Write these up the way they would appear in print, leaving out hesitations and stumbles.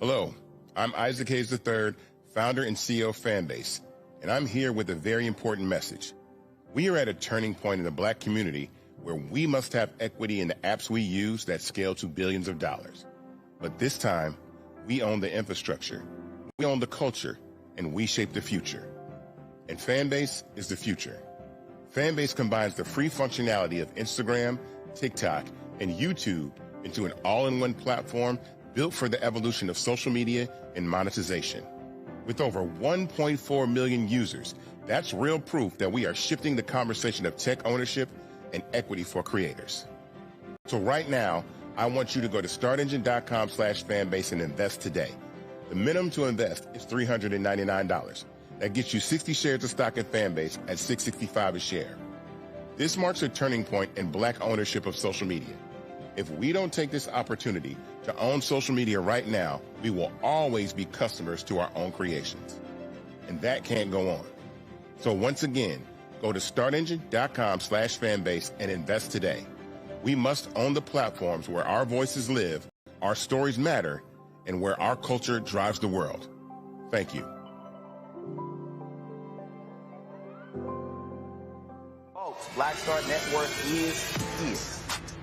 Hello, I'm Isaac Hayes III, founder and CEO of Fanbase, and I'm here with a very important message. We are at a turning point in the Black community where we must have equity in the apps we use that scale to billions of dollars. But this time, we own the infrastructure, we own the culture, and we shape the future. And Fanbase is the future. Fanbase combines the free functionality of Instagram, TikTok, and YouTube into an all-in-one platform built for the evolution of social media and monetization. With over 1.4 million users, that's real proof that we are shifting the conversation of tech ownership and equity for creators. So right now, I want you to go to startengine.com/fanbase and invest today. The minimum to invest is $399. That gets you 60 shares of stock in Fanbase at $665 a share. This marks a turning point in Black ownership of social media. If we don't take this opportunity to own social media right now, we will always be customers to our own creations. And that can't go on. So once again, go to startengine.com/fanbase and invest today. We must own the platforms where our voices live, our stories matter, and where our culture drives the world. Thank you. Folks, Black Star Network is here.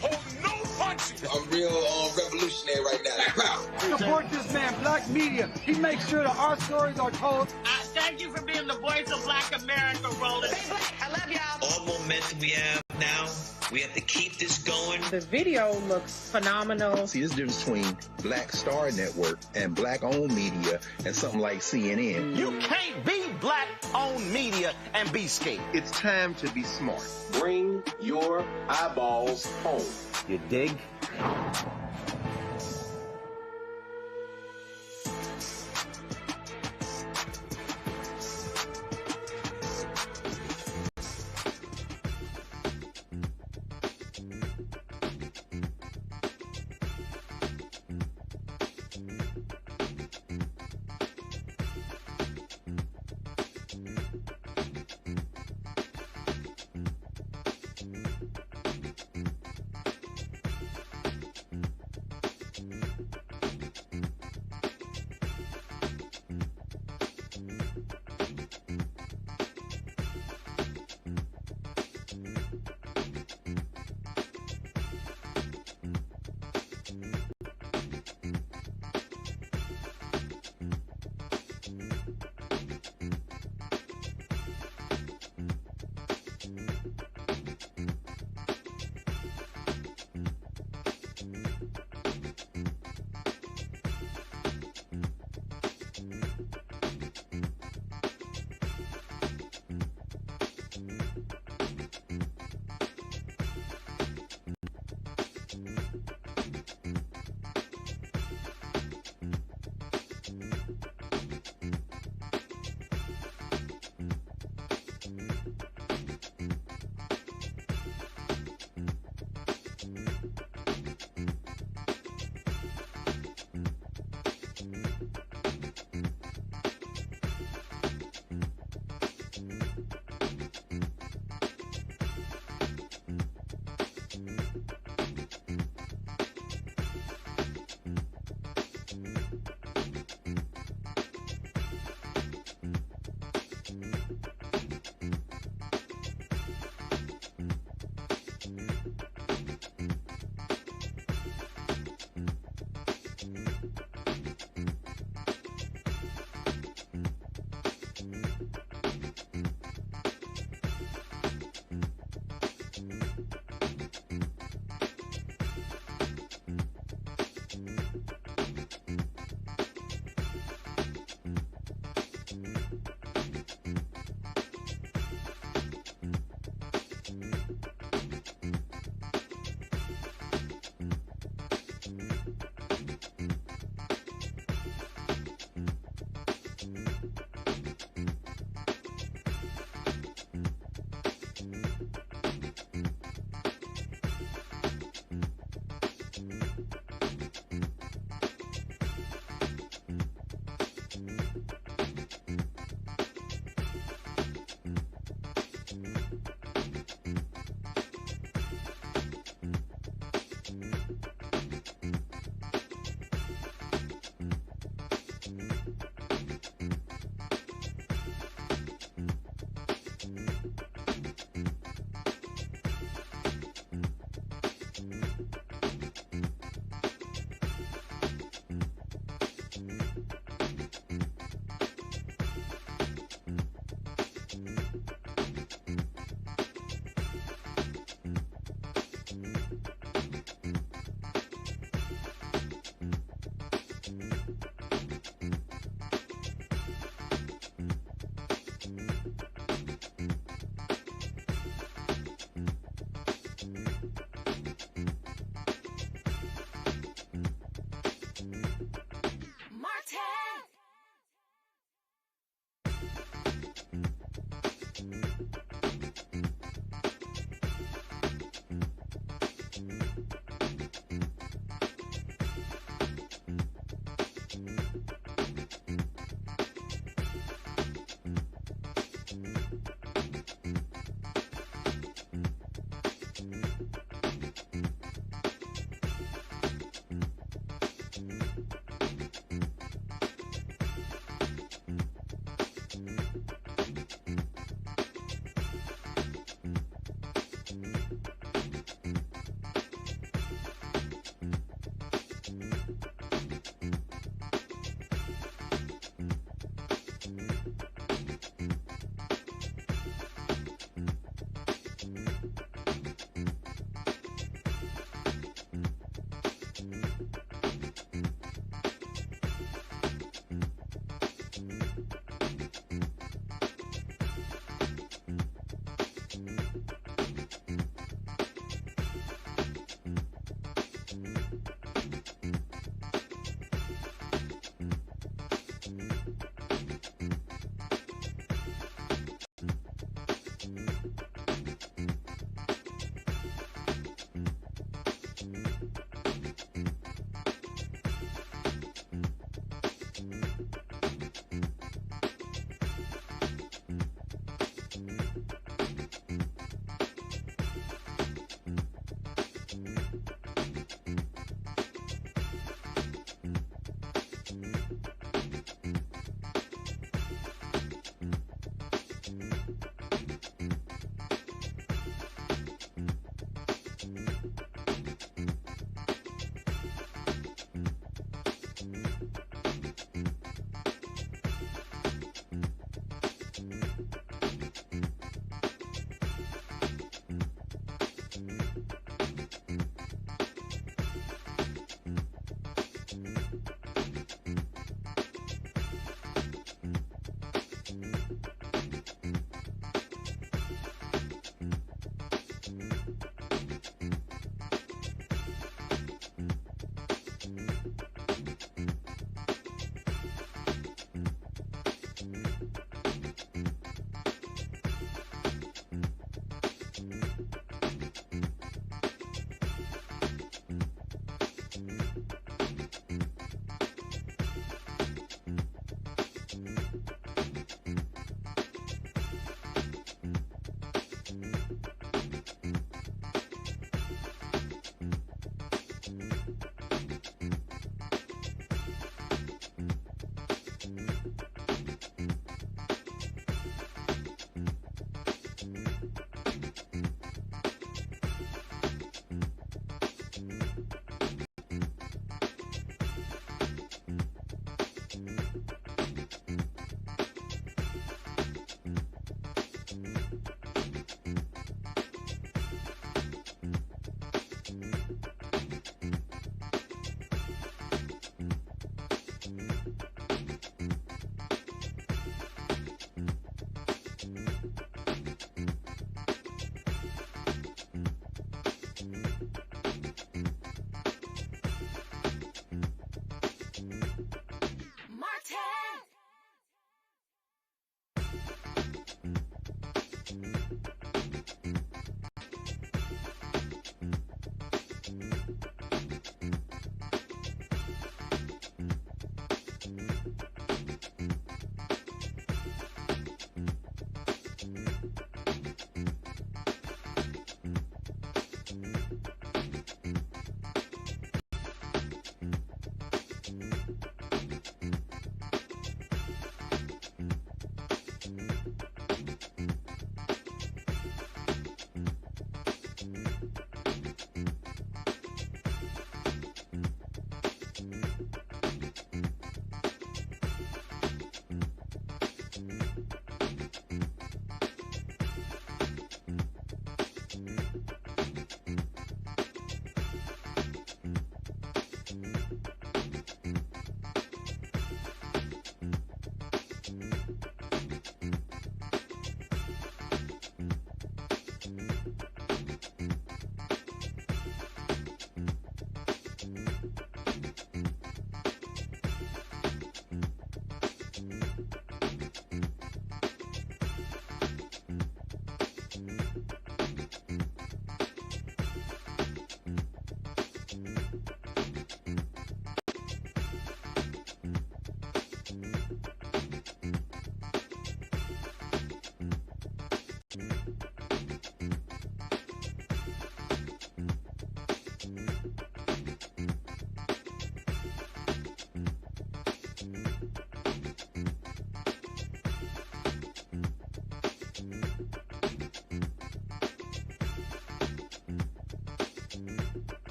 Hold no punches. I'm real revolutionary right now. Support this man, Black Media. He makes sure that our stories are told. Thank you for being the voice of Black America, Roland. Stay Black. I love y'all. All momentum we have now, we have to keep this going. The video looks phenomenal. See, there's a difference between Black Star Network and Black-owned media and something like CNN. You can't be Black-owned media and be scared. It's time to be smart. Bring your eyeballs home. You dig?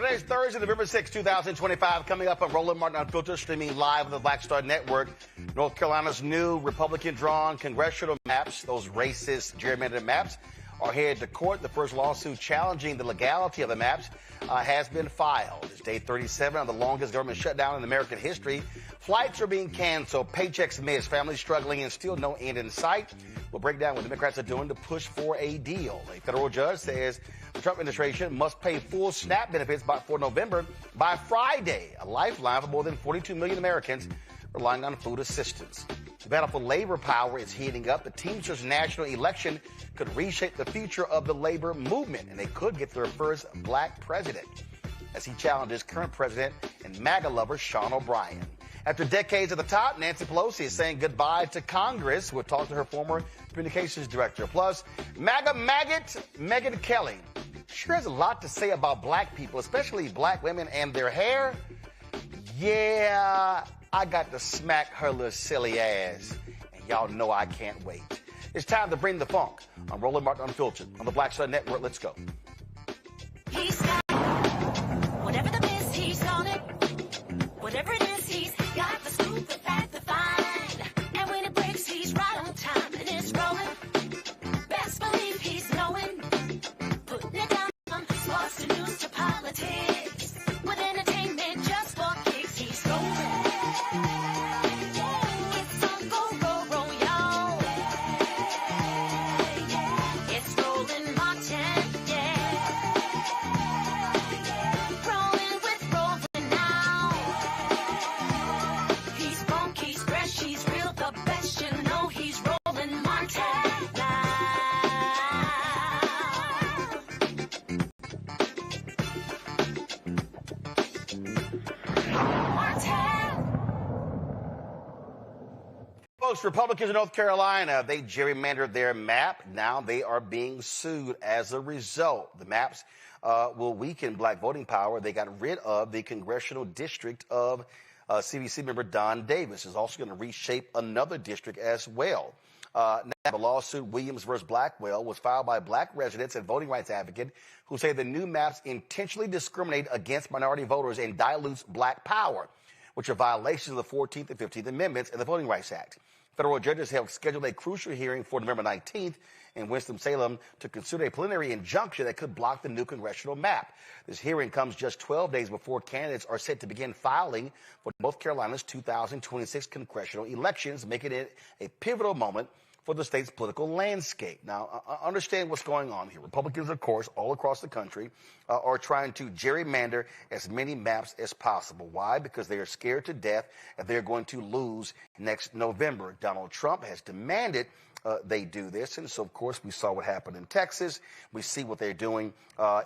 Today's Thursday, November 6, 2025. Coming up on Roland Martin Unfiltered, streaming live on the Black Star Network. North Carolina's new Republican-drawn congressional maps, those racist gerrymandered maps, are headed to court. The first lawsuit challenging the legality of the maps has been filed. It's day 37 of the longest government shutdown in American history. Flights are being canceled, paychecks missed, families struggling, and still no end in sight. We'll break down what Democrats are doing to push for a deal. A federal judge says the Trump administration must pay full SNAP benefits for November by Friday, a lifeline for more than 42 million Americans relying on food assistance. The battle for labor power is heating up. The Teamsters national election could reshape the future of the labor movement, and they could get their first black president as he challenges current president and MAGA lover Sean O'Brien. After decades at the top, Nancy Pelosi is saying goodbye to Congress. We'll talk to her former communications director. Plus, MAGA maggot Megyn Kelly sure has a lot to say about black people, especially black women and their hair. Yeah, I got to smack her little silly ass, and y'all know I can't wait. It's time to bring the funk on Roland Martin Unfiltered on the Black Star Network. Let's go. He's got whatever the miss, he's on it. Whatever it is, he's got the scoop, the fact, the find. And when it breaks, he's right on time and it's rolling. Best believe he's knowing. Putting it down from sports to news to politics. With entertainment just for kicks, he's rolling. It's on go, y'all. It's Roland Martin, yeah. Rolling with Roland now. He's funky, he's fresh, he's real, the best, you know he's Roland Martin now. Folks, Republicans in North Carolina, they gerrymandered their map. Now they are being sued as a result. The maps will weaken black voting power. They got rid of the congressional district of CBC member Don Davis. Is also going to reshape another district as well. Now, the lawsuit Williams versus Blackwell was filed by black residents and voting rights advocate who say the new maps intentionally discriminate against minority voters and dilutes black power, which are violations of the 14th and 15th Amendments and the Voting Rights Act. Federal judges have scheduled a crucial hearing for November 19th in Winston-Salem to consider a preliminary injunction that could block the new congressional map. This hearing comes just 12 days before candidates are set to begin filing for North Carolina's 2026 congressional elections, making it a pivotal moment for the state's political landscape. Now, understand what's going on here. Republicans, of course, all across the country are trying to gerrymander as many maps as possible. Why? Because they are scared to death that they're going to lose next November. Donald Trump has demanded they do this. And so, of course, we saw what happened in Texas. We see what they're doing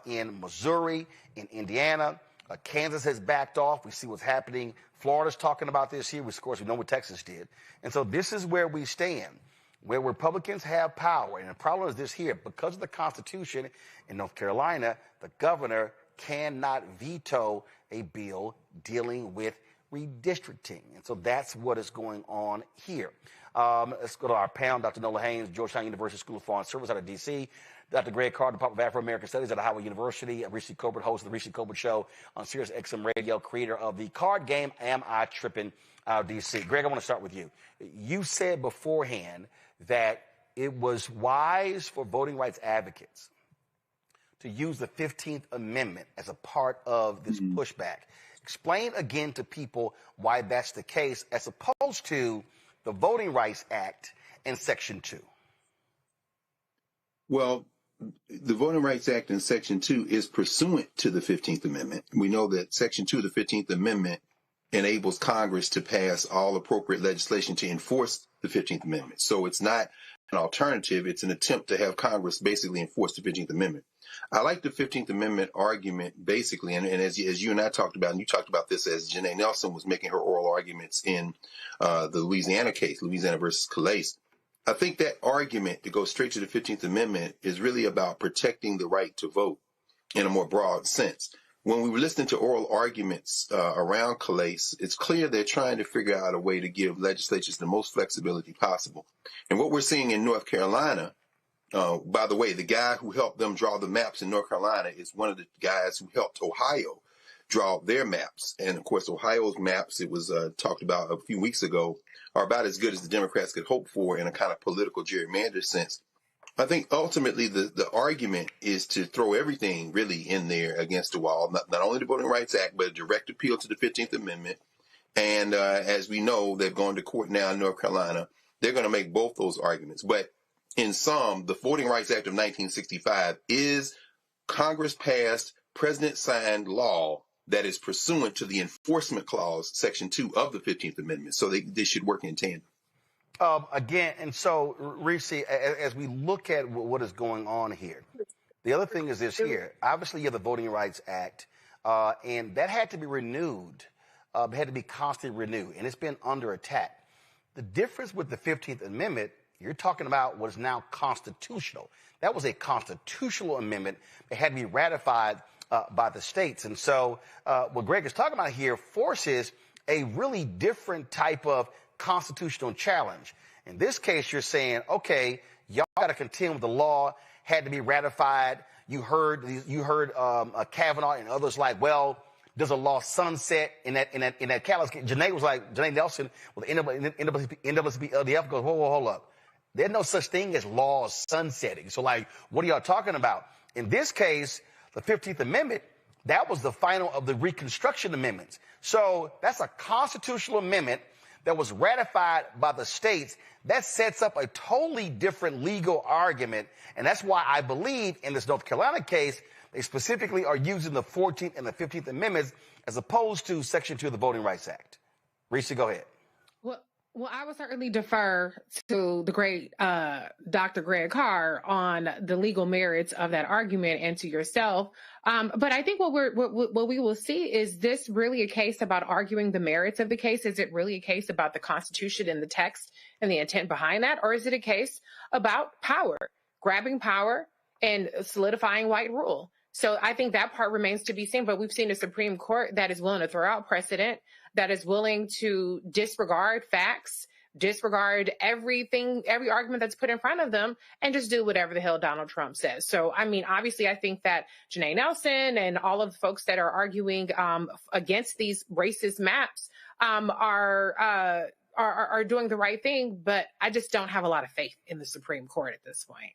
in Missouri, in Indiana. Kansas has backed off. We see what's happening. Florida's talking about this here. Of course, we know what Texas did. And so this is where we stand, where Republicans have power. And the problem is this here. Because of the Constitution in North Carolina, the governor cannot veto a bill dealing with redistricting. And so that's what is going on here. Let's go to our panel. Dr. Nola Haynes, Georgetown University School of Foreign Service out of D.C., Dr. Greg Carr, Department of Afro-American Studies at Howard University, Rishi Colbert, host of the Rishi Colbert Show on Sirius XM Radio, creator of the card game Am I Trippin' out of D.C. Greg, I want to start with you. You said beforehand that it was wise for voting rights advocates to use the 15th Amendment as a part of this pushback. Explain again to people why that's the case as opposed to the Voting Rights Act and Section 2. Well, the Voting Rights Act in Section 2 is pursuant to the 15th Amendment. We know that Section 2 of the 15th Amendment enables Congress to pass all appropriate legislation to enforce the 15th Amendment. So it's not an alternative. It's an attempt to have Congress basically enforce the 15th Amendment. I like the 15th Amendment argument basically, and as you and I talked about, and you talked about this as Janae Nelson was making her oral arguments in the Louisiana case, Louisiana versus Calais. I think that argument to go straight to the 15th Amendment is really about protecting the right to vote in a more broad sense. When we were listening to oral arguments around Calais, it's clear they're trying to figure out a way to give legislatures the most flexibility possible. And what we're seeing in North Carolina, by the way, the guy who helped them draw the maps in North Carolina is one of the guys who helped Ohio draw their maps. And of course, Ohio's maps, it was talked about a few weeks ago, are about as good as the Democrats could hope for in a kind of political gerrymander sense. I think ultimately the argument is to throw everything really in there against the wall, not only the Voting Rights Act, but a direct appeal to the 15th Amendment. And as we know, they've gone to court now in North Carolina. They're going to make both those arguments. But in sum, the Voting Rights Act of 1965 is Congress-passed, President-signed law that is pursuant to the Enforcement Clause, Section 2 of the 15th Amendment. So they should work in tandem. Again, and so, Reese, as we look at what is going on here, the other thing is this here. Obviously, you have the Voting Rights Act, and that had to be renewed. It had to be constantly renewed, and it's been under attack. The difference with the 15th Amendment, you're talking about what is now constitutional. That was a constitutional amendment that had to be ratified by the states. And so what Greg is talking about here forces a really different type of constitutional challenge. In this case, you're saying, okay, y'all got to contend with the law, had to be ratified. You heard Kavanaugh and others like, well, does a law sunset in that callous? Janae Nelson with the NAACP goes, whoa, hold up. There's no such thing as laws sunsetting. So like, what are y'all talking about? In this case, the 15th Amendment, that was the final of the Reconstruction Amendments. So that's a constitutional amendment that was ratified by the states. That sets up a totally different legal argument. And that's why I believe in this North Carolina case, they specifically are using the 14th and the 15th Amendments as opposed to Section 2 of the Voting Rights Act. Reese, go ahead. Well, I would certainly defer to the great Dr. Greg Carr on the legal merits of that argument and to yourself. But I think what we will see is this really a case about arguing the merits of the case? Is it really a case about the Constitution and the text and the intent behind that? Or is it a case about power, grabbing power and solidifying white rule? So I think that part remains to be seen, but we've seen a Supreme Court that is willing to throw out precedent, that is willing to disregard facts, disregard everything, every argument that's put in front of them, and just do whatever the hell Donald Trump says. So, I mean, obviously, I think that Janae Nelson and all of the folks that are arguing against these racist maps are doing the right thing, but I just don't have a lot of faith in the Supreme Court at this point.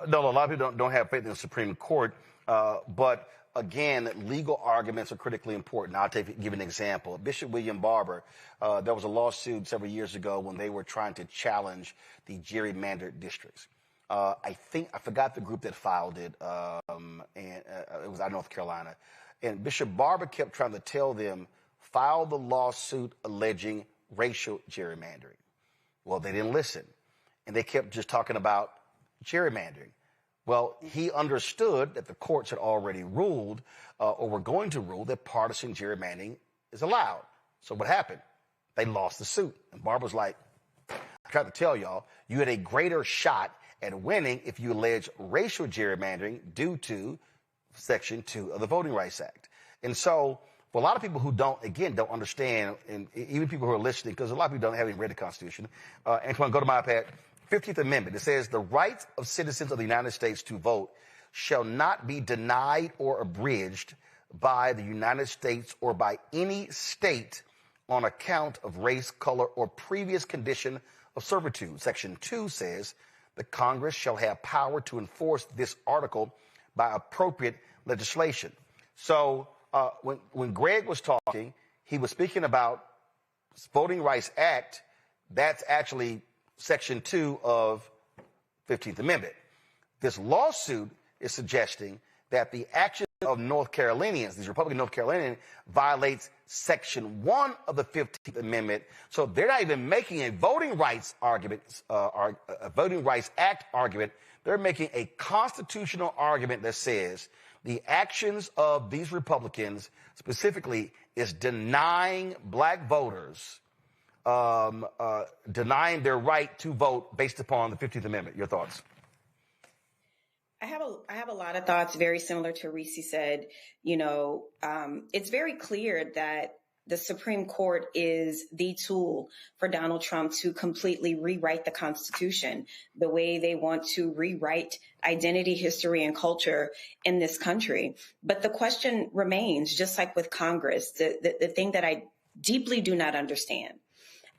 No, a lot of people don't have faith in the Supreme Court. But again, legal arguments are critically important. I'll give an example. Bishop William Barber, there was a lawsuit several years ago when they were trying to challenge the gerrymandered districts. I forgot the group that filed it, and it was out of North Carolina. And Bishop Barber kept trying to tell them, file the lawsuit alleging racial gerrymandering. Well, they didn't listen. And they kept just talking about gerrymandering. Well, he understood that the courts had already ruled, or were going to rule, that partisan gerrymandering is allowed. So what happened? They lost the suit. And Barbara's like, I tried to tell y'all, you had a greater shot at winning if you allege racial gerrymandering due to Section 2 of the Voting Rights Act. And so for a lot of people who don't understand, and even people who are listening, because a lot of people don't have even read the Constitution, Antoine, go to my iPad. 15th Amendment, it says the rights of citizens of the United States to vote shall not be denied or abridged by the United States or by any state on account of race, color, or previous condition of servitude. Section 2 says the Congress shall have power to enforce this article by appropriate legislation. So when Greg was talking, he was speaking about Voting Rights Act. That's actually Section 2 of 15th Amendment. This lawsuit is suggesting that the action of North Carolinians, these Republican North Carolinians, violates Section 1 of the 15th Amendment. So they're not even making a voting rights argument, a Voting Rights Act argument. They're making a constitutional argument that says the actions of these Republicans specifically is denying black voters denying their right to vote based upon the 15th Amendment. Your thoughts? I have a lot of thoughts very similar to Reese said. You know, it's very clear that the Supreme Court is the tool for Donald Trump to completely rewrite the Constitution the way they want to rewrite identity, history, and culture in this country. But the question remains, just like with Congress, the thing that I deeply do not understand.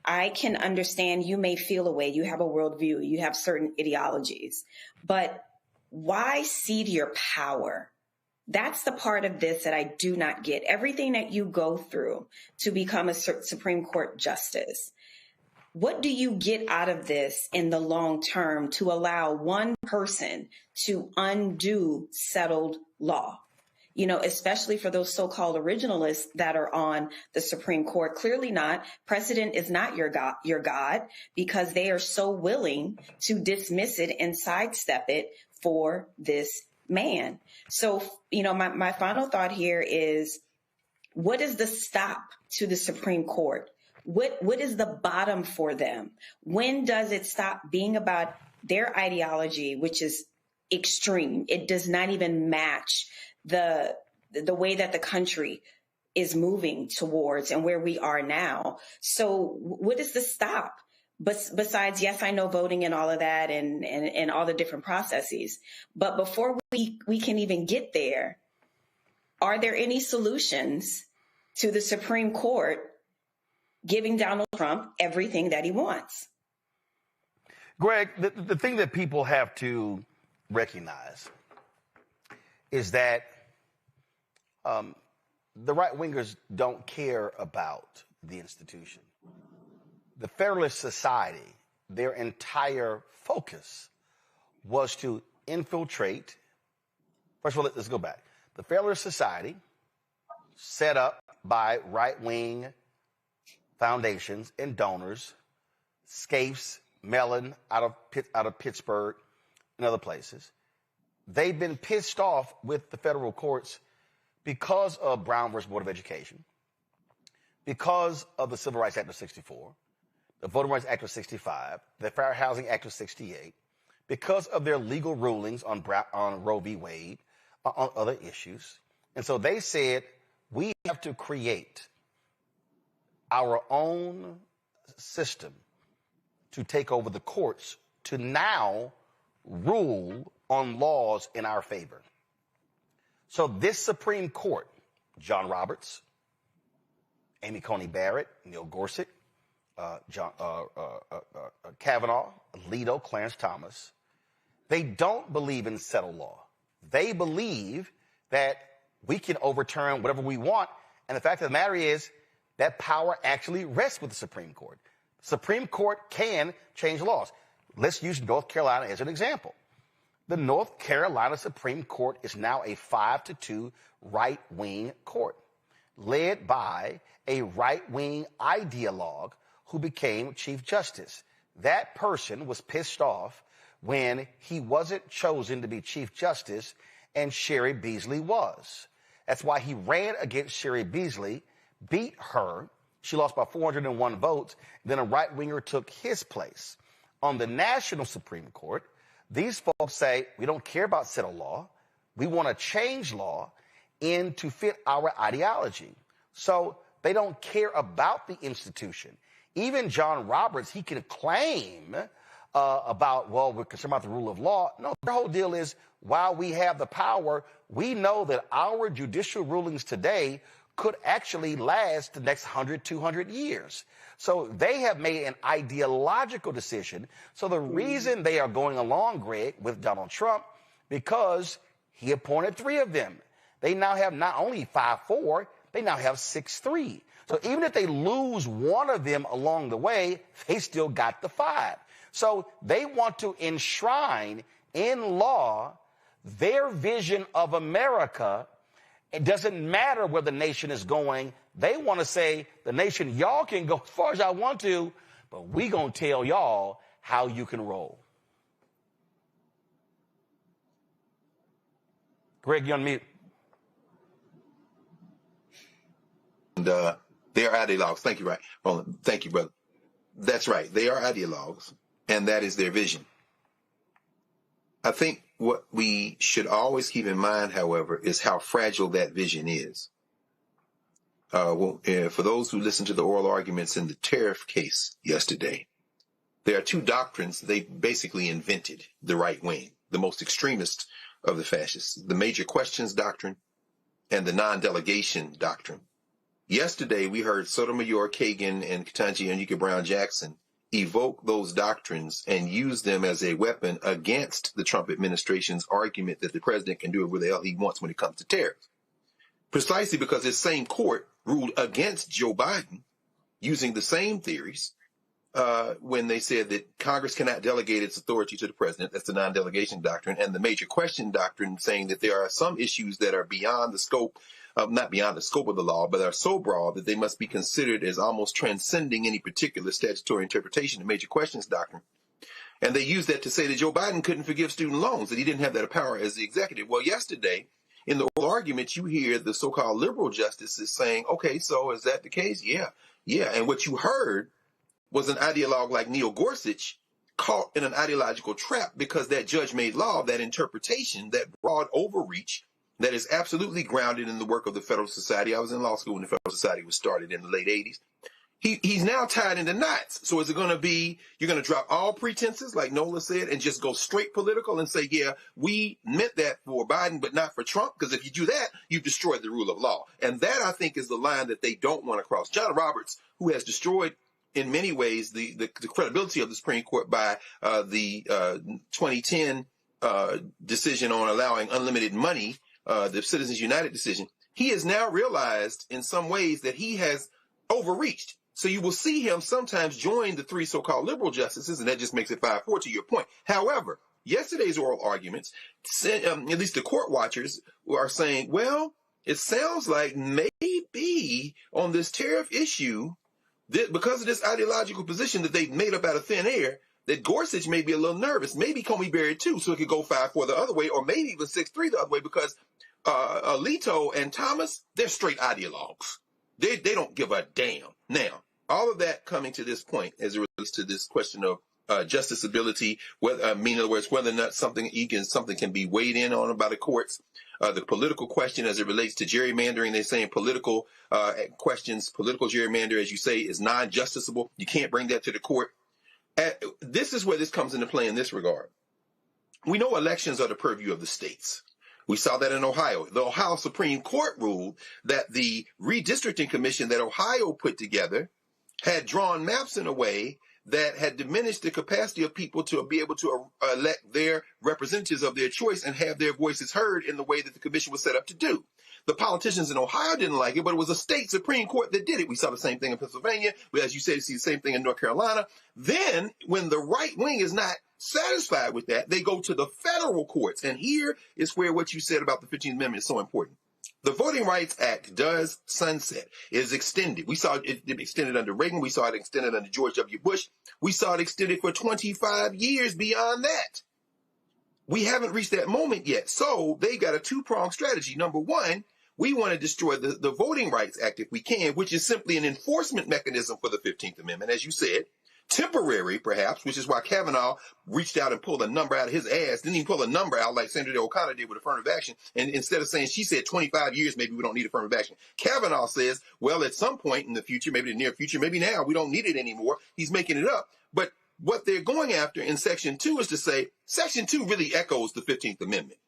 I can understand you may feel a way, you have a worldview, you have certain ideologies, but why cede your power? That's the part of this that I do not get. Everything that you go through to become a Supreme Court justice, what do you get out of this in the long term to allow one person to undo settled law? You know, especially for those so-called originalists that are on the Supreme Court. Clearly not. Precedent is not your God, because they are so willing to dismiss it and sidestep it for this man. So, you know, my final thought here is, what is the stop to the Supreme Court? What is the bottom for them? When does it stop being about their ideology, which is extreme? It does not even match the way that the country is moving towards and where we are now. So what is the stop? Besides, yes, I know voting and all of that and all the different processes. But before we can even get there, are there any solutions to the Supreme Court giving Donald Trump everything that he wants? Greg, the thing that people have to recognize is that the right-wingers don't care about the institution. The Federalist Society, their entire focus was to infiltrate. First of all, let's go back. The Federalist Society, set up by right-wing foundations and donors, Scapes, Mellon out of Pittsburgh and other places, they've been pissed off with the federal courts because of Brown versus Board of Education, because of the Civil Rights Act of 64, the Voting Rights Act of 65, the Fair Housing Act of 68, because of their legal rulings on Roe v. Wade, on other issues. And so they said, we have to create our own system to take over the courts to now rule on laws in our favor. So this Supreme Court, John Roberts, Amy Coney Barrett, Neil Gorsuch, Kavanaugh, Alito, Clarence Thomas, they don't believe in settled law. They believe that we can overturn whatever we want. And the fact of the matter is that power actually rests with the Supreme Court. The Supreme Court can change laws. Let's use North Carolina as an example. The North Carolina Supreme Court is now a 5-2 right-wing court, led by a right-wing ideologue who became Chief Justice. That person was pissed off when he wasn't chosen to be Chief Justice and Sherry Beasley was. That's why he ran against Sherry Beasley, beat her. She lost by 401 votes. Then a right-winger took his place. On the national Supreme Court, these folks say, we don't care about settled law. We want to change law to fit our ideology. So they don't care about the institution. Even John Roberts, he can claim about, well, we're concerned about the rule of law. No, their whole deal is, while we have the power, we know that our judicial rulings today could actually last the next 100, 200 years. So they have made an ideological decision. So the reason they are going along, Greg, with Donald Trump, because he appointed 3 of them. They now have not only 5-4, they now have 6-3. So even if they lose one of them along the way, they still got the 5. So they want to enshrine in law their vision of America. It doesn't matter where the nation is going. They want to say, the nation, y'all can go as far as y'all want to, but we going to tell y'all how you can roll. Greg, you're on mute. And they are ideologues. Thank you, right? Thank you, brother. That's right. They are ideologues, and that is their vision. I think what we should always keep in mind, however, is how fragile that vision is. For those who listened to the oral arguments in the tariff case yesterday, there are two doctrines they basically invented, the right wing, the most extremist of the fascists, the major questions doctrine and the non-delegation doctrine. Yesterday, we heard Sotomayor, Kagan, and Ketanji and Brown Jackson evoke those doctrines and use them as a weapon against the Trump administration's argument that the president can do whatever the hell he wants when it comes to tariffs. Precisely because this same court ruled against Joe Biden using the same theories when they said that Congress cannot delegate its authority to the president. That's the non-delegation doctrine, and the major question doctrine, saying that there are some issues that are beyond the scope, not beyond the scope of the law, but are so broad that they must be considered as almost transcending any particular statutory interpretation, the major questions doctrine. And they used that to say that Joe Biden couldn't forgive student loans, that he didn't have that power as the executive. Well, yesterday, in the oral argument, you hear the so-called liberal justices saying, okay, so is that the case? Yeah. And what you heard was an ideologue like Neil Gorsuch caught in an ideological trap because that judge made law, that interpretation, that broad overreach that is absolutely grounded in the work of the Federalist Society. I was in law school when the Federalist Society was started in the late 80s. He's now tied into knots. So is it going to be, you're going to drop all pretenses, like Nola said, and just go straight political and say, yeah, we meant that for Biden, but not for Trump? Because if you do that, you've destroyed the rule of law. And that, I think, is the line that they don't want to cross. John Roberts, who has destroyed in many ways the credibility of the Supreme Court by the 2010 decision on allowing unlimited money, the Citizens United decision, he has now realized in some ways that he has overreached. So you will see him sometimes join the three so-called liberal justices, and that just makes it 5-4 to your point. However, yesterday's oral arguments, at least the court watchers are saying, well, it sounds like maybe on this tariff issue, because of this ideological position that they've made up out of thin air, that Gorsuch may be a little nervous. Maybe Comey Barrett too, so it could go 5-4 the other way, or maybe even 6-3 the other way, because Alito and Thomas, they're straight ideologues. They don't give a damn. Now, all of that coming to this point as it relates to this question of justiciability, whether, in other words, whether or not something can be weighed in on by the courts. The political question as it relates to gerrymandering, they're saying political questions, political gerrymander, as you say, is non-justiciable. You can't bring that to the court. This is where this comes into play in this regard. We know elections are the purview of the states. We saw that in Ohio. The Ohio Supreme Court ruled that the redistricting commission that Ohio put together had drawn maps in a way that had diminished the capacity of people to be able to elect their representatives of their choice and have their voices heard in the way that the commission was set up to do. The politicians in Ohio didn't like it, but it was a state Supreme Court that did it. We saw the same thing in Pennsylvania. As you said, you see the same thing in North Carolina. Then, when the right wing is not satisfied with that, they go to the federal courts. And here is where what you said about the 15th Amendment is so important. The Voting Rights Act does sunset. It is extended. We saw it extended under Reagan. We saw it extended under George W. Bush. We saw it extended for 25 years beyond that. We haven't reached that moment yet. So they got a two-pronged strategy. Number one, we want to destroy the Voting Rights Act if we can, which is simply an enforcement mechanism for the 15th Amendment, as you said. Temporary, perhaps, which is why Kavanaugh reached out and pulled a number out of his ass. Didn't even pull a number out like Senator O'Connor did with affirmative action. And instead of saying, she said 25 years, maybe we don't need affirmative action. Kavanaugh says, well, at some point in the future, maybe the near future, maybe now, we don't need it anymore. He's making it up. But what they're going after in Section 2 is to say, Section 2 really echoes the 15th Amendment.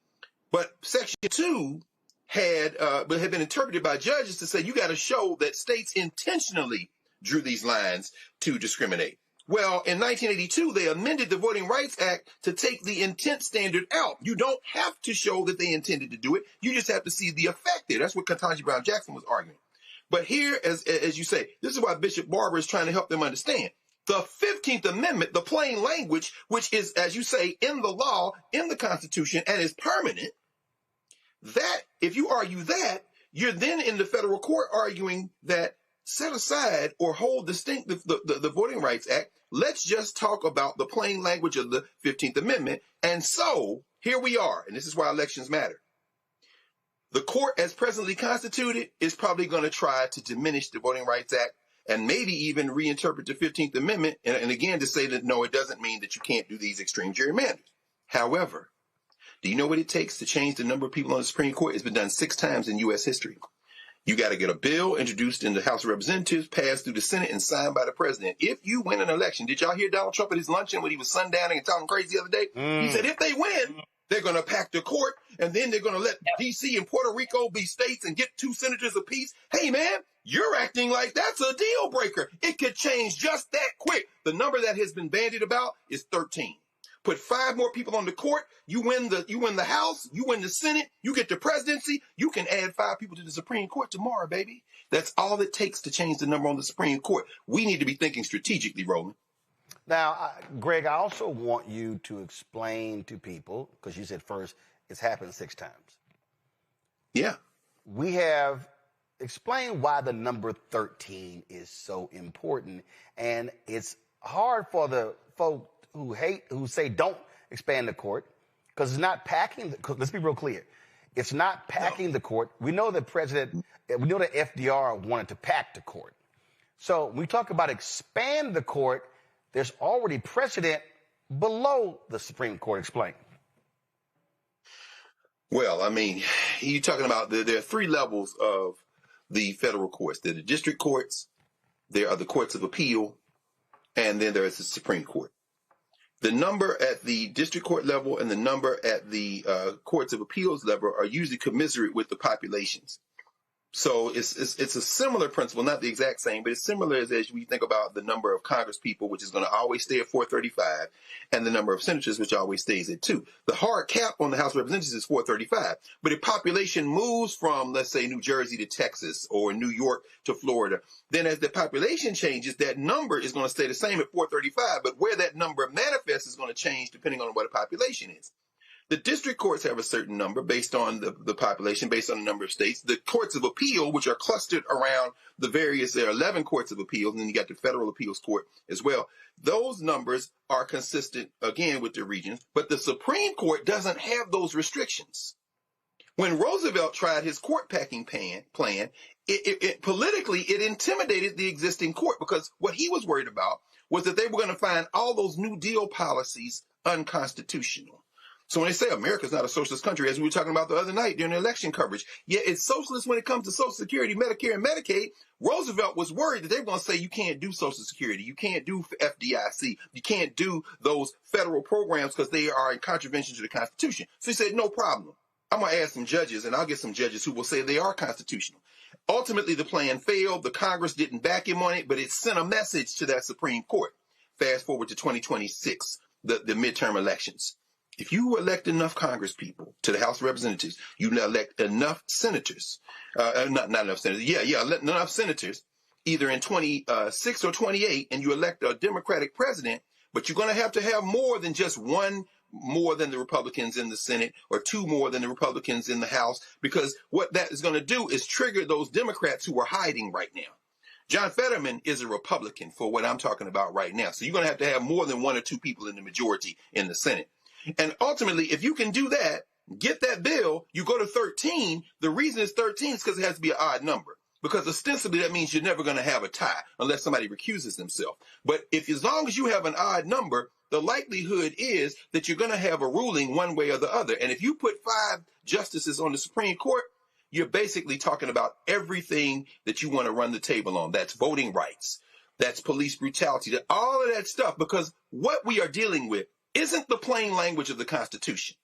But Section 2 had been interpreted by judges to say, you got to show that states intentionally drew these lines to discriminate. Well, in 1982, they amended the Voting Rights Act to take the intent standard out. You don't have to show that they intended to do it. You just have to see the effect there. That's what Ketanji Brown Jackson was arguing. But here, as you say, this is why Bishop Barber is trying to help them understand. The 15th Amendment, the plain language, which is, as you say, in the law, in the Constitution, and is permanent, that, if you argue that, you're then in the federal court arguing that set aside or hold distinct the Voting Rights Act. Let's just talk about the plain language of the 15th Amendment. And so here we are, and this is why elections matter. The court, as presently constituted, is probably going to try to diminish the Voting Rights Act and maybe even reinterpret the 15th Amendment. And again, to say that, no, it doesn't mean that you can't do these extreme gerrymanders. However, do you know what it takes to change the number of people on the Supreme Court? It's been done 6 times in U.S. history. You got to get a bill introduced in the House of Representatives, passed through the Senate, and signed by the president. If you win an election, did y'all hear Donald Trump at his luncheon when he was sundowning and talking crazy the other day? He said if they win, they're going to pack the court, and then they're going to let D.C. and Puerto Rico be states and get 2 senators apiece. Hey, man, you're acting like that's a deal breaker. It could change just that quick. The number that has been bandied about is 13. Put 5 more people on the court. You win the House. You win the Senate. You get the presidency. You can add 5 people to the Supreme Court tomorrow, baby. That's all it takes to change the number on the Supreme Court. We need to be thinking strategically, Roland. Now, Greg, I also want you to explain to people, because you said first, it's happened 6 times. Yeah. We have explained why the number 13 is so important. And it's hard for the folk who say don't expand the court, because it's not packing. Let's be real clear. It's not packing the court. We know that FDR wanted to pack the court. So when we talk about expand the court, there's already precedent below the Supreme Court. Explain. Well, I mean, you're talking about there are 3 levels of the federal courts. There are the district courts, there are the courts of appeal, and then there is the Supreme Court. The number at the district court level and the number at the courts of appeals level are usually commensurate with the populations. So it's a similar principle, not the exact same, but it's similar as we think about the number of Congress people, which is going to always stay at 435, and the number of senators, which always stays at 2. The hard cap on the House of Representatives is 435. But if population moves from, let's say, New Jersey to Texas or New York to Florida, then as the population changes, that number is going to stay the same at 435. But where that number manifests is going to change depending on what the population is. The district courts have a certain number based on the population, based on the number of states. The courts of appeal, which are clustered around the various, there are 11 courts of appeal, and then you got the federal appeals court as well. Those numbers are consistent, again, with the regions, but the Supreme Court doesn't have those restrictions. When Roosevelt tried his court packing plan, politically, it intimidated the existing court, because what he was worried about was that they were going to find all those New Deal policies unconstitutional. So when they say America's not a socialist country, as we were talking about the other night during the election coverage, yet it's socialist when it comes to Social Security, Medicare, and Medicaid. Roosevelt was worried that they were going to say you can't do Social Security, you can't do FDIC, you can't do those federal programs because they are in contravention to the Constitution. So he said, no problem. I'm going to add some judges, and I'll get some judges who will say they are constitutional. Ultimately, the plan failed. The Congress didn't back him on it, but it sent a message to that Supreme Court. Fast forward to 2026, the midterm elections. If you elect enough Congress people to the House of Representatives, you elect enough senators, not enough senators, enough senators, either in 26 or 28, and you elect a Democratic president, but you're going to have more than just 1 more than the Republicans in the Senate or 2 more than the Republicans in the House, because what that is going to do is trigger those Democrats who are hiding right now. John Fetterman is a Republican for what I'm talking about right now. So you're going to have more than 1 or 2 people in the majority in the Senate. And ultimately, if you can do that, get that bill, you go to 13. The reason it's 13 is because it has to be an odd number. Because ostensibly that means you're never going to have a tie unless somebody recuses themselves. But as long as you have an odd number, the likelihood is that you're going to have a ruling one way or the other. And if you put 5 justices on the Supreme Court, you're basically talking about everything that you want to run the table on. That's voting rights. That's police brutality. All of that stuff. Because what we are dealing with isn't the plain language of the Constitution.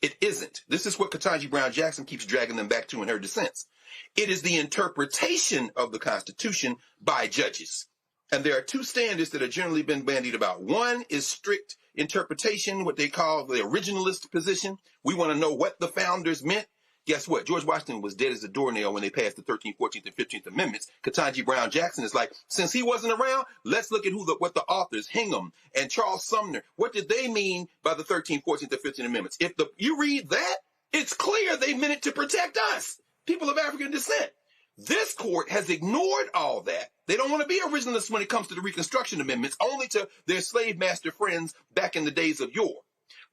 It isn't. This is what Ketanji Brown Jackson keeps dragging them back to in her dissents. It is the interpretation of the Constitution by judges. And there are 2 standards that have generally been bandied about. One is strict interpretation, what they call the originalist position. We want to know what the founders meant. Guess what? George Washington was dead as a doornail when they passed the 13th, 14th, and 15th Amendments. Ketanji Brown Jackson is like, since he wasn't around, let's look at what the authors, Hingham and Charles Sumner, what did they mean by the 13th, 14th, and 15th Amendments? If you read that, it's clear they meant it to protect us, people of African descent. This court has ignored all that. They don't want to be originalists when it comes to the Reconstruction Amendments, only to their slave master friends back in the days of yore.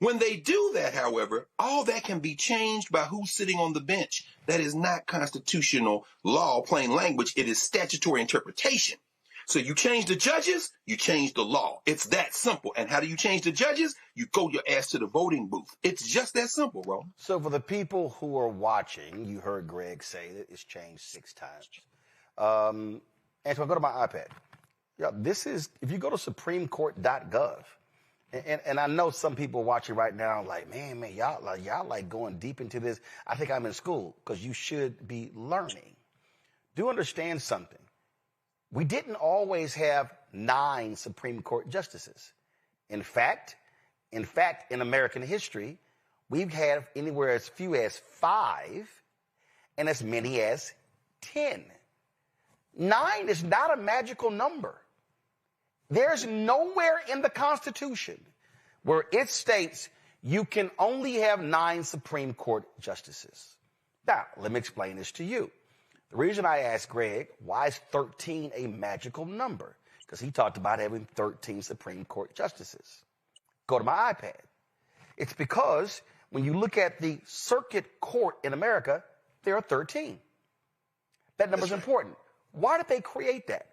When they do that, however, all that can be changed by who's sitting on the bench. That is not constitutional law, plain language. It is statutory interpretation. So you change the judges, you change the law. It's that simple. And how do you change the judges? You go your ass to the voting booth. It's just that simple, bro. So for the people who are watching, you heard Greg say that it's changed 6 times. And so I go to my iPad. Yeah, this is, if you go to supremecourt.gov, and I know some people watching right now like, man, y'all like going deep into this. I think I'm in school, because you should be learning. Do understand something. We didn't always have 9 Supreme Court justices. In fact, in American history, we've had anywhere as few as 5 and as many as 10. 9 is not a magical number. There's nowhere in the Constitution where it states you can only have 9 Supreme Court justices. Now, let me explain this to you. The reason I asked Greg, why is 13 a magical number? Because he talked about having 13 Supreme Court justices. Go to my iPad. It's because when you look at the circuit court in America, there are 13. That number is important. Why did they create that?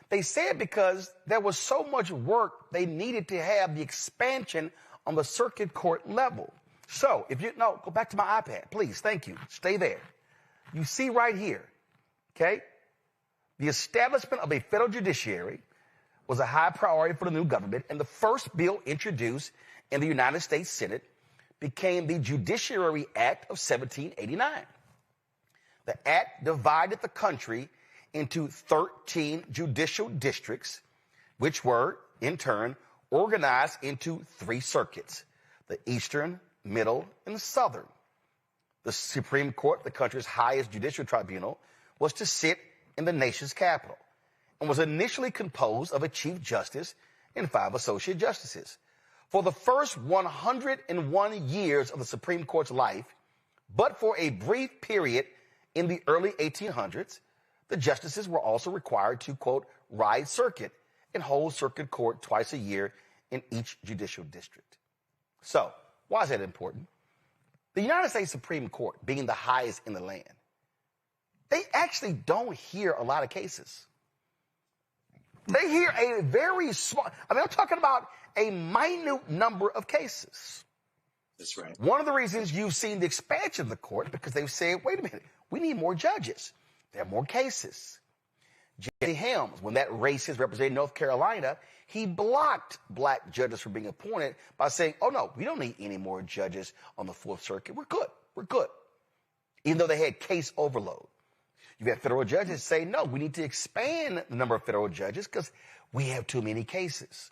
They said because there was so much work they needed to have the expansion on the circuit court level. So if you, no, go back to my iPad, please. Thank you. Stay there. You see right here. Okay? The establishment of a federal judiciary was a high priority for the new government, and the first bill introduced in the United States Senate became the Judiciary Act of 1789. The act divided the country into 13 judicial districts, which were, in turn, organized into 3 circuits, the Eastern, Middle, and Southern. The Supreme Court, the country's highest judicial tribunal, was to sit in the nation's capital and was initially composed of a Chief Justice and 5 Associate Justices. For the first 101 years of the Supreme Court's life, but for a brief period in the early 1800s, the justices were also required to, quote, ride circuit and hold circuit court twice a year in each judicial district. So, why is that important? The United States Supreme Court, being the highest in the land, they actually don't hear a lot of cases. They hear a very small, I'm talking about a minute number of cases. That's right. One of the reasons you've seen the expansion of the court, because they've said, wait a minute, we need more judges. There are more cases. Jesse Helms, when that racist represented North Carolina, he blocked black judges from being appointed by saying, oh, no, we don't need any more judges on the 4th Circuit. We're good. We're good. Even though they had case overload. You've had federal judges say, no, we need to expand the number of federal judges because we have too many cases.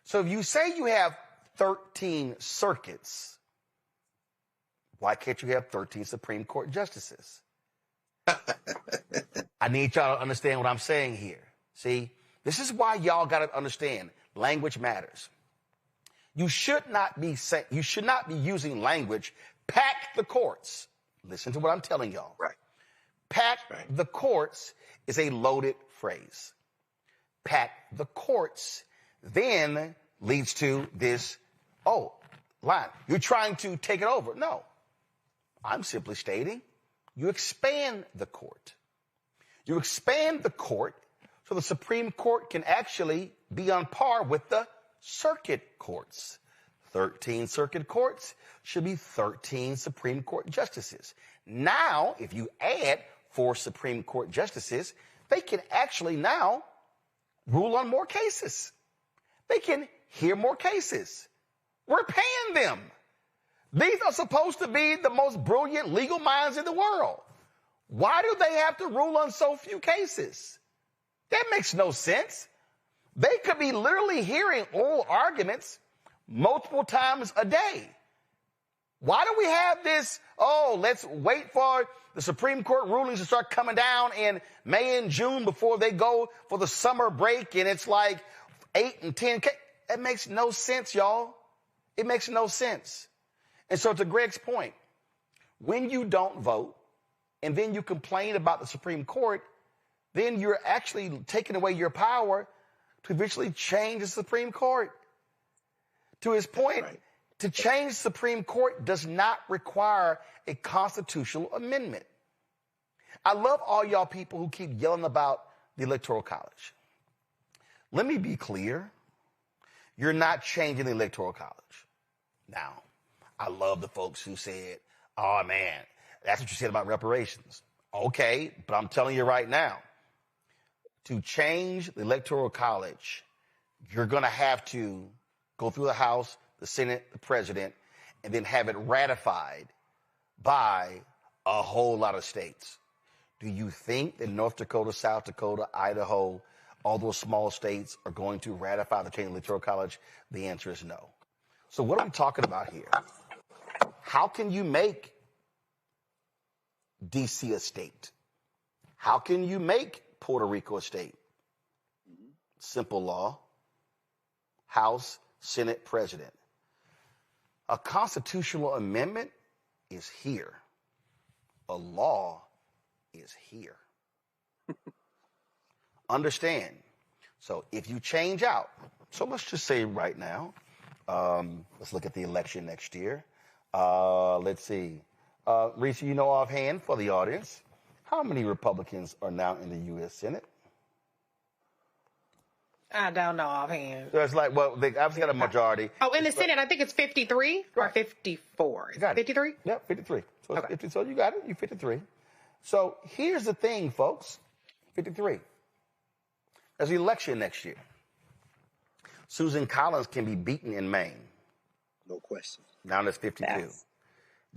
So if you say you have 13 circuits, why can't you have 13 Supreme Court justices? I need y'all to understand what I'm saying here. See, this is why y'all got to understand language matters. You should not be using language, pack the courts. Listen to what I'm telling y'all. Right. Pack the courts is a loaded phrase. Pack the courts then leads to this, oh, line. You're trying to take it over. No. I'm simply stating you expand the court. You expand the court so the Supreme Court can actually be on par with the circuit courts. 13 circuit courts should be 13 Supreme Court justices. Now, if you add 4 Supreme Court justices, they can actually now rule on more cases. They can hear more cases. We're paying them. These are supposed to be the most brilliant legal minds in the world. Why do they have to rule on so few cases? That makes no sense. They could be literally hearing oral arguments multiple times a day. Why do we have this, oh, let's wait for the Supreme Court rulings to start coming down in May and June before they go for the summer break, and it's like 8 and 10 cases? That makes no sense, y'all. It makes no sense. And so to Greg's point, when you don't vote and then you complain about the Supreme Court, then you're actually taking away your power to eventually change the Supreme Court. To his point, to change the Supreme Court does not require a constitutional amendment. I love all y'all people who keep yelling about the Electoral College. Let me be clear. You're not changing the Electoral College. Now, I love the folks who said, oh, man, that's what you said about reparations. Okay, but I'm telling you right now, to change the Electoral College, you're going to have to go through the House, the Senate, the President, and then have it ratified by a whole lot of states. Do you think that North Dakota, South Dakota, Idaho, all those small states are going to ratify the change of the Electoral College? The answer is no. So what are we talking about here? How can you make D.C. a state? How can you make Puerto Rico a state? Simple law. House, Senate, President. A constitutional amendment is here. A law is here. Understand. So if you change out, so let's just say right now, let's look at the election next year. Let's see. Reese, you know offhand for the audience, how many Republicans are now in the U.S. Senate? I don't know offhand. It's like, well, they obviously got a majority. Oh, in the Senate, I think it's 53 or 54. You got it. 53? Yep, 53. So, Okay. So you got it. You're 53. So here's the thing, folks. 53. There's an election next year. Susan Collins can be beaten in Maine. No question. Now there's 52. Yes.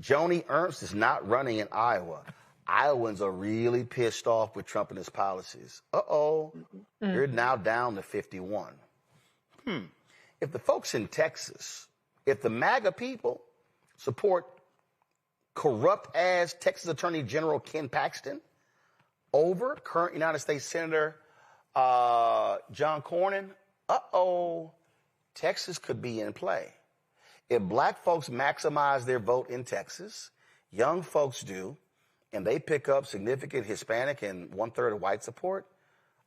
Joni Ernst is not running in Iowa. Iowans are really pissed off with Trump and his policies. You're now down to 51. If the folks in Texas, if the MAGA people support corrupt-ass Texas Attorney General Ken Paxton over current United States Senator John Cornyn, Texas could be in play. If black folks maximize their vote in Texas, young folks do, and they pick up significant Hispanic and 1/3 of white support,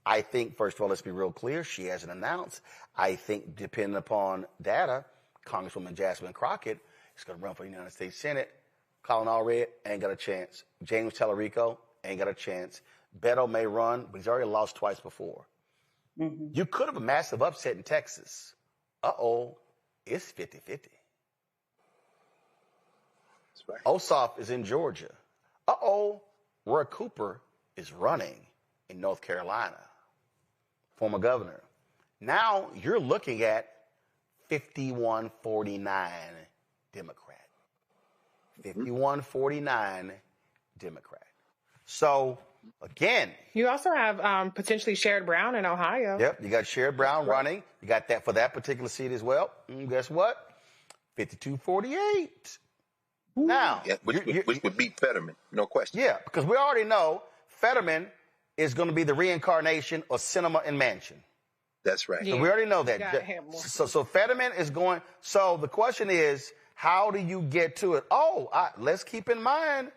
I think, first of all, let's be real clear, she hasn't announced. I think, depending upon data, Congresswoman Jasmine Crockett is going to run for the United States Senate. Colin Allred ain't got a chance. James Tallarico ain't got a chance. Beto may run, but he's already lost twice before. You could have a massive upset in Texas. It's 50-50. That's right. Ossoff is in Georgia. Roy Cooper is running in North Carolina, former governor. Now you're looking at 51-49 Democrat. 51-49 Democrat. So, again. You also have potentially Sherrod Brown in Ohio. Yep, you got Sherrod Brown running. You got that for that particular seat as well. And guess what? 52-48. Now, Yeah, which would beat Fetterman, no question. yeah, because we already know Fetterman is going to be the reincarnation of Cinema and Manchin. That's right. So we already know that. Got him. So Fetterman is going. So the question is, how do you get to it? Let's keep in mind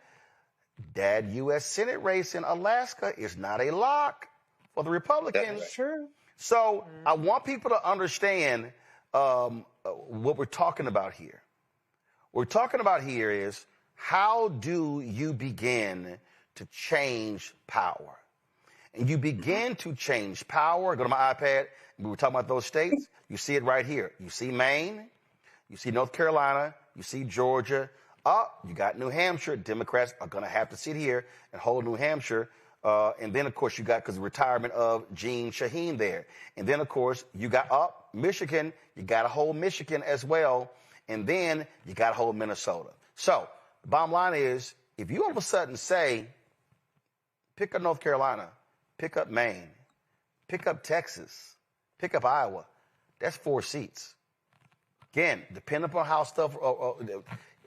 that U.S. Senate race in Alaska is not a lock for the Republicans. That's True. So I want people to understand what we're talking about here. What we're talking about here is, how do you begin to change power? And you begin to change power. Go to my iPad. We were talking about those states. You see it right here. You see Maine. You see North Carolina. You see Georgia. You got New Hampshire. Democrats are going to have to sit here and hold New Hampshire. And then, of course, you got, because of the retirement of Gene Shaheen there. And then, of course, you got Michigan. You got to hold Michigan as well. And then you got to hold Minnesota. So the bottom line is, if you all of a sudden say, pick up North Carolina, pick up Maine, pick up Texas, pick up Iowa, that's 4 seats. Again, depending upon how stuff,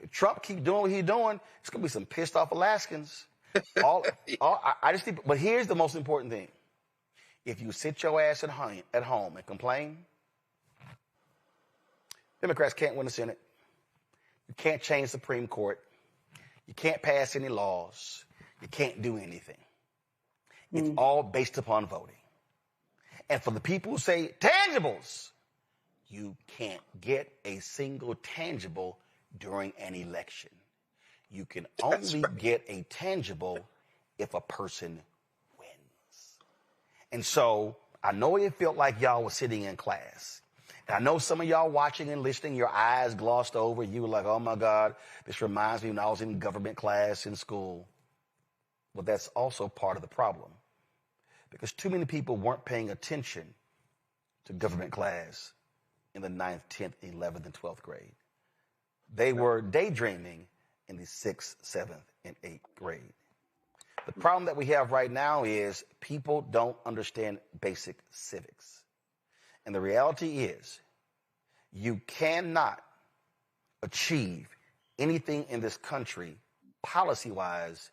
Trump keep doing what he's doing, it's going to be some pissed off Alaskans. But here's the most important thing. If you sit your ass at home and complain, Democrats can't win the Senate. You can't change the Supreme Court. You can't pass any laws. You can't do anything. It's all based upon voting. And for the people who say tangibles, you can't get a single tangible during an election. You can only get a tangible if a person wins. And so I know it felt like y'all were sitting in class. And I know some of y'all watching and listening, your eyes glossed over. You were like, oh, my God, this reminds me when I was in government class in school. Well, that's also part of the problem, because too many people weren't paying attention to government class in the 9th, 10th, 11th, and 12th grade. They were daydreaming in the 6th, 7th, and 8th grade. The problem that we have right now is people don't understand basic civics. And the reality is you cannot achieve anything in this country policy-wise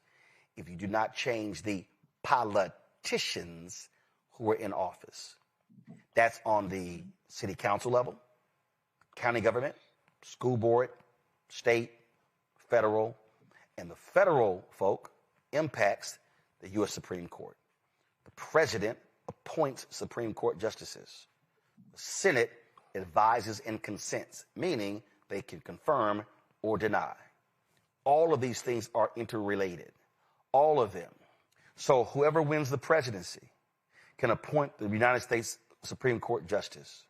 if you do not change the politicians who are in office. That's on the city council level, county government, school board, state, federal, and the federal folk impacts the U.S. Supreme Court. The president appoints Supreme Court justices. The Senate advises and consents, meaning they can confirm or deny. All of these things are interrelated, all of them. So whoever wins the presidency can appoint the United States Supreme Court justice,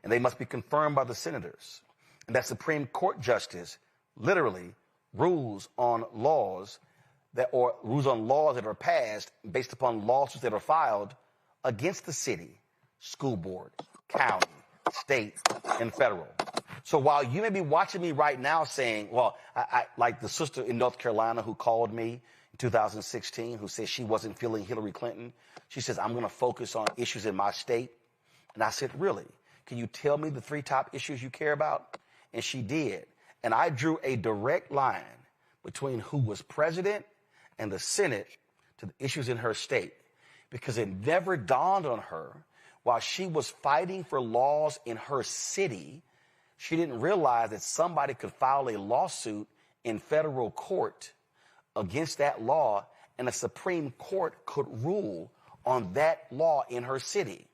and they must be confirmed by the senators. And that Supreme Court justice literally rules on laws that are passed based upon lawsuits that are filed against the city, school board, county, state, and federal. So while you may be watching me right now saying, well, I like the sister in North Carolina who called me in 2016, who said she wasn't feeling Hillary Clinton. She says, I'm going to focus on issues in my state. And I said, really? Can you tell me the 3 top issues you care about? And she did. And I drew a direct line between who was president and the Senate to the issues in her state, because it never dawned on her while she was fighting for laws in her city, she didn't realize that somebody could file a lawsuit in federal court against that law, and the Supreme Court could rule on that law in her city.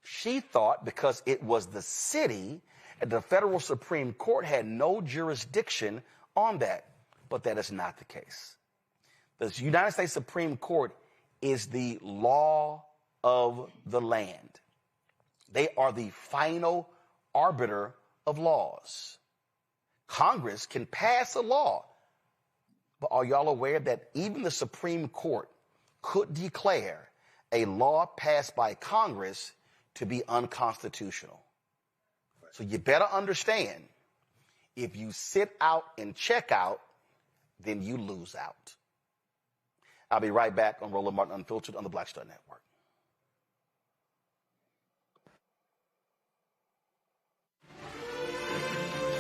She thought because it was the city, the federal Supreme Court had no jurisdiction on that, but that is not the case. The United States Supreme Court is the law of the land. They are the final arbiter of laws. Congress can pass a law, but are y'all aware that even the Supreme Court could declare a law passed by Congress to be unconstitutional? So you better understand, if you sit out and check out, then you lose out. I'll be right back on Roland Martin Unfiltered on the Black Star Network.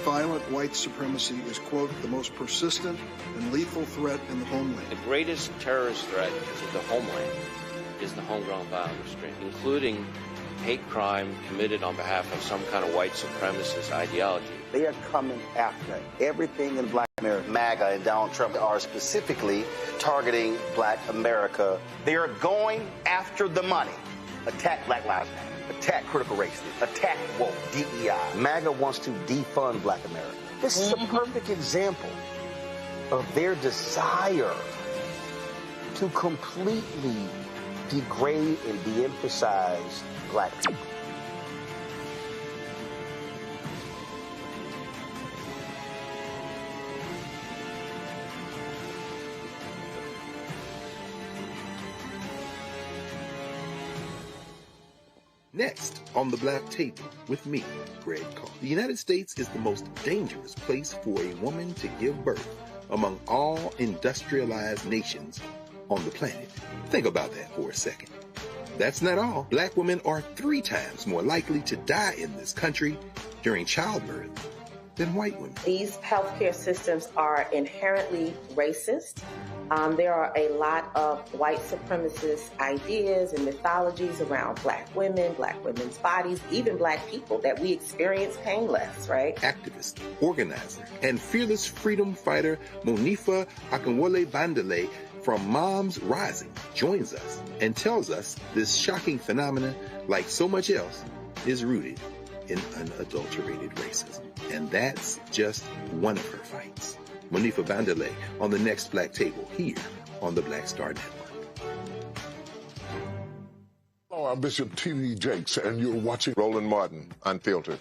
Violent white supremacy is, quote, the most persistent and lethal threat in the homeland. The greatest terrorist threat to the homeland is the homegrown violence stream, including hate crime committed on behalf of some kind of white supremacist ideology. They are coming after everything in Black America. MAGA and Donald Trump are specifically targeting Black America. They are going after the money. Attack Black Lives Matter. Attack critical race theory. Attack woke, DEI. MAGA wants to defund Black America. This is a perfect example of their desire to completely degrade and de-emphasize Black people. Next on the Black Table with me, Greg Carr. The United States is the most dangerous place for a woman to give birth among all industrialized nations on the planet. Think about that for a second. That's not all. Black women are 3 times more likely to die in this country during childbirth than white women. These healthcare systems are inherently racist. There are a lot of white supremacist ideas and mythologies around Black women, Black women's bodies, even Black people, that we experience pain less, right? Activist, organizer, and fearless freedom fighter Monifa Akinwole Bandele from Moms Rising joins us and tells us this shocking phenomenon, like so much else, is rooted in unadulterated racism. And that's just one of her fights. Monifa Bandele on the next Black Table here on the Black Star Network. Hello, Bishop T.D. Jakes, and you're watching Roland Martin, Unfiltered.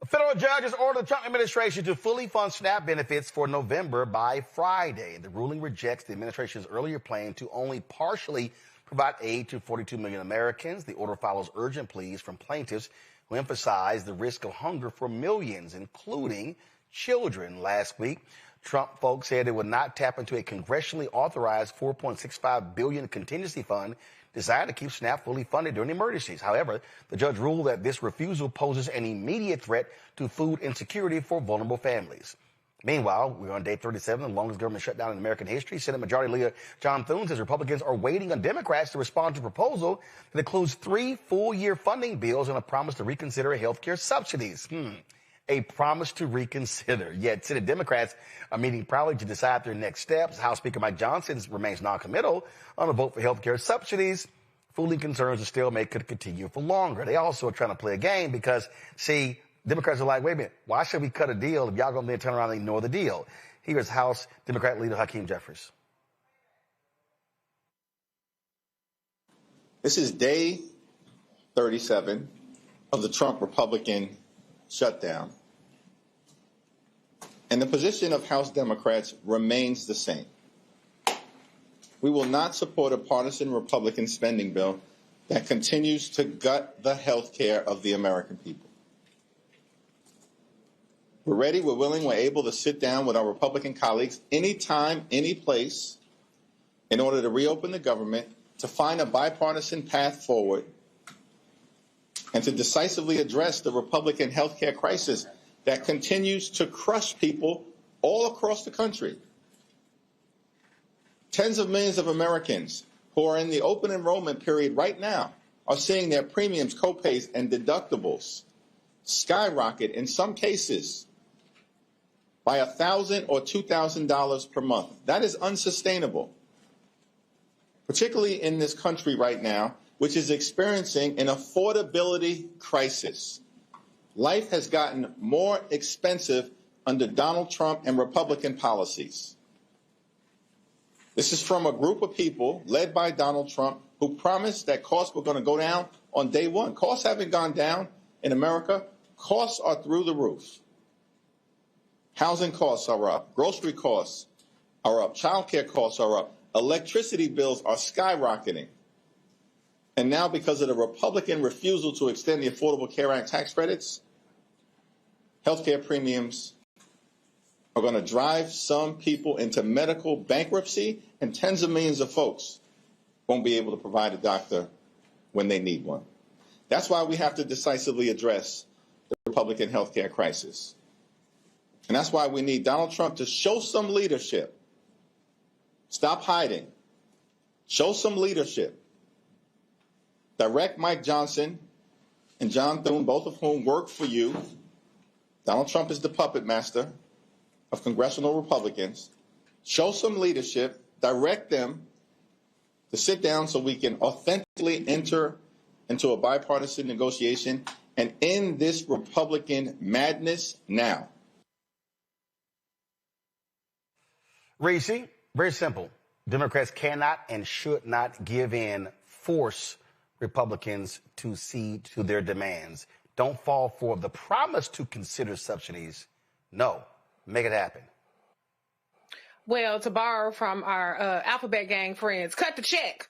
A federal judge has ordered the Trump administration to fully fund SNAP benefits for November by Friday. The ruling rejects the administration's earlier plan to only partially provide aid to 42 million Americans. The order follows urgent pleas from plaintiffs who emphasize the risk of hunger for millions, including children. Last week, Trump folks said it would not tap into a congressionally authorized $4.65 billion contingency fund designed to keep SNAP fully funded during emergencies. However, the judge ruled that this refusal poses an immediate threat to food insecurity for vulnerable families. Meanwhile, we're on day 37, the longest government shutdown in American history. Senate Majority Leader John Thune says Republicans are waiting on Democrats to respond to a proposal that includes 3 full-year funding bills and a promise to reconsider health care subsidies. A promise to reconsider. Yet Senate Democrats are meeting probably to decide their next steps. House Speaker Mike Johnson remains noncommittal on a vote for health care subsidies. Fooling concerns a stalemate could continue for longer. They also are trying to play a game because, see, Democrats are like, wait a minute, why should we cut a deal if y'all going to turn around and ignore the deal? Here's House Democrat leader Hakeem Jeffries. This is day 37 of the Trump Republican shutdown. And the position of House Democrats remains the same. We will not support a partisan Republican spending bill that continues to gut the health care of the American people. We're ready, we're willing, we're able to sit down with our Republican colleagues anytime, any place, in order to reopen the government, to find a bipartisan path forward, and to decisively address the Republican health care crisis that continues to crush people all across the country. Tens of millions of Americans who are in the open enrollment period right now are seeing their premiums, copays, and deductibles skyrocket, in some cases, by $1,000 or $2,000 per month. That is unsustainable, particularly in this country right now, which is experiencing an affordability crisis. Life has gotten more expensive under Donald Trump and Republican policies. This is from a group of people led by Donald Trump who promised that costs were going to go down on day one. Costs haven't gone down in America. Costs are through the roof. Housing costs are up. Grocery costs are up. Child care costs are up. Electricity bills are skyrocketing. And now, because of the Republican refusal to extend the Affordable Care Act tax credits, health care premiums are going to drive some people into medical bankruptcy, and tens of millions of folks won't be able to provide a doctor when they need one. That's why we have to decisively address the Republican health care crisis. And that's why we need Donald Trump to show some leadership. Stop hiding. Show some leadership. Direct Mike Johnson and John Thune, both of whom work for you. Donald Trump is the puppet master of congressional Republicans. Show some leadership. Direct them to sit down so we can authentically enter into a bipartisan negotiation and end this Republican madness now. Reese, very simple. Democrats cannot and should not give in, force Republicans to cede to their demands. Don't fall for the promise to consider subsidies. No, make it happen. Well, to borrow from our alphabet gang friends, cut the check.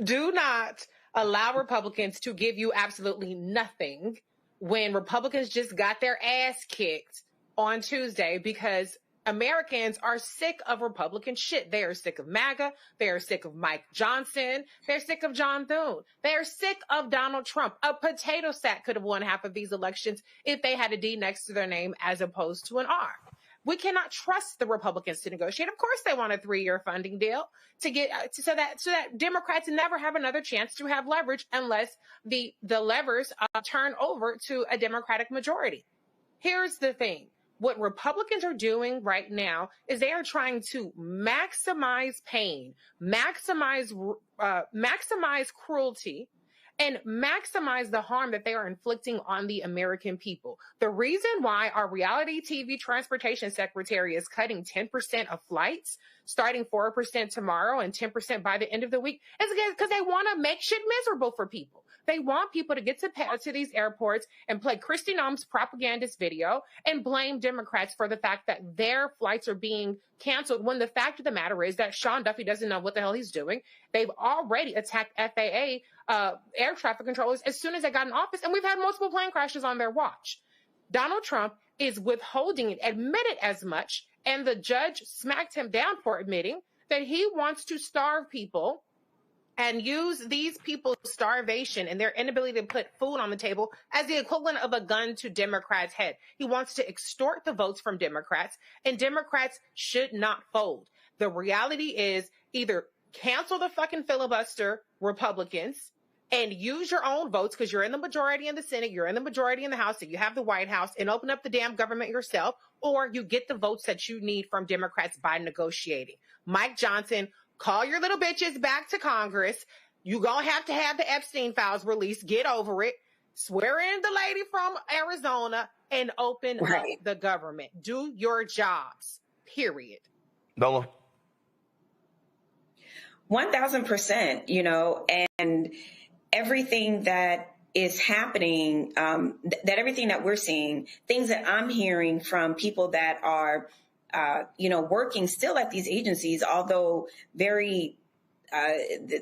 Do not allow Republicans to give you absolutely nothing when Republicans just got their ass kicked on Tuesday, because Americans are sick of Republican shit. They are sick of MAGA. They are sick of Mike Johnson. They're sick of John Thune. They are sick of Donald Trump. A potato sack could have won half of these elections if they had a D next to their name as opposed to an R. We cannot trust the Republicans to negotiate. Of course, they want a 3-year funding deal to get so that Democrats never have another chance to have leverage unless the levers turn over to a Democratic majority. Here's the thing. What Republicans are doing right now is they are trying to maximize pain, maximize cruelty, and maximize the harm that they are inflicting on the American people. The reason why our reality TV transportation secretary is cutting 10% of flights, starting 4% tomorrow and 10% by the end of the week, is because they want to make shit miserable for people. They want people to get to these airports and play Kristi Noem's propagandist video and blame Democrats for the fact that their flights are being canceled, when the fact of the matter is that Sean Duffy doesn't know what the hell he's doing. They've already attacked FAA air traffic controllers as soon as they got in office, and we've had multiple plane crashes on their watch. Donald Trump is withholding it, admitted as much, and the judge smacked him down for admitting that he wants to starve people and use these people's starvation and their inability to put food on the table as the equivalent of a gun to Democrats' head. He wants to extort the votes from Democrats, and Democrats should not fold. The reality is either cancel the fucking filibuster, Republicans, and use your own votes because you're in the majority in the Senate, you're in the majority in the House, and you have the White House, and open up the damn government yourself, or you get the votes that you need from Democrats by negotiating. Mike Johnson, call your little bitches back to Congress. You're going to have the Epstein files released. Get over it. Swear in the lady from Arizona and open up the government. Do your jobs, period. Nola? 1,000%, and everything that is happening, that everything that we're seeing, things that I'm hearing from people that are working still at these agencies, although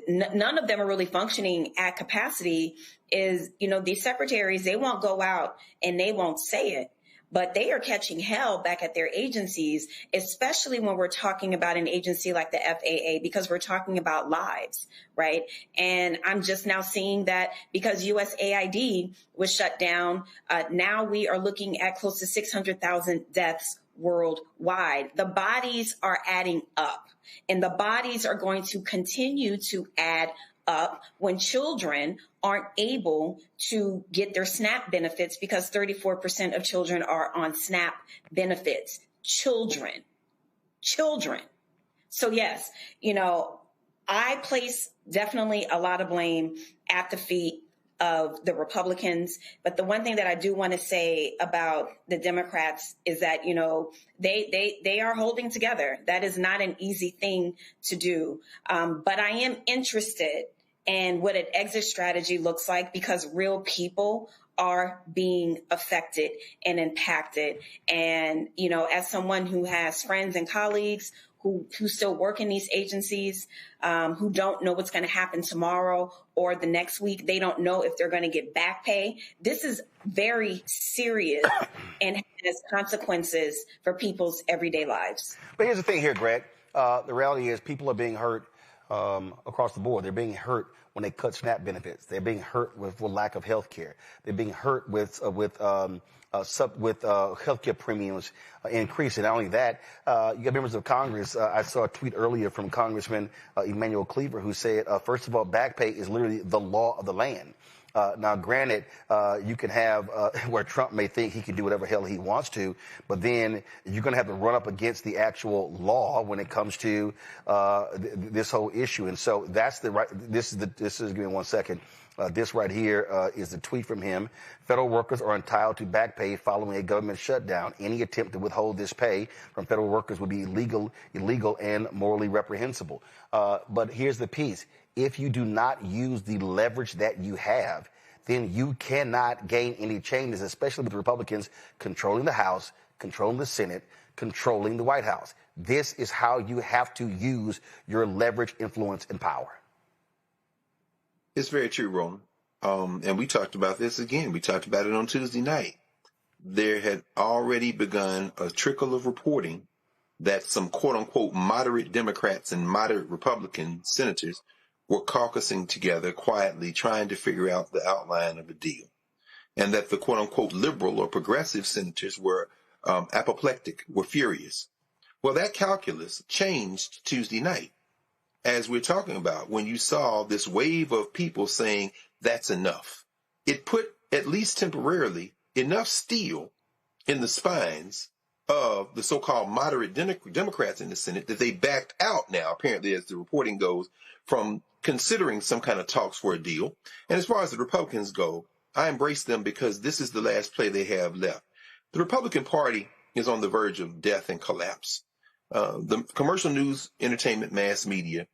none of them are really functioning at capacity, is, these secretaries, they won't go out and they won't say it, but they are catching hell back at their agencies, especially when we're talking about an agency like the FAA, because we're talking about lives, right? And I'm just now seeing that because USAID was shut down, now we are looking at close to 600,000 deaths worldwide. The bodies are adding up, and the bodies are going to continue to add up when children aren't able to get their SNAP benefits, because 34% of children are on SNAP benefits. Children. So yes, I place definitely a lot of blame at the feet of the Republicans. But the one thing that I do want to say about the Democrats is that, they are holding together. That is not an easy thing to do. But I am interested in what an exit strategy looks like, because real people are being affected and impacted. And, as someone who has friends and colleagues who still work in these agencies, who don't know what's going to happen tomorrow or the next week. They don't know if they're going to get back pay. This is very serious and has consequences for people's everyday lives. But here's the thing here, Greg. The reality is people are being hurt across the board. They're being hurt when they cut SNAP benefits. They're being hurt with lack of health care. They're being hurt with healthcare premiums increasing. Not only that, you got members of Congress. I saw a tweet earlier from Congressman Emanuel Cleaver, who said, first of all, back pay is literally the law of the land. Now, granted, you can have where Trump may think he can do whatever hell he wants to, but then you're going to have to run up against the actual law when it comes to this whole issue. And so that's the right. This is give me 1 second. This right here is the tweet from him. Federal workers are entitled to back pay following a government shutdown. Any attempt to withhold this pay from federal workers would be illegal and morally reprehensible. But here's the piece. If you do not use the leverage that you have, then you cannot gain any changes, especially with Republicans controlling the House, controlling the Senate, controlling the White House. This is how you have to use your leverage, influence, and power. It's very true, Roland. And we talked about this again. We talked about it on Tuesday night. There had already begun a trickle of reporting that some quote-unquote moderate Democrats and moderate Republican senators were caucusing together quietly, trying to figure out the outline of a deal. And that the quote-unquote liberal or progressive senators were apoplectic, were furious. Well, that calculus changed Tuesday night, as we're talking about, when you saw this wave of people saying that's enough. It put, at least temporarily, enough steel in the spines of the so-called moderate Democrats in the Senate that they backed out now, apparently, as the reporting goes, from considering some kind of talks for a deal. And as far as the Republicans go, I embrace them because this is the last play they have left. The Republican Party is on the verge of death and collapse. The commercial news, entertainment, mass media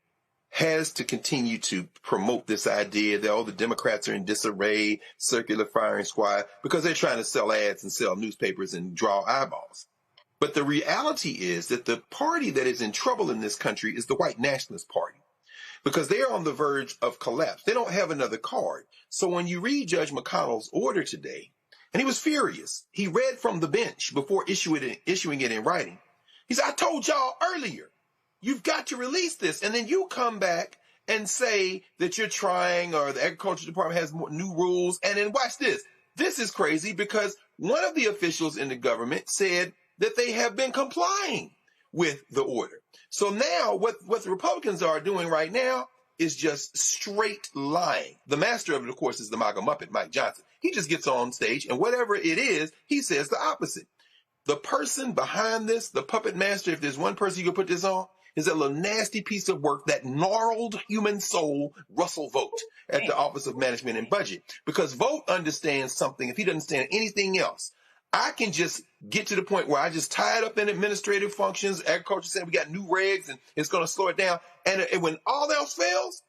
has to continue to promote this idea that all the Democrats are in disarray, circular firing squad, because they're trying to sell ads and sell newspapers and draw eyeballs. But the reality is that the party that is in trouble in this country is the white nationalist party, because they are on the verge of collapse. They don't have another card. So when you read Judge McConnell's order today, and he was furious, he read from the bench before issuing it in writing. He said, I told y'all earlier, you've got to release this. And then you come back and say that you're trying, or the Agriculture Department has more new rules. And then watch this. This is crazy because one of the officials in the government said that they have been complying with the order. So now what the Republicans are doing right now is just straight lying. The master of it, of course, is the MAGA Muppet, Mike Johnson. He just gets on stage and whatever it is, he says the opposite. The person behind this, the puppet master, if there's one person you can put this on, is that little nasty piece of work, that gnarled human soul, Russell Vogt, at the Office of Management and Budget. Because Vogt understands something, if he doesn't understand anything else. I can just get to the point where I just tie it up in administrative functions. Agriculture said we got new regs and it's going to slow it down. And when all else fails,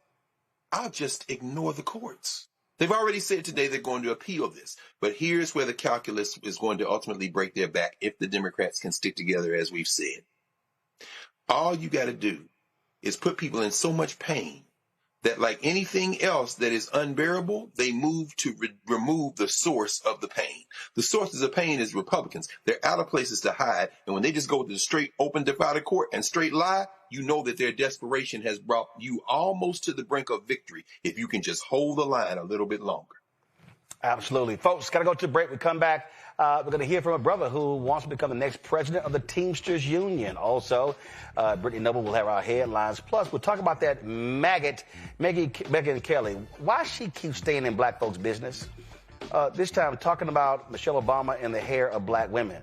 I'll just ignore the courts. They've already said today they're going to appeal this. But here's where the calculus is going to ultimately break their back if the Democrats can stick together, as we've said. All you got to do is put people in so much pain that, like anything else that is unbearable, they move to remove the source of the pain. The sources of pain is Republicans. They're out of places to hide. And when they just go to the straight open divided court and straight lie, you know that their desperation has brought you almost to the brink of victory if you can just hold the line a little bit longer. Absolutely. Folks, got to go to the break. We come back. We're going to hear from a brother who wants to become the next president of the Teamsters Union. Also, Brittany Noble will have our headlines. Plus, we'll talk about that maggot, Megyn Kelly. Why she keeps staying in black folks' business. This time, talking about Michelle Obama and the hair of black women.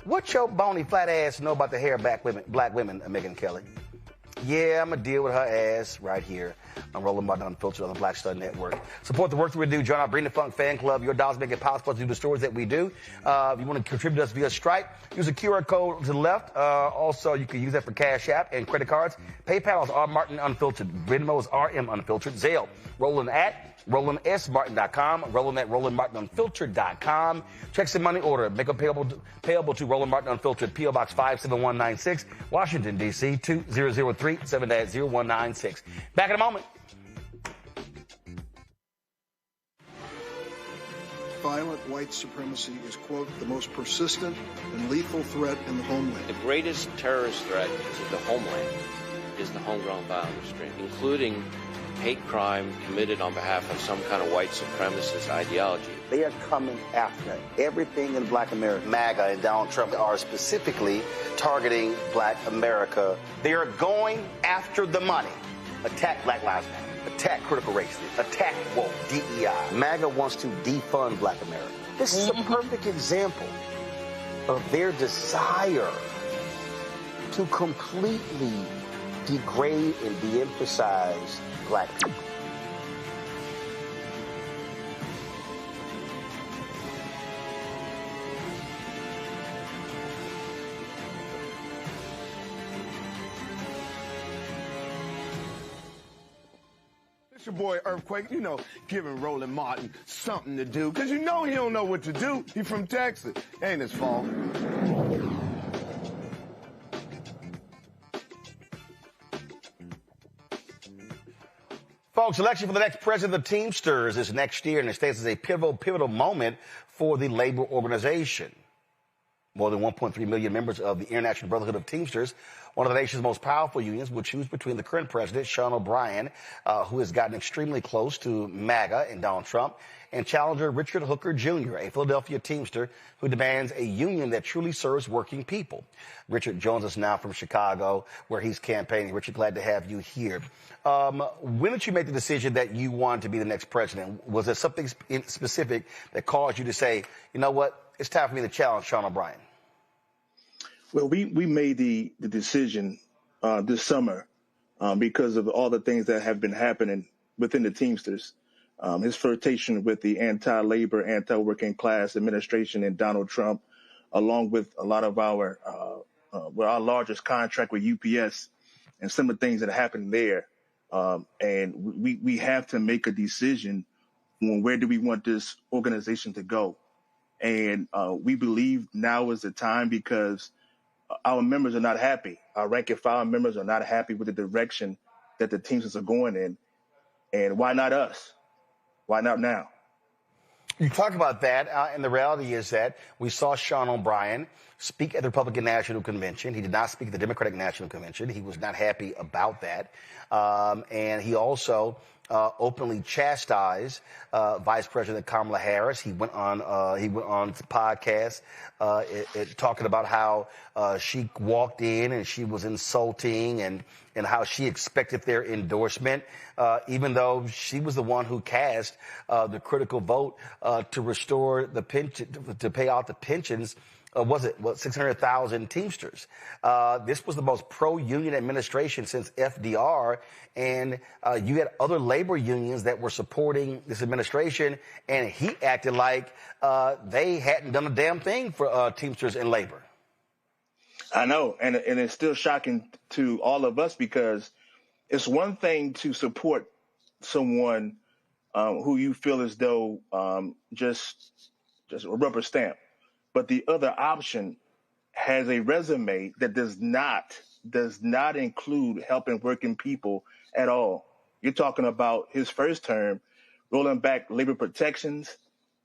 What your bony flat ass know about the hair of black women, Megyn Kelly? Yeah, I'm going to deal with her ass right here. I'm Rolling Martin Unfiltered on the Black Star Network. Support the work that we do. Join our Bring the Funk fan club. Your dollars make it possible to do the stories that we do. If you want to contribute to us via Stripe, use the QR code to the left. Also, you can use that for Cash App and credit cards. PayPal is R Martin Unfiltered. Venmo is RM Unfiltered. Zelle, Roland at RolandSMartin.com, Roland at RolandMartinUnfiltered.com. Checks and money order. Make a payable to Roland Martin Unfiltered, P.O. Box 57196, Washington, D.C. 2003 7-0196. Back in a moment. Violent white supremacy is, quote, the most persistent and lethal threat in the homeland. The greatest terrorist threat to the homeland is the homegrown violence stream, including hate crime committed on behalf of some kind of white supremacist ideology. They are coming after everything in black America. MAGA and Donald Trump are specifically targeting black America. They are going after the money. Attack Black Lives Matter. Attack critical race theory. Attack woke, DEI. MAGA wants to defund black America. This is a perfect example of their desire to completely degrade and de-emphasize black people. It's your boy Earthquake, giving Roland Martin something to do, because he don't know what to do. He from Texas. Ain't his fault. Folks, election for the next president of the Teamsters is next year, and it stays as a pivotal moment for the labor organization. More than 1.3 million members of the International Brotherhood of Teamsters, one of the nation's most powerful unions, will choose between the current president, Sean O'Brien, who has gotten extremely close to MAGA and Donald Trump, and challenger Richard Hooker Jr., a Philadelphia Teamster who demands a union that truly serves working people. Richard joins us now from Chicago, where he's campaigning. Richard, glad to have you here. When did you make the decision that you wanted to be the next president? Was there something specific that caused you to say, you know what, it's time for me to challenge Sean O'Brien? Well, we made the decision this summer because of all the things that have been happening within the Teamsters. His flirtation with the anti-labor, anti-working class administration and Donald Trump, along with a lot of our largest contract with UPS and some of the things that happened there. And we have to make a decision on where do we want this organization to go. And we believe now is the time because our members are not happy. Our rank and file members are not happy with the direction that the Teamsters are going in. And why not us? Why not now? You talk about that, and the reality is that we saw Sean O'Brien speak at the Republican National Convention. He did not speak at the Democratic National Convention. He was not happy about that. And he also openly chastised Vice President Kamala Harris. He went on the podcast talking about how she walked in and she was insulting and how she expected their endorsement, even though she was the one who cast the critical vote to restore the pension, to pay out the pensions. 600,000 Teamsters. This was the most pro-union administration since FDR, and you had other labor unions that were supporting this administration, and he acted like they hadn't done a damn thing for Teamsters and labor. I know, and it's still shocking to all of us because it's one thing to support someone who you feel as though just a rubber stamp. But the other option has a resume that does not include helping working people at all. You're talking about his first term, rolling back labor protections.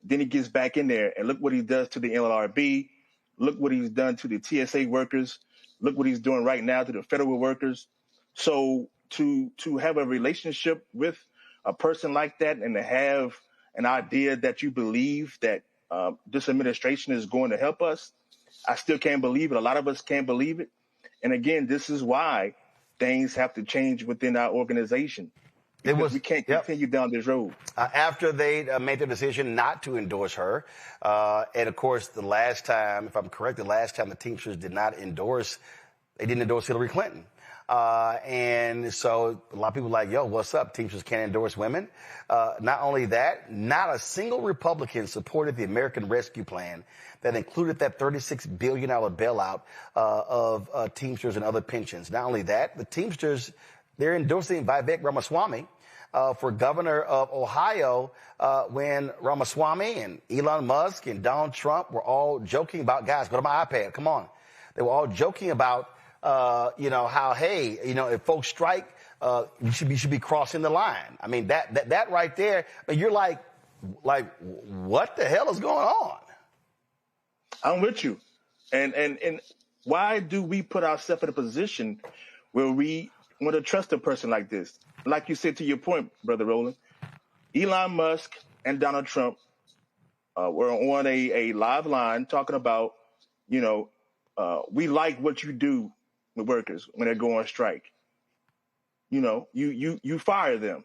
Then he gets back in there and look what he does to the NLRB. Look what he's done to the TSA workers. Look what he's doing right now to the federal workers. So to have a relationship with a person like that and to have an idea that you believe that this administration is going to help us, I still can't believe it. A lot of us can't believe it. And again, this is why things have to change within our organization. We can't continue down this road. After they made the decision not to endorse her, and of course, the last time, if I'm correct, the Teamsters did not endorse, they didn't endorse Hillary Clinton. And so a lot of people are like, yo, what's up? Teamsters can't endorse women. Not only that, not a single Republican supported the American Rescue Plan that included that $36 billion bailout of Teamsters and other pensions. Not only that, the Teamsters, they're endorsing Vivek Ramaswamy for governor of Ohio when Ramaswamy and Elon Musk and Donald Trump were all joking about, guys, go to my iPad, come on. They were all joking about how, hey, if folks strike, you should be crossing the line. I mean, that right there, but you're like, what the hell is going on? I'm with you. And why do we put ourselves in a position where we want to trust a person like this? Like you said, to your point, Brother Roland, Elon Musk and Donald Trump were on a live line talking about, we like what you do with workers when they go on strike. You fire them.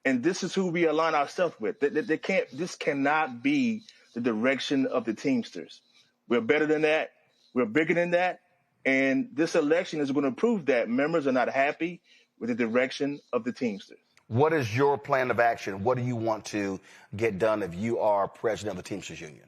And this is who we align ourselves with. This cannot be the direction of the Teamsters. We're better than that. We're bigger than that. And this election is going to prove that members are not happy with the direction of the Teamsters. What is your plan of action? What do you want to get done if you are president of the Teamsters Union?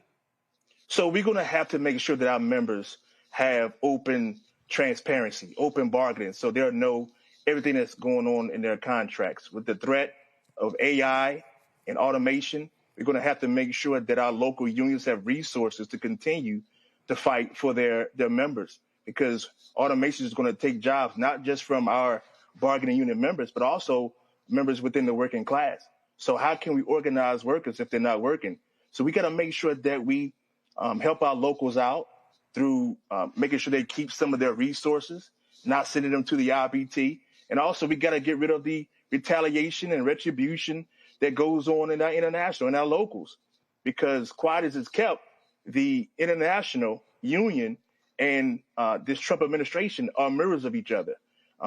So we're going to have to make sure that our members have open transparency, open bargaining, so they'll know everything that's going on in their contracts. With the threat of AI and automation, we're going to have to make sure that our local unions have resources to continue to fight for their members, because automation is going to take jobs, not just from our bargaining unit members, but also members within the working class. So how can we organize workers if they're not working? So we got to make sure that we help our locals out through making sure they keep some of their resources, not sending them to the IBT. And also we got to get rid of the retaliation and retribution that goes on in our international and our locals, because quiet as it's kept, the international union and this Trump administration are mirrors of each other.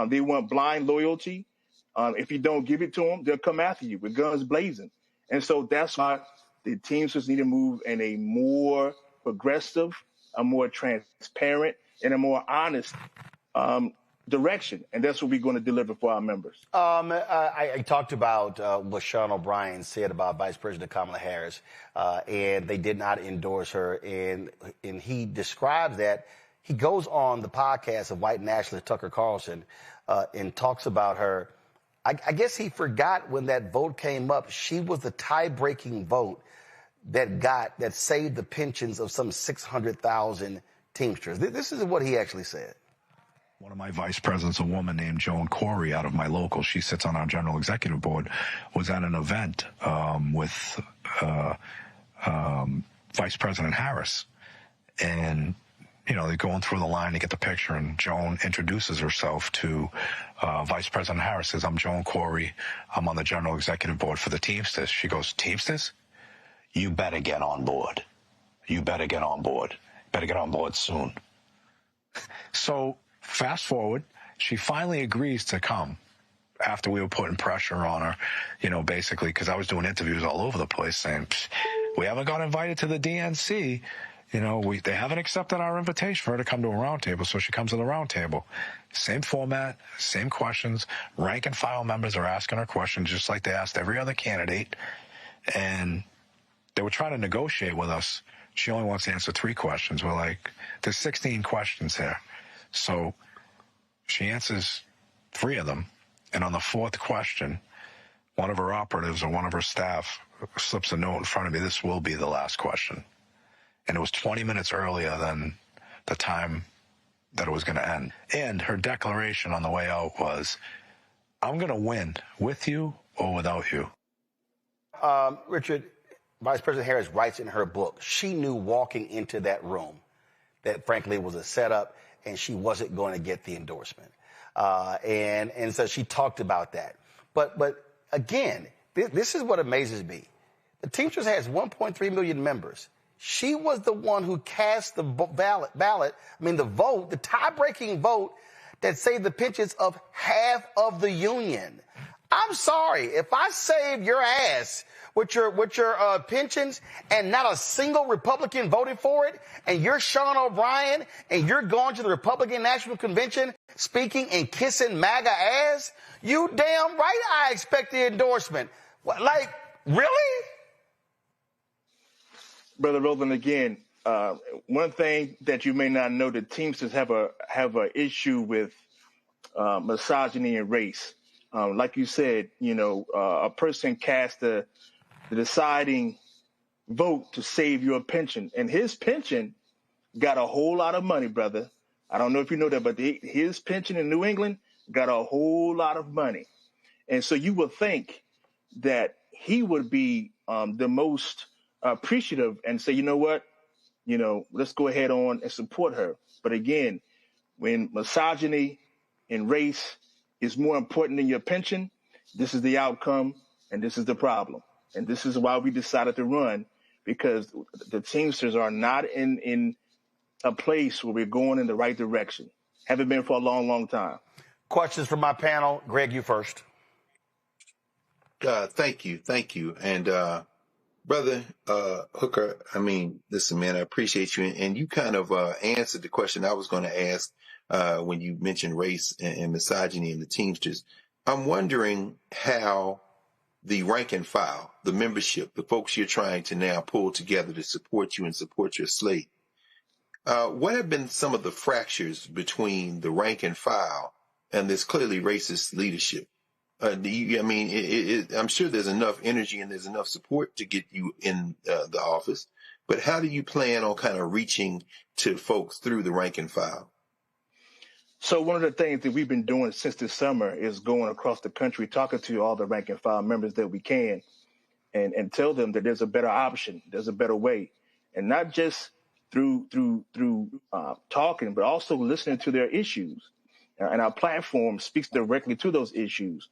They want blind loyalty. If you don't give it to them, they'll come after you with guns blazing. And so that's why the Teamsters need to move in a more progressive, a more transparent, and a more honest direction, and that's what we're going to deliver for our members. I talked about what Sean O'Brien said about Vice President Kamala Harris, and they did not endorse her, and he describes that. He goes on the podcast of white nationalist Tucker Carlson and talks about her. I guess he forgot when that vote came up, she was the tie-breaking vote that saved the pensions of some 600,000 Teamsters. This is what he actually said. One of my vice presidents, a woman named Joan Corey out of my local, she sits on our general executive board, was at an event with Vice President Harris. And, you know, they're going through the line to get the picture, and Joan introduces herself to Vice President Harris, says, "I'm Joan Corey. I'm on the general executive board for the Teamsters." She goes, "Teamsters? You better get on board. You better get on board. Better get on board soon." So fast forward, she finally agrees to come after we were putting pressure on her, you know, basically, because I was doing interviews all over the place saying, we haven't got invited to the DNC. You know, they haven't accepted our invitation for her to come to a roundtable, so she comes to the roundtable. Same format, same questions. Rank and file members are asking her questions just like they asked every other candidate. And they were trying to negotiate with us. She only wants to answer 3 questions. We're like, there's 16 questions here. So she answers 3 of them. And on the 4th question, one of her operatives or one of her staff slips a note in front of me. This will be the last question. And it was 20 minutes earlier than the time that it was going to end. And her declaration on the way out was, "I'm going to win with you or without you." Richard, Vice President Harris writes in her book, she knew walking into that room that, frankly, was a setup and she wasn't going to get the endorsement. And so she talked about that. But again, this is what amazes me. The Teamsters has 1.3 million members. She was the one who cast the the vote, the tie-breaking vote that saved the pensions of half of the union. I'm sorry, if I saved your ass with your pensions and not a single Republican voted for it, and you're Sean O'Brien and you're going to the Republican National Convention speaking and kissing MAGA ass, you damn right I expect the endorsement. Like, really? Brother Roland, again, one thing that you may not know, the Teamsters have a issue with misogyny and race. Like you said, you know, a person cast the deciding vote to save your pension, and his pension got a whole lot of money, brother. I don't know if you know that, but his pension in New England got a whole lot of money. And so you would think that he would be the most appreciative and say, you know what, you know, let's go ahead on and support her. But again, when misogyny and race is more important than your pension, this is the outcome and this is the problem. And this is why we decided to run, because the Teamsters are not in a place where we're going in the right direction. Haven't been for a long, long time. Questions from my panel. Greg, you first. Thank you. And Brother Hooker, I mean, listen, man, I appreciate you. And you kind of answered the question I was going to ask when you mentioned race and misogyny in the Teamsters. I'm wondering how the rank and file, the membership, the folks you're trying to now pull together to support you and support your slate, what have been some of the fractures between the rank and file and this clearly racist leadership? I'm sure there's enough energy and there's enough support to get you in the office, but how do you plan on kind of reaching to folks through the rank and file? So one of the things that we've been doing since this summer is going across the country, talking to all the rank and file members that we can, and tell them that there's a better option, there's a better way, and not just through talking, but also listening to their issues. And our platform speaks directly to those issues.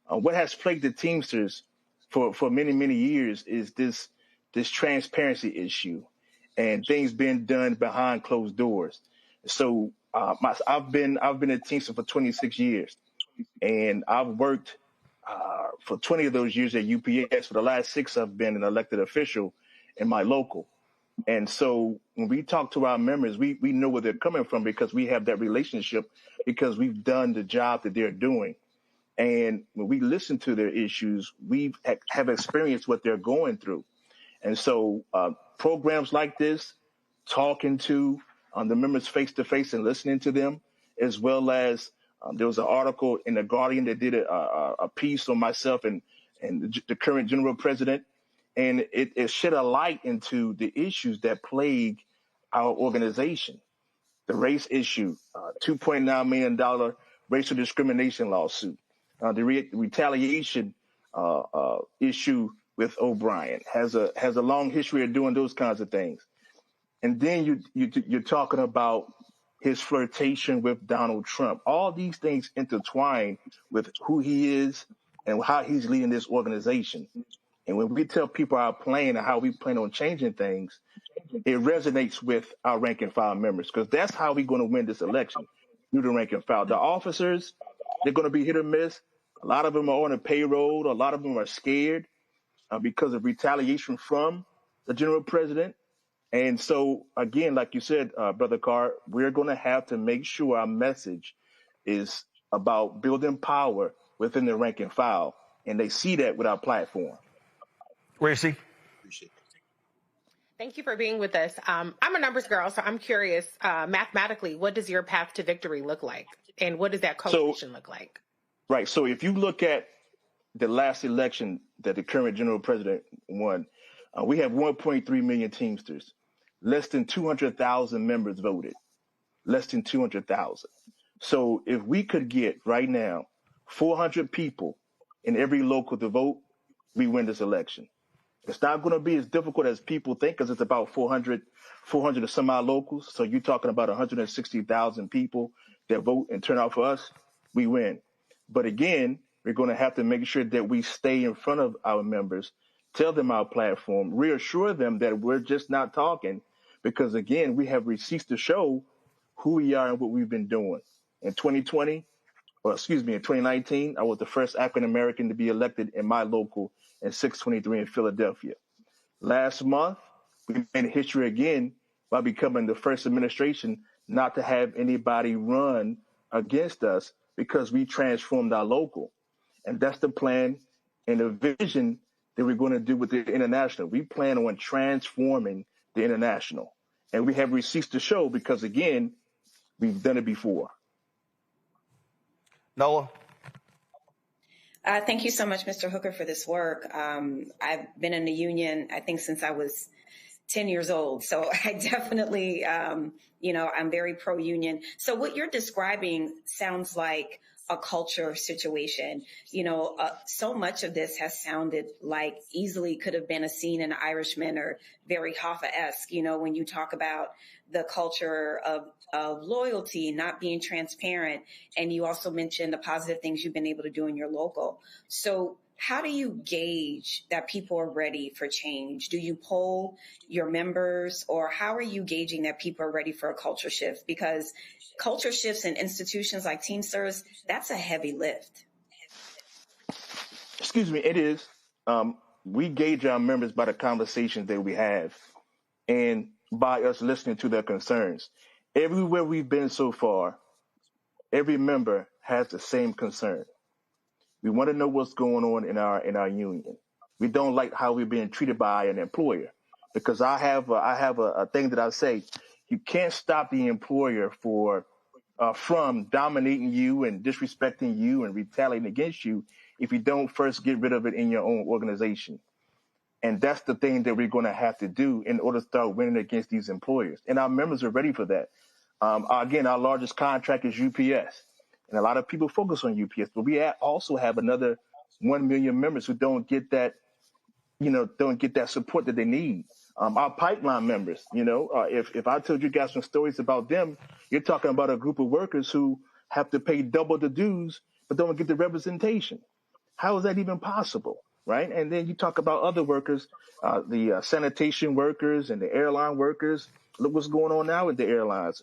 What has plagued the Teamsters for many, many years is this transparency issue and things being done behind closed doors. So I've been a Teamster for 26 years, and I've worked for 20 of those years at UPS. For the last 6, I've been an elected official in my local. And so when we talk to our members, we know where they're coming from because we have that relationship because we've done the job that they're doing. And when we listen to their issues, we have experienced what they're going through. And so programs like this, talking to the members face-to-face and listening to them, as well as there was an article in The Guardian that did a piece on myself and the current general president, and it shed a light into the issues that plague our organization. The race issue, $2.9 million racial discrimination lawsuit, the retaliation issue with O'Brien has a long history of doing those kinds of things. And then you're talking about his flirtation with Donald Trump. All these things intertwine with who he is and how he's leading this organization. And when we tell people our plan and how we plan on changing things, it resonates with our rank and file members because that's how we're going to win this election, through the rank and file. The officers, they're going to be hit or miss. A lot of them are on the payroll. A lot of them are scared because of retaliation from the general president. And so, again, like you said, Brother Carr, we're going to have to make sure our message is about building power within the rank and file. And they see that with our platform. Where is he? Appreciate it. Thank you for being with us. I'm a numbers girl, so I'm curious, mathematically, what does your path to victory look like? And what does that coalition look like? Right. So if you look at the last election that the current general president won, we have 1.3 million Teamsters. Less than 200,000 members voted. Less than 200,000. So if we could get right now 400 people in every local to vote, we win this election. It's not going to be as difficult as people think because it's about 400 or some odd locals. So you're talking about 160,000 people that vote and turn out for us, we win. But again, we're going to have to make sure that we stay in front of our members, tell them our platform, reassure them that we're just not talking because, again, we have receipts to show who we are and what we've been doing. In 2019, I was the first African-American to be elected in my local in 623 in Philadelphia. Last month, we made history again by becoming the first administration not to have anybody run against us because we transformed our local. And that's the plan and the vision that we're going to do with the international. We plan on transforming the international. And we have receipts to show because, again, we've done it before. Noah? Thank you so much, Mr. Hooker, for this work. I've been in the union, I think, since I was 10 years old. So I definitely, I'm very pro-union. So what you're describing sounds like a culture situation. So much of this has sounded like easily could have been a scene in Irishman or very Hoffa-esque, when you talk about the culture of loyalty, not being transparent. And you also mentioned the positive things you've been able to do in your local. So how do you gauge that people are ready for change? Do you poll your members, or how are you gauging that people are ready for a culture shift? Because culture shifts in institutions like Teamsters, that's a heavy lift. Excuse me, it is. We gauge our members by the conversations that we have and by us listening to their concerns. Everywhere we've been so far, every member has the same concern. We want to know what's going on in our union. We don't like how we're being treated by an employer, because I have a thing that I say: you can't stop the employer from dominating you and disrespecting you and retaliating against you if you don't first get rid of it in your own organization. And that's the thing that we're going to have to do in order to start winning against these employers. And our members are ready for that. Again, our largest contract is UPS. And a lot of people focus on UPS, but we also have another 1 million members who don't get that support that they need. Our pipeline members, if I told you guys some stories about them, you're talking about a group of workers who have to pay double the dues, but don't get the representation. How is that even possible, right? And then you talk about other workers, the sanitation workers and the airline workers. Look what's going on now with the airlines,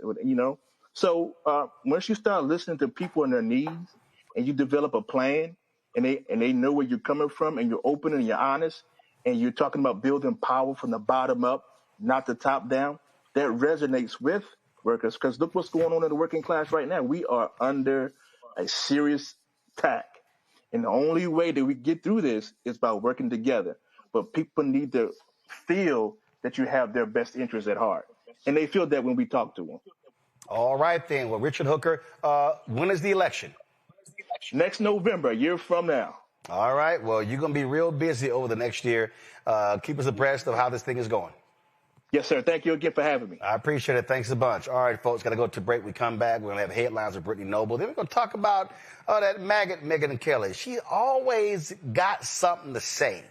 So once you start listening to people and their needs, and you develop a plan, and they know where you're coming from, and you're open and you're honest, and you're talking about building power from the bottom up, not the top down, that resonates with workers. Because look what's going on in the working class right now. We are under a serious attack. And the only way that we get through this is by working together. But people need to feel that you have their best interests at heart. And they feel that when we talk to them. All right, then. Well, Richard Hooker, when is the election? Next November, a year from now. All right. Well, you're going to be real busy over the next year. Keep us abreast of how this thing is going. Yes, sir. Thank you again for having me. I appreciate it. Thanks a bunch. All right, folks, got to go to break. We come back. We're going to have headlines with Brittany Noble. Then we're going to talk about that maggot Megyn Kelly. She always got something to say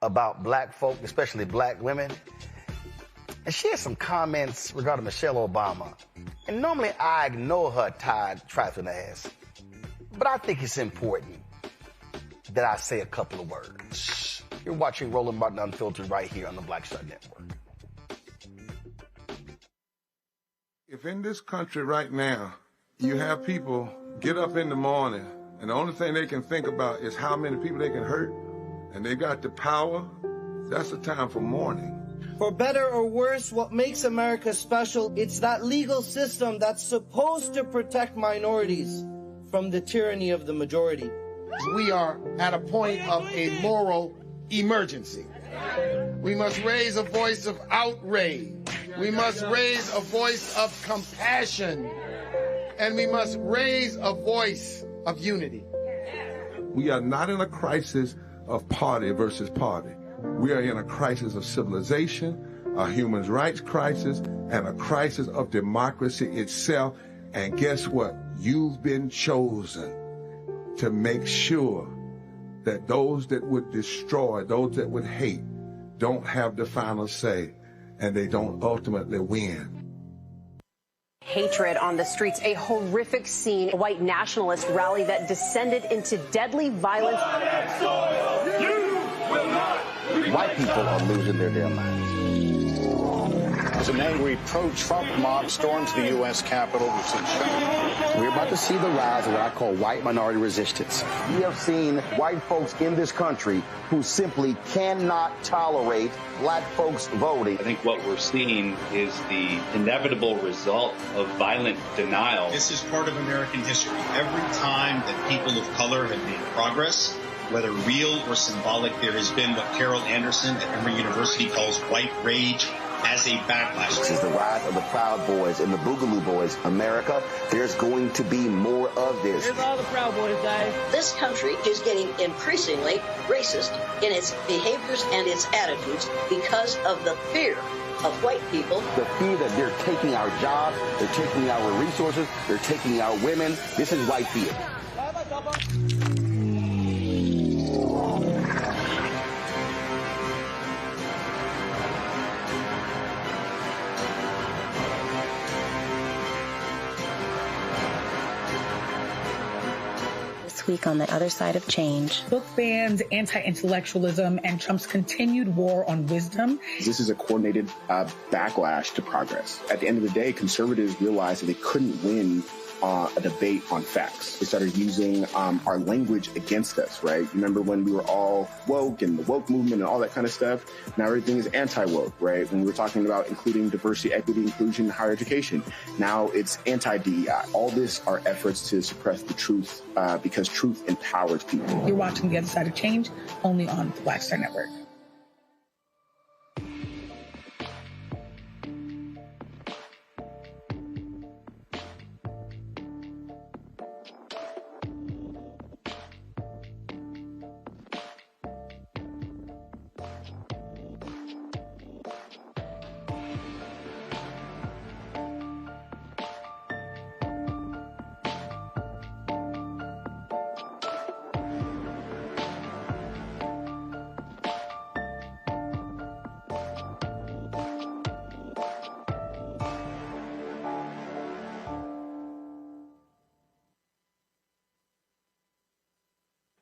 about black folk, especially black women. And she had some comments regarding Michelle Obama. And normally I ignore her tired, trifling ass. But I think it's important that I say a couple of words. You're watching Roland Martin Unfiltered right here on the Black Shot Network. If in this country right now, you have people get up in the morning and the only thing they can think about is how many people they can hurt, and they got the power, that's the time for mourning. For better or worse, what makes America special, it's that legal system that's supposed to protect minorities from the tyranny of the majority. We are at a point of a moral emergency. We must raise a voice of outrage. We must raise a voice of compassion. And we must raise a voice of unity. We are not in a crisis of party versus party. We are in a crisis of civilization, a human rights crisis, and a crisis of democracy itself. And guess what? You've been chosen to make sure that those that would destroy, those that would hate, don't have the final say, and they don't ultimately win. Hatred on the streets, a horrific scene, a white nationalist rally that descended into deadly violence. White people are losing their damn minds. As an angry pro-Trump mob storms the U.S. Capitol, we've seen shutdown. We're about to see the rise of what I call white minority resistance. We have seen white folks in this country who simply cannot tolerate black folks voting. I think what we're seeing is the inevitable result of violent denial. This is part of American history. Every time that people of color have made progress, whether real or symbolic, there has been what Carol Anderson at Emory University calls white rage as a backlash. This is the rise of the Proud Boys and the Boogaloo Boys. America, there's going to be more of this. Here's all the Proud Boys, guys. This country is getting increasingly racist in its behaviors and its attitudes because of the fear of white people. The fear that they're taking our jobs, they're taking our resources, they're taking our women. This is white fear. Week on the other side of change. Book bans, anti-intellectualism, and Trump's continued war on wisdom. This is a coordinated backlash to progress. At the end of the day, conservatives realized that they couldn't win a debate on facts. They started using our language against us, right? Remember when we were all woke and the woke movement and all that kind of stuff? Now everything is anti-woke, right? When we were talking about including diversity, equity, inclusion, higher education, now it's anti-DEI. All this are efforts to suppress the truth because truth empowers people. You're watching The Other Side of Change only on the Black Star Network.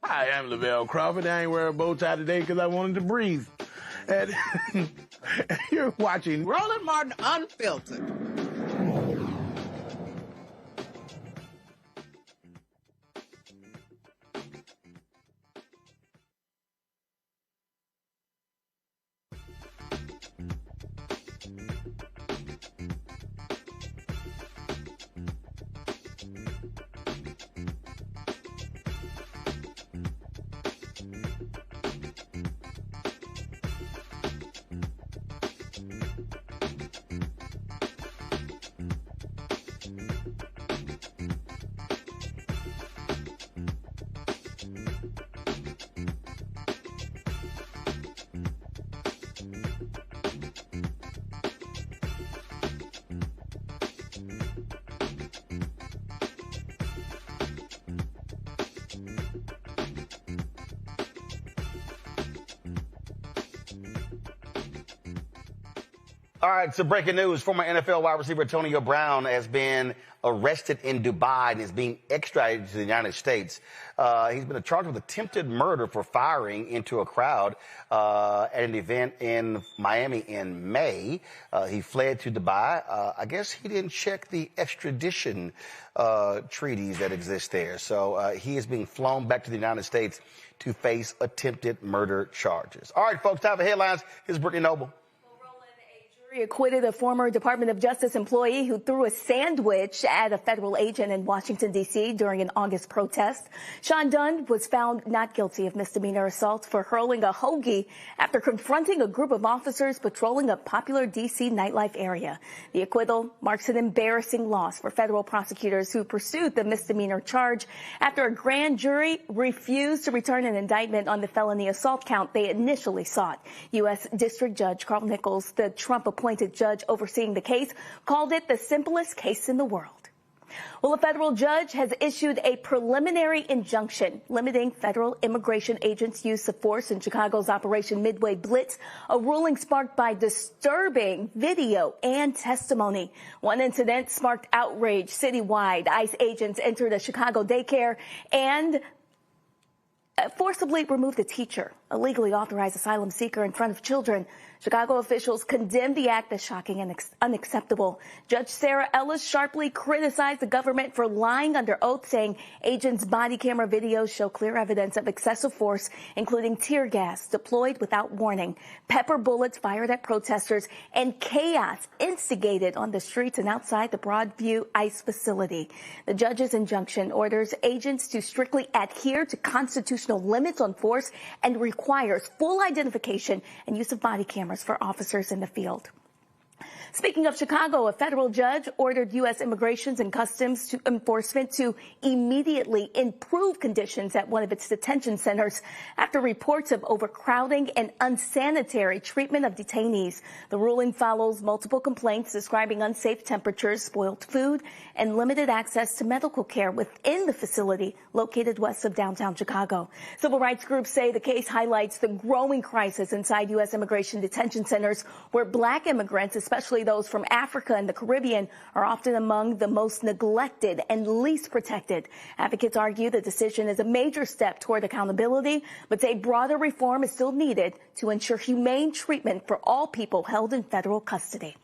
Hi, I'm Lavelle Crawford. I ain't wearing a bow tie today because I wanted to breathe. And you're watching Roland Martin Unfiltered. All right, so breaking news. Former NFL wide receiver Antonio Brown has been arrested in Dubai and is being extradited to the United States. He's been charged with attempted murder for firing into a crowd at an event in Miami in May. He fled to Dubai. I guess he didn't check the extradition treaties that exist there. So he is being flown back to the United States to face attempted murder charges. All right, folks, time for headlines. Here's Brittany Noble. Acquitted a former Department of Justice employee who threw a sandwich at a federal agent in Washington, D.C. during an August protest. Sean Dunn was found not guilty of misdemeanor assault for hurling a hoagie after confronting a group of officers patrolling a popular D.C. nightlife area. The acquittal marks an embarrassing loss for federal prosecutors who pursued the misdemeanor charge after a grand jury refused to return an indictment on the felony assault count they initially sought. U.S. District Judge Carl Nichols, the Trump-appointed judge overseeing the case, called it the simplest case in the world. Well, a federal judge has issued a preliminary injunction limiting federal immigration agents' use of force in Chicago's Operation Midway Blitz, a ruling sparked by disturbing video and testimony. One incident sparked outrage citywide. ICE agents entered a Chicago daycare and forcibly removed a teacher, a legally authorized asylum seeker, in front of children. Chicago officials condemned the act as shocking and unacceptable. Judge Sarah Ellis sharply criticized the government for lying under oath, saying agents' body camera videos show clear evidence of excessive force, including tear gas deployed without warning, pepper bullets fired at protesters, and chaos instigated on the streets and outside the Broadview ICE facility. The judge's injunction orders agents to strictly adhere to constitutional limits on force and requires full identification and use of body cameras for officers in the field. Speaking of Chicago, a federal judge ordered U.S. Immigration and Customs Enforcement to immediately improve conditions at one of its detention centers after reports of overcrowding and unsanitary treatment of detainees. The ruling follows multiple complaints describing unsafe temperatures, spoiled food, and limited access to medical care within the facility located west of downtown Chicago. Civil rights groups say the case highlights the growing crisis inside U.S. immigration detention centers, where black immigrants, especially those from Africa and the Caribbean, are often among the most neglected and least protected. Advocates argue the decision is a major step toward accountability, but say broader reform is still needed to ensure humane treatment for all people held in federal custody.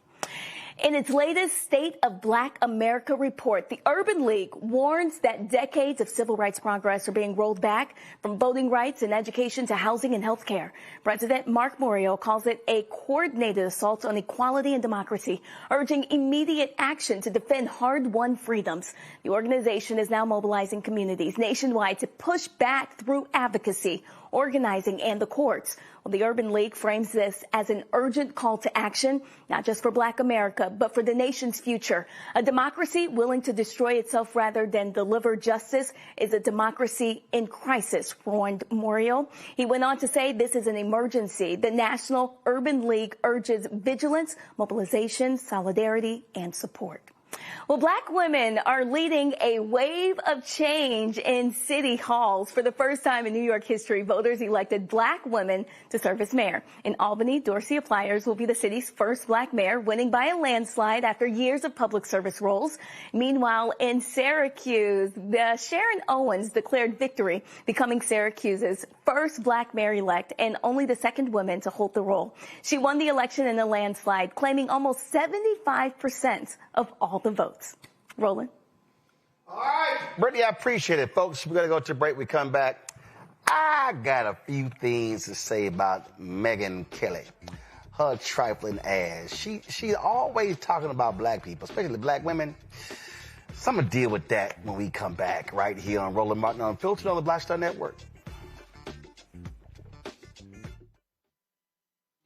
In its latest State of Black America report, the Urban League warns that decades of civil rights progress are being rolled back, from voting rights and education to housing and health care. President Mark Morio calls it a coordinated assault on equality and democracy, urging immediate action to defend hard-won freedoms. The organization is now mobilizing communities nationwide to push back through advocacy, organizing, and the courts. Well, the Urban League frames this as an urgent call to action, not just for Black America, but for the nation's future. A democracy willing to destroy itself rather than deliver justice is a democracy in crisis, warned Morio. He went on to say this is an emergency. The National Urban League urges vigilance, mobilization, solidarity, and support. Well, Black women are leading a wave of change in city halls. For the first time in New York history, voters elected Black women to serve as mayor. In Albany, Dorcia Pliers will be the city's first Black mayor, winning by a landslide after years of public service roles. Meanwhile, in Syracuse, Sharon Owens declared victory, becoming Syracuse's first Black mayor-elect and only the second woman to hold the role. She won the election in a landslide, claiming almost 75% of all the votes. Roland. All right. Brittany, I appreciate it, folks. We're going to go to a break. We come back. I got a few things to say about Megyn Kelly. Her trifling ass. She's always talking about Black people, especially Black women. So I'm going to deal with that when we come back right here on Roland Martin Unfiltered on the Black Star Network.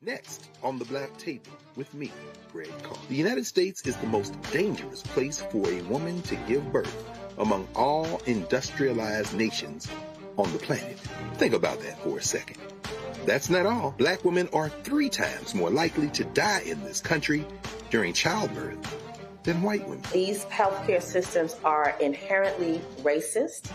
Next on the Black Table with me, Greg Carr. The United States is the most dangerous place for a woman to give birth among all industrialized nations on the planet. Think about that for a second. That's not all. Black women are 3 times more likely to die in this country during childbirth than white women. These healthcare systems are inherently racist.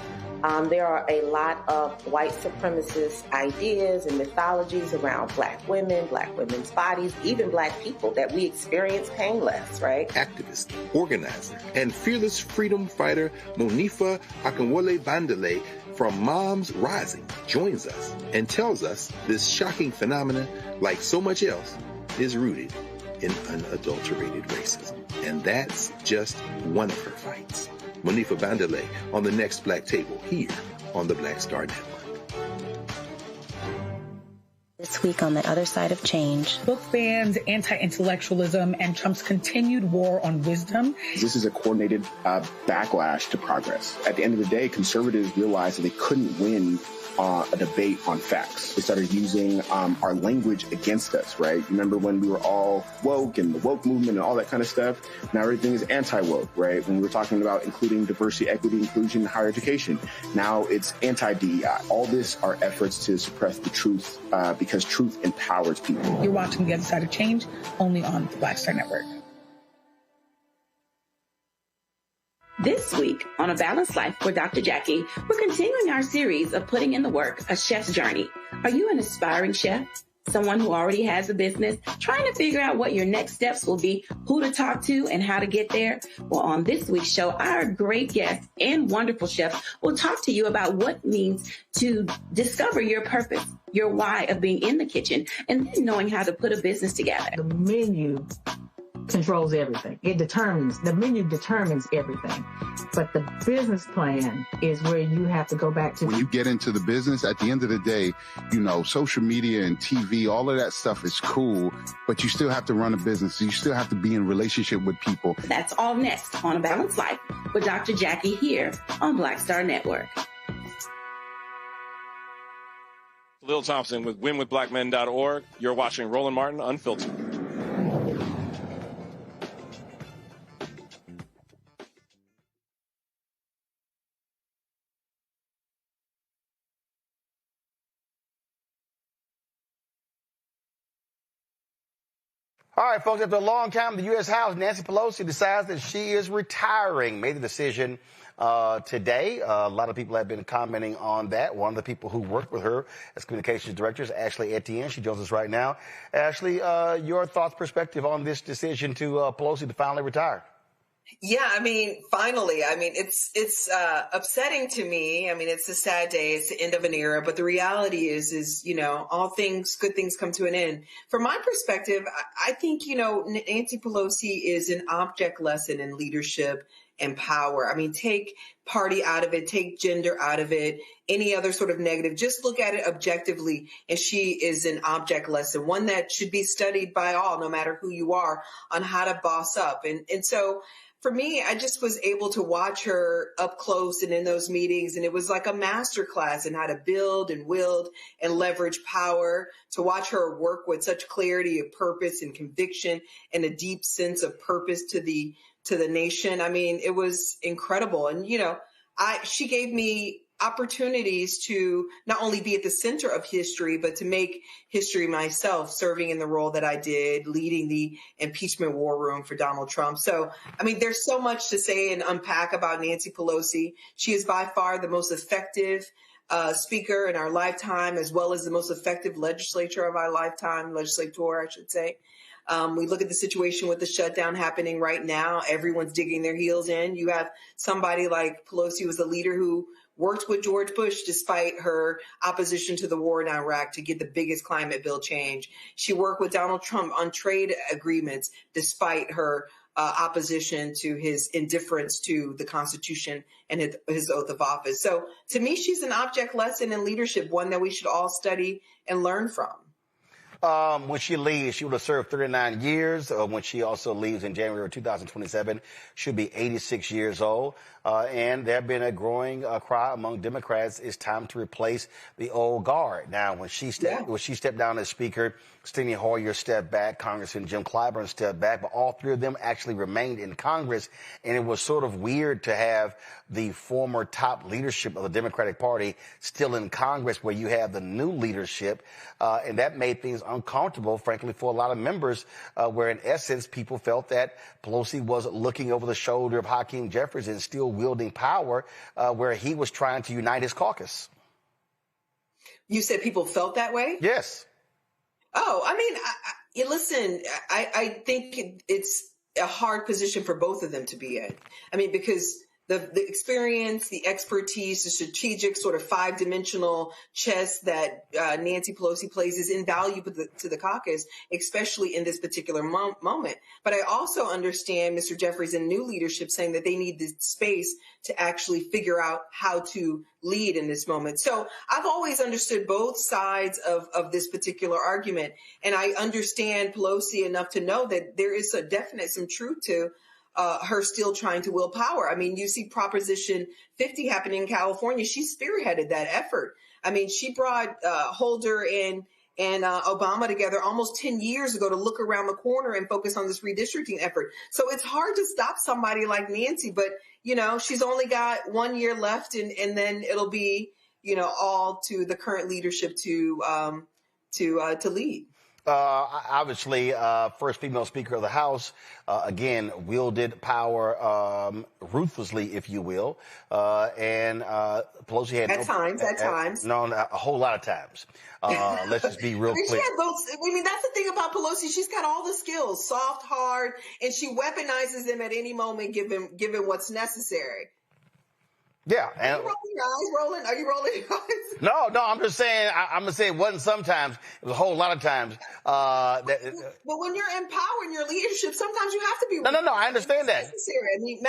There are a lot of white supremacist ideas and mythologies around black women's bodies, even black people, that we experience pain less, right? Activist, organizer, and fearless freedom fighter Monifa Akinwole-Bandele from Moms Rising joins us and tells us this shocking phenomenon, like so much else, is rooted in unadulterated racism. And that's just one of her fights. Monifa Bandele on the next Black Table here on the Black Star Network. This week on the other side of change. Book bans, anti-intellectualism, and Trump's continued war on wisdom. This is a coordinated backlash to progress. At the end of the day, conservatives realized that they couldn't win a debate on facts. They started using our language against us, right? Remember when we were all woke and the woke movement and all that kind of stuff? Now everything is anti-woke, right? When we were talking about including diversity, equity, inclusion in higher education, now it's anti-DEI. All this are efforts to suppress the truth because truth empowers people. You're watching The Other Side of Change only on the Black Star Network. This week on A Balanced Life with Dr. Jackie, we're continuing our series of Putting in the Work, A Chef's Journey. Are you an aspiring chef? Someone who already has a business, trying to figure out what your next steps will be, who to talk to, and how to get there? Well, on this week's show, our great guest and wonderful chef will talk to you about what it means to discover your purpose, your why of being in the kitchen, and then knowing how to put a business together. The menu controls everything. The menu determines everything. But the business plan is where you have to go back to. When you get into the business, at the end of the day, social media and TV, all of that stuff is cool, but you still have to run a business. You still have to be in relationship with people. That's all next on A Balanced Life with Dr. Jackie here on Black Star Network. Lil Thompson with winwithblackmen.org. You're watching Roland Martin Unfiltered. All right, folks, after a long time, the U.S. House, Nancy Pelosi decides that she is retiring. Made the decision today. A lot of people have been commenting on that. One of the people who worked with her as communications director is Ashley Etienne. She joins us right now. Ashley, your thoughts, perspective on this decision to Pelosi to finally retire? Yeah, finally. It's upsetting to me. It's a sad day. It's the end of an era. But the reality is, all good things come to an end. From my perspective, I think, Nancy Pelosi is an object lesson in leadership and power. Take party out of it, take gender out of it, any other sort of negative. Just look at it objectively. And she is an object lesson, one that should be studied by all, no matter who you are, on how to boss up. And so, for me, I just was able to watch her up close and in those meetings. And it was like a master class in how to build and wield and leverage power, to watch her work with such clarity of purpose and conviction and a deep sense of purpose to the nation. It was incredible. And, she gave me opportunities to not only be at the center of history, but to make history myself, serving in the role that I did, leading the impeachment war room for Donald Trump. So, there's so much to say and unpack about Nancy Pelosi. She is by far the most effective speaker in our lifetime, as well as the most effective legislator of our lifetime, legislator, I should say. We look at the situation with the shutdown happening right now. Everyone's digging their heels in. You have somebody like Pelosi, who was a leader who worked with George Bush despite her opposition to the war in Iraq to get the biggest climate bill change. She worked with Donald Trump on trade agreements despite her opposition to his indifference to the Constitution and his oath of office. So to me, she's an object lesson in leadership, one that we should all study and learn from. When she leaves, she would have served 39 years. When she also leaves in January of 2027, she'll be 86 years old. And there have been a growing cry among Democrats, it's time to replace the old guard. Now, when she stepped down as Speaker, Steny Hoyer stepped back, Congressman Jim Clyburn stepped back, but all three of them actually remained in Congress. And it was sort of weird to have the former top leadership of the Democratic Party still in Congress, where you have the new leadership. And that made things uncomfortable, frankly, for a lot of members, where in essence people felt that Pelosi was looking over the shoulder of Hakeem Jeffries and still wielding power, where he was trying to unite his caucus. You said people felt that way? Yes. Oh, I mean, listen, I think it's a hard position for both of them to be in. I mean, because the experience, the expertise, the strategic sort of five-dimensional chess that Nancy Pelosi plays is invaluable to the caucus, especially in this particular moment. But I also understand Mr. Jeffries and new leadership saying that they need the space to actually figure out how to lead in this moment. So I've always understood both sides of this particular argument. And I understand Pelosi enough to know that there is some truth to her still trying to will power. I mean, you see Proposition 50 happening in California. She spearheaded that effort. I mean, she brought Holder and Obama together almost 10 years ago to look around the corner and focus on this redistricting effort. So it's hard to stop somebody like Nancy, but, you know, she's only got 1 year left and then it'll be, you know, all to the current leadership to lead. Obviously, first female Speaker of the House, again, wielded power ruthlessly, if you will. And Pelosi had at times. No, a whole lot of times. Let's just be real clear. I mean, that's the thing about Pelosi. She's got all the skills, soft, hard, and she weaponizes them at any moment, given what's necessary. Yeah. Are you rolling your eyes, Roland? Are you rolling your eyes? No, I'm just saying, I'm going to say it wasn't sometimes, it was a whole lot of times. But when you're in power in your leadership, sometimes you have to be. No, I understand that. Necessary. I mean,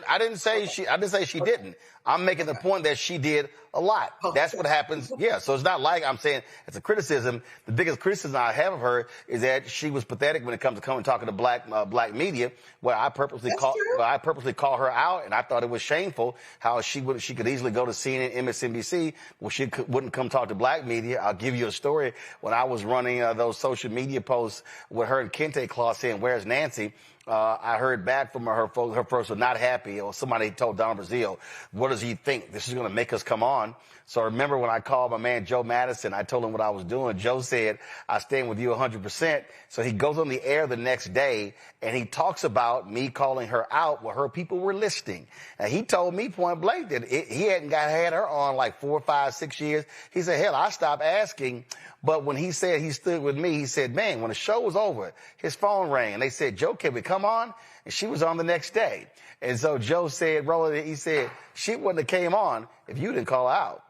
I didn't say she didn't. I'm making the point that she did a lot. That's what happens. Yeah. So it's not like I'm saying it's a criticism. The biggest criticism I have of her is that she was pathetic when it comes to coming talking to black media, where I purposely call her out, and I thought it was shameful how she could easily go to CNN, MSNBC, where she wouldn't come talk to black media. I'll give you a story. When I was running those social media posts with her and Kente Claus saying, "Where's Nancy?" I heard back from her folks were not happy, or somebody told Don Brazile, "What does he think? This is going to make us come on?" So I remember when I called my man Joe Madison, I told him what I was doing. Joe said, "I stand with you 100%. So he goes on the air the next day and he talks about me calling her out where her people were listening. And he told me point blank that he hadn't had her on like 4, 5, 6 years. He said, hell, I stopped asking. But when he said he stood with me, he said, man, when the show was over, his phone rang and they said, Joe, can we come on? And she was on the next day. And so Joe said, Roland, he said, she wouldn't have came on if you didn't call her out.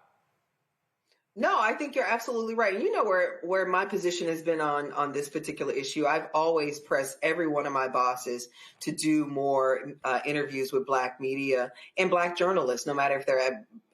No, I think you're absolutely right. And you know where my position has been on this particular issue. I've always pressed every one of my bosses to do more interviews with black media and black journalists, no matter if they're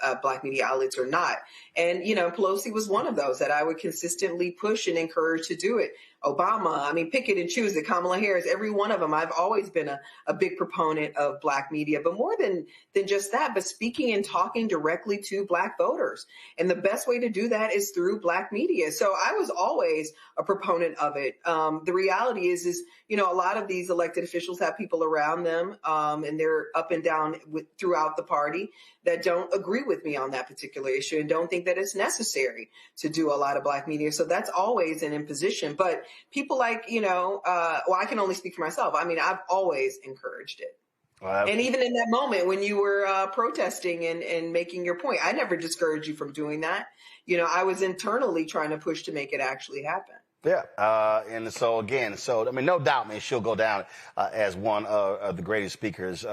at black media outlets or not. And, you know, Pelosi was one of those that I would consistently push and encourage to do it. Obama, I mean, pick it and choose it. Kamala Harris, every one of them. I've always been a big proponent of black media, but more than just that, but speaking and talking directly to black voters. And the best way to do that is through black media. So I was always a proponent of it. The reality is, you know, a lot of these elected officials have people around them, and they're up and down throughout the party that don't agree with me on that particular issue and don't think that it's necessary to do a lot of black media. So that's always an imposition. But people like, you know, well, I can only speak for myself. I mean, I've always encouraged it. And even in that moment when you were protesting and making your point, I never discouraged you from doing that. You know, I was internally trying to push to make it actually happen. Yeah. And so, again, I mean, no doubt, man, she'll go down as one of the greatest speakers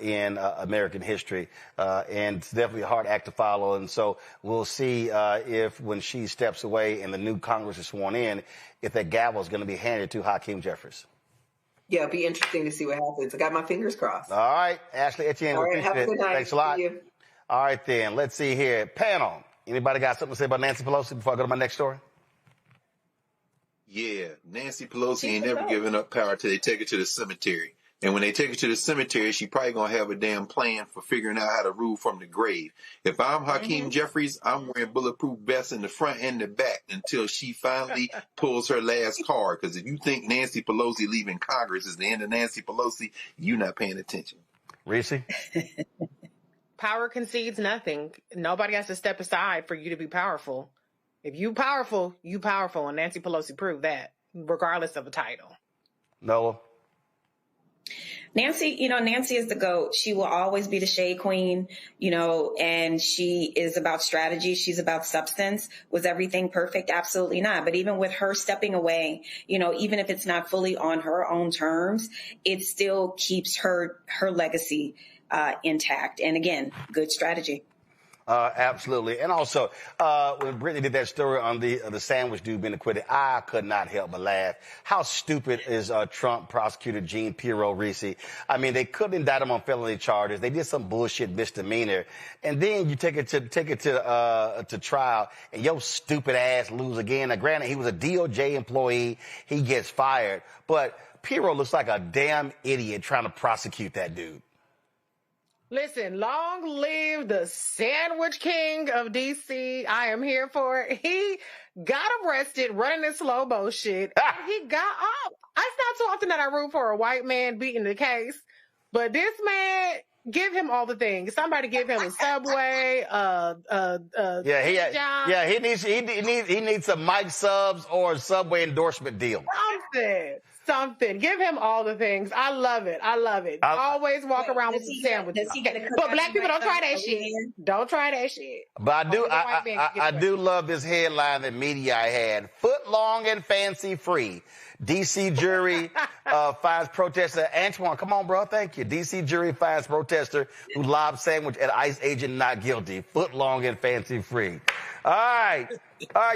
in American history. And it's definitely a hard act to follow. And so we'll see if when she steps away and the new Congress is sworn in, if that gavel is going to be handed to Hakeem Jeffries. Yeah, it'll be interesting to see what happens. I got my fingers crossed. All right. Ashley Etienne. All right. Have a good night. Thanks a lot. All right, then. Let's see here. Panel. Anybody got something to say about Nancy Pelosi before I go to my next story? Yeah, Nancy Pelosi ain't never giving up power till they take her to the cemetery. And when they take her to the cemetery, she probably going to have a damn plan for figuring out how to rule from the grave. If I'm Hakeem Jeffries, I'm wearing bulletproof vests in the front and the back until she finally pulls her last card. Because if you think Nancy Pelosi leaving Congress is the end of Nancy Pelosi, you're not paying attention. Reese? Power concedes nothing. Nobody has to step aside for you to be powerful. If you powerful, and Nancy Pelosi proved that, regardless of a title. Noah? Nancy is the GOAT. She will always be the shade queen, and she is about strategy. She's about substance. Was everything perfect? Absolutely not. But even with her stepping away, even if it's not fully on her own terms, it still keeps her legacy intact. And again, good strategy. Absolutely. And also, when Brittany did that story on the sandwich dude being acquitted, I could not help but laugh. How stupid is Trump prosecutor Jean Pirro-Reese? I mean, they couldn't indict him on felony charges. They did some bullshit misdemeanor. And then you take it to trial and your stupid ass lose again. Now, granted, he was a DOJ employee. He gets fired. But Pirro looks like a damn idiot trying to prosecute that dude. Listen, long live the sandwich king of D.C. I am here for it. He got arrested running this slow-mo shit. He got off. It's not so often that I root for a white man beating the case, but this man, give him all the things. Somebody give him a Subway, he needs some Mike Subs or a Subway endorsement deal. Something. Give him all the things. I love it. Always walk around with some sandwiches. But black people don't try that shit. Don't try that shit. But I do love this headline that media had. Foot long and fancy free. D.C. jury finds protester. Antoine, come on, bro. Thank you. D.C. jury finds protester who lobbed sandwich at ICE agent not guilty. Foot long and fancy free. All right,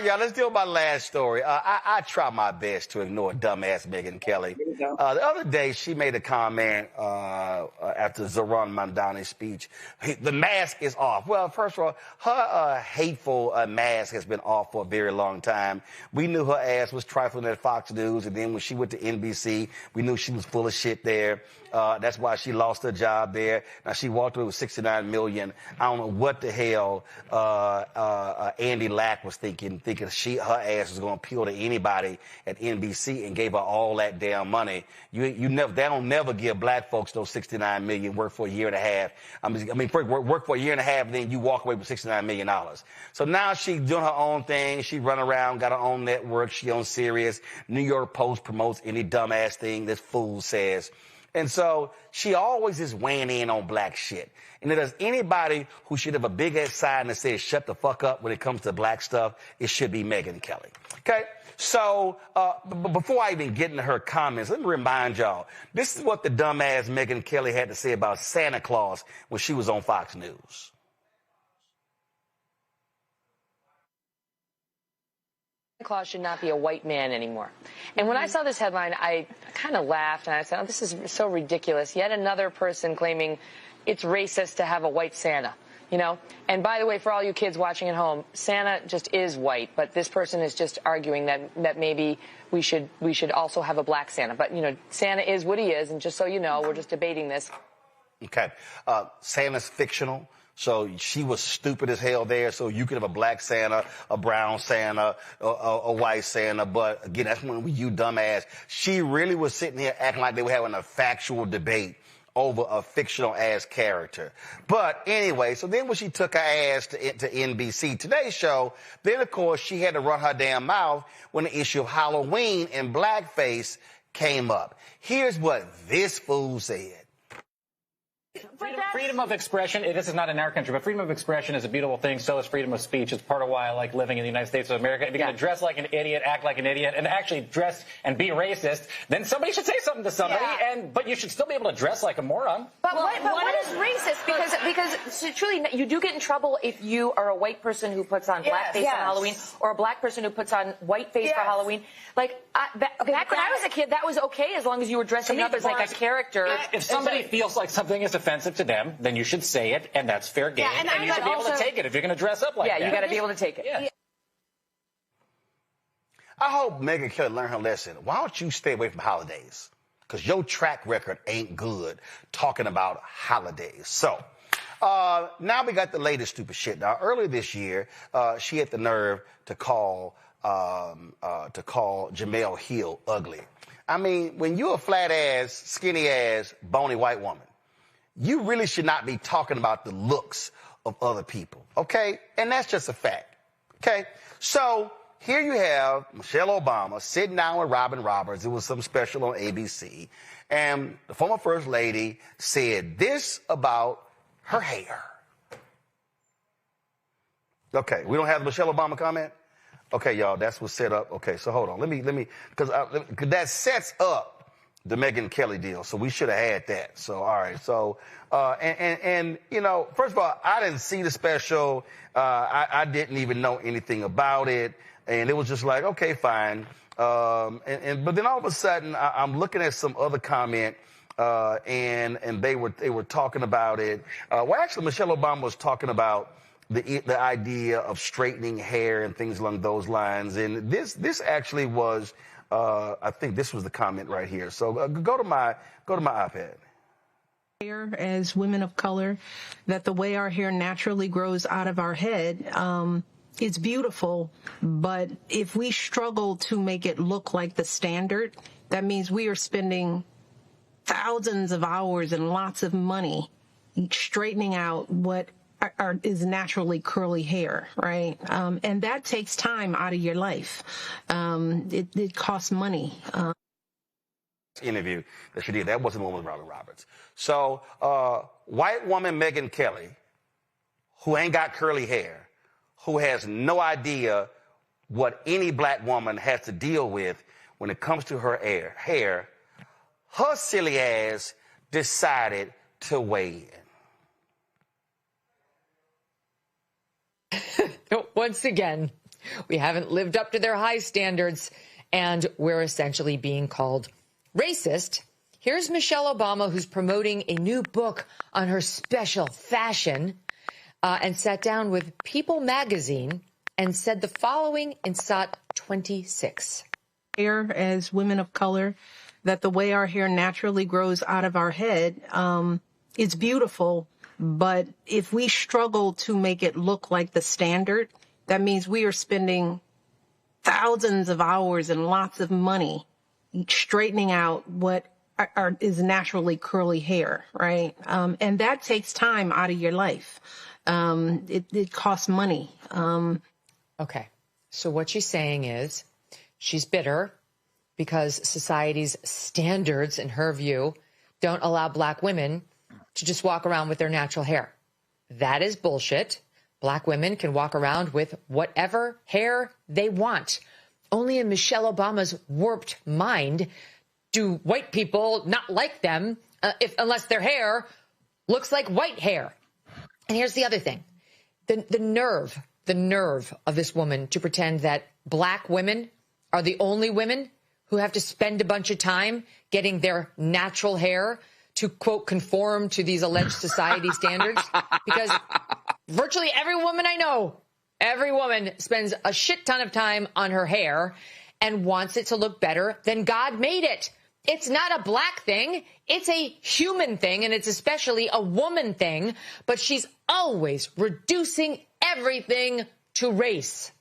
y'all, let's deal with my last story. I try my best to ignore dumbass Megyn Kelly. The other day, she made a comment after Zoran Mandani's speech. The mask is off. Well, first of all, her hateful mask has been off for a very long time. We knew her ass was trifling at Fox News, and then when she went to NBC, we knew she was full of shit there. That's why she lost her job there. Now, she walked away with $69 million. I don't know what the hell Andy Lack was thinking her ass was going to appeal to anybody at NBC and gave her all that damn money. They don't never give black folks those $69 million, work for a year and a half. Work for a year and a half, and then you walk away with $69 million. So now she's doing her own thing. She run around, got her own network. She on Sirius. New York Post promotes any dumbass thing this fool says. And so she always is weighing in on black shit. And if there's anybody who should have a big ass sign that says shut the fuck up when it comes to black stuff, it should be Megyn Kelly. Okay? So before I even get into her comments, let me remind y'all, this is what the dumbass Megyn Kelly had to say about Santa Claus when she was on Fox News. Santa Claus should not be a white man anymore. And when I saw this headline, I kind of laughed and I said, oh, this is so ridiculous. Yet another person claiming it's racist to have a white Santa, And by the way, for all you kids watching at home, Santa just is white, but this person is just arguing that maybe we should also have a black Santa. But, Santa is what he is, and just so you know, we're just debating this. Okay. Santa's fictional. So she was stupid as hell there. So you could have a black Santa, a brown Santa, a white Santa. But again, that's when you dumbass. She really was sitting here acting like they were having a factual debate over a fictional ass character. But anyway, so then when she took her ass to NBC Today's show, then of course she had to run her damn mouth when the issue of Halloween and blackface came up. Here's what this fool said. Freedom of expression, this is not in our country, but freedom of expression is a beautiful thing. So is freedom of speech. It's part of why I like living in the United States of America. If you're going to dress like an idiot, act like an idiot, and actually dress and be racist, then somebody should say something to somebody, but you should still be able to dress like a moron. But what is racist? Because truly, you do get in trouble if you are a white person who puts on blackface on Halloween, or a black person who puts on whiteface for Halloween. Back when I was a kid, that was okay as long as you were dressing up as like a character. If somebody feels like something is offensive to them, then you should say it, and that's fair game, and you should be able to take it if you're going to dress up like that. Yeah, you got to be able to take it. Yeah. I hope Megyn Kelly learned her lesson. Why don't you stay away from holidays? Because your track record ain't good talking about holidays. So now we got the latest stupid shit. Now, earlier this year, she had the nerve to call Jemele Hill ugly. I mean, when you're a flat ass, skinny ass, bony white woman, you really should not be talking about the looks of other people, okay? And that's just a fact. Okay, so here you have Michelle Obama sitting down with Robin Roberts. It was some special on ABC. And the former First Lady said this about her hair. Okay, we don't have the Michelle Obama comment? Okay, y'all, that's what's set up. Okay, so hold on. Let me, because that sets up the Megyn Kelly deal. So we should have had that. So, all right. So, and you know, first of all, I didn't see the special. I didn't even know anything about it. And it was just like, okay, fine. But then all of a sudden, I'm looking at some other comment, and they were talking about it. Well, actually, Michelle Obama was talking about the idea of straightening hair and things along those lines. And this actually was, I think this was the comment right here. So go to my iPad. As women of color, that the way our hair naturally grows out of our head, it's beautiful, but if we struggle to make it look like the standard, that means we are spending thousands of hours and lots of money straightening out what is naturally curly hair, right? And that takes time out of your life. It costs money. Interview that she did, that wasn't the one with Robin Roberts. So, white woman Megyn Kelly, who ain't got curly hair, who has no idea what any black woman has to deal with when it comes to her hair, her silly ass decided to weigh in. Once again, we haven't lived up to their high standards, and we're essentially being called racist. Here's Michelle Obama, who's promoting a new book on her special fashion, and sat down with People magazine and said the following in SOT 26. Hair as women of color, that the way our hair naturally grows out of our head, it's beautiful. But if we struggle to make it look like the standard, that means we are spending thousands of hours and lots of money straightening out what is naturally curly hair, right? And that takes time out of your life. It costs money. Okay. So what she's saying is she's bitter because society's standards, in her view, don't allow black women to just walk around with their natural hair. That is bullshit. Black women can walk around with whatever hair they want. Only in Michelle Obama's warped mind do white people not like them unless their hair looks like white hair. And here's the other thing. The nerve of this woman to pretend that black women are the only women who have to spend a bunch of time getting their natural hair to, quote, conform to these alleged society standards, because virtually every woman I know, every woman spends a shit ton of time on her hair and wants it to look better than God made it. It's not a black thing. It's a human thing, and it's especially a woman thing, but she's always reducing everything to race.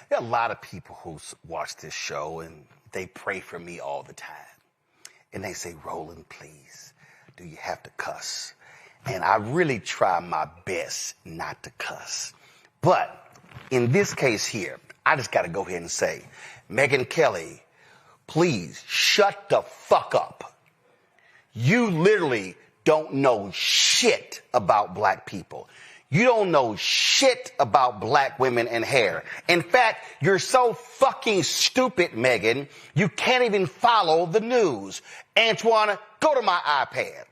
There are a lot of people who watch this show, and they pray for me all the time. And they say, Roland, please, do you have to cuss? And I really try my best not to cuss. But in this case here, I just got to go ahead and say, Megyn Kelly, please shut the fuck up. You literally don't know shit about black people. You don't know shit about black women and hair. In fact, you're so fucking stupid, Megyn, you can't even follow the news. Antoine, go to my iPad.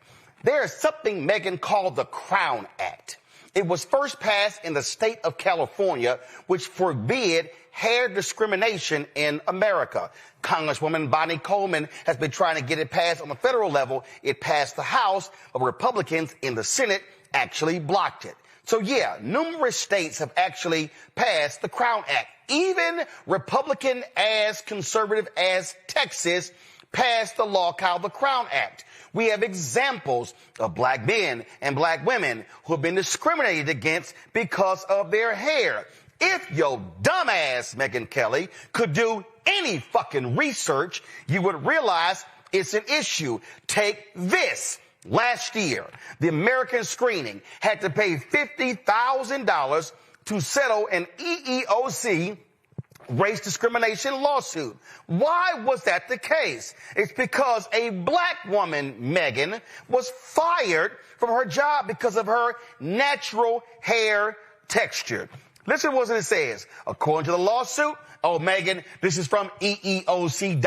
There is something, Megyn, called the Crown Act. It was first passed in the state of California, which forbid hair discrimination in America. Congresswoman Bonnie Coleman has been trying to get it passed on the federal level. It passed the House, but Republicans in the Senate actually blocked it. So yeah, numerous states have actually passed the Crown Act. Even Republican as conservative as Texas passed the law called the Crown Act. We have examples of black men and black women who have been discriminated against because of their hair. If your dumbass Megyn Kelly could do any fucking research, you would realize it's an issue. Take this. Last year, the American Screening had to pay $50,000 to settle an EEOC race discrimination lawsuit. Why was that the case? It's because a black woman, Megan, was fired from her job because of her natural hair texture. Listen to what it says. According to the lawsuit, oh, Megan, this is from EEOC.gov.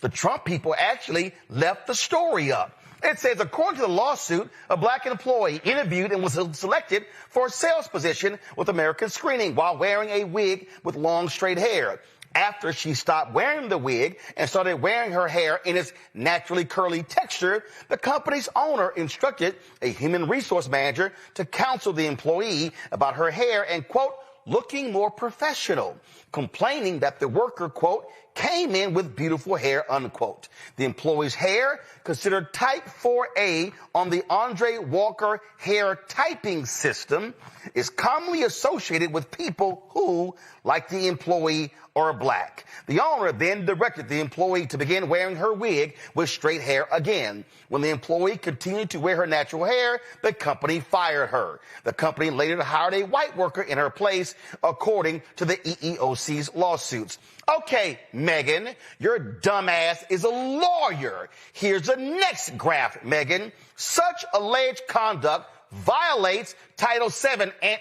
The Trump people actually left the story up. It says, according to the lawsuit, a black employee interviewed and was selected for a sales position with American Screening while wearing a wig with long straight hair. After she stopped wearing the wig and started wearing her hair in its naturally curly texture, the company's owner instructed a human resource manager to counsel the employee about her hair and, quote, looking more professional, complaining that the worker, quote, came in with beautiful hair, unquote. The employee's hair, considered type 4A on the Andre Walker hair typing system, is commonly associated with people who, like the employee, are black. The owner then directed the employee to begin wearing her wig with straight hair again. When the employee continued to wear her natural hair, the company fired her. The company later hired a white worker in her place, according to the EEOC's lawsuits. Okay, Megan, your dumbass is a lawyer. Here's the next graph, Megan. Such alleged conduct violates Title VII and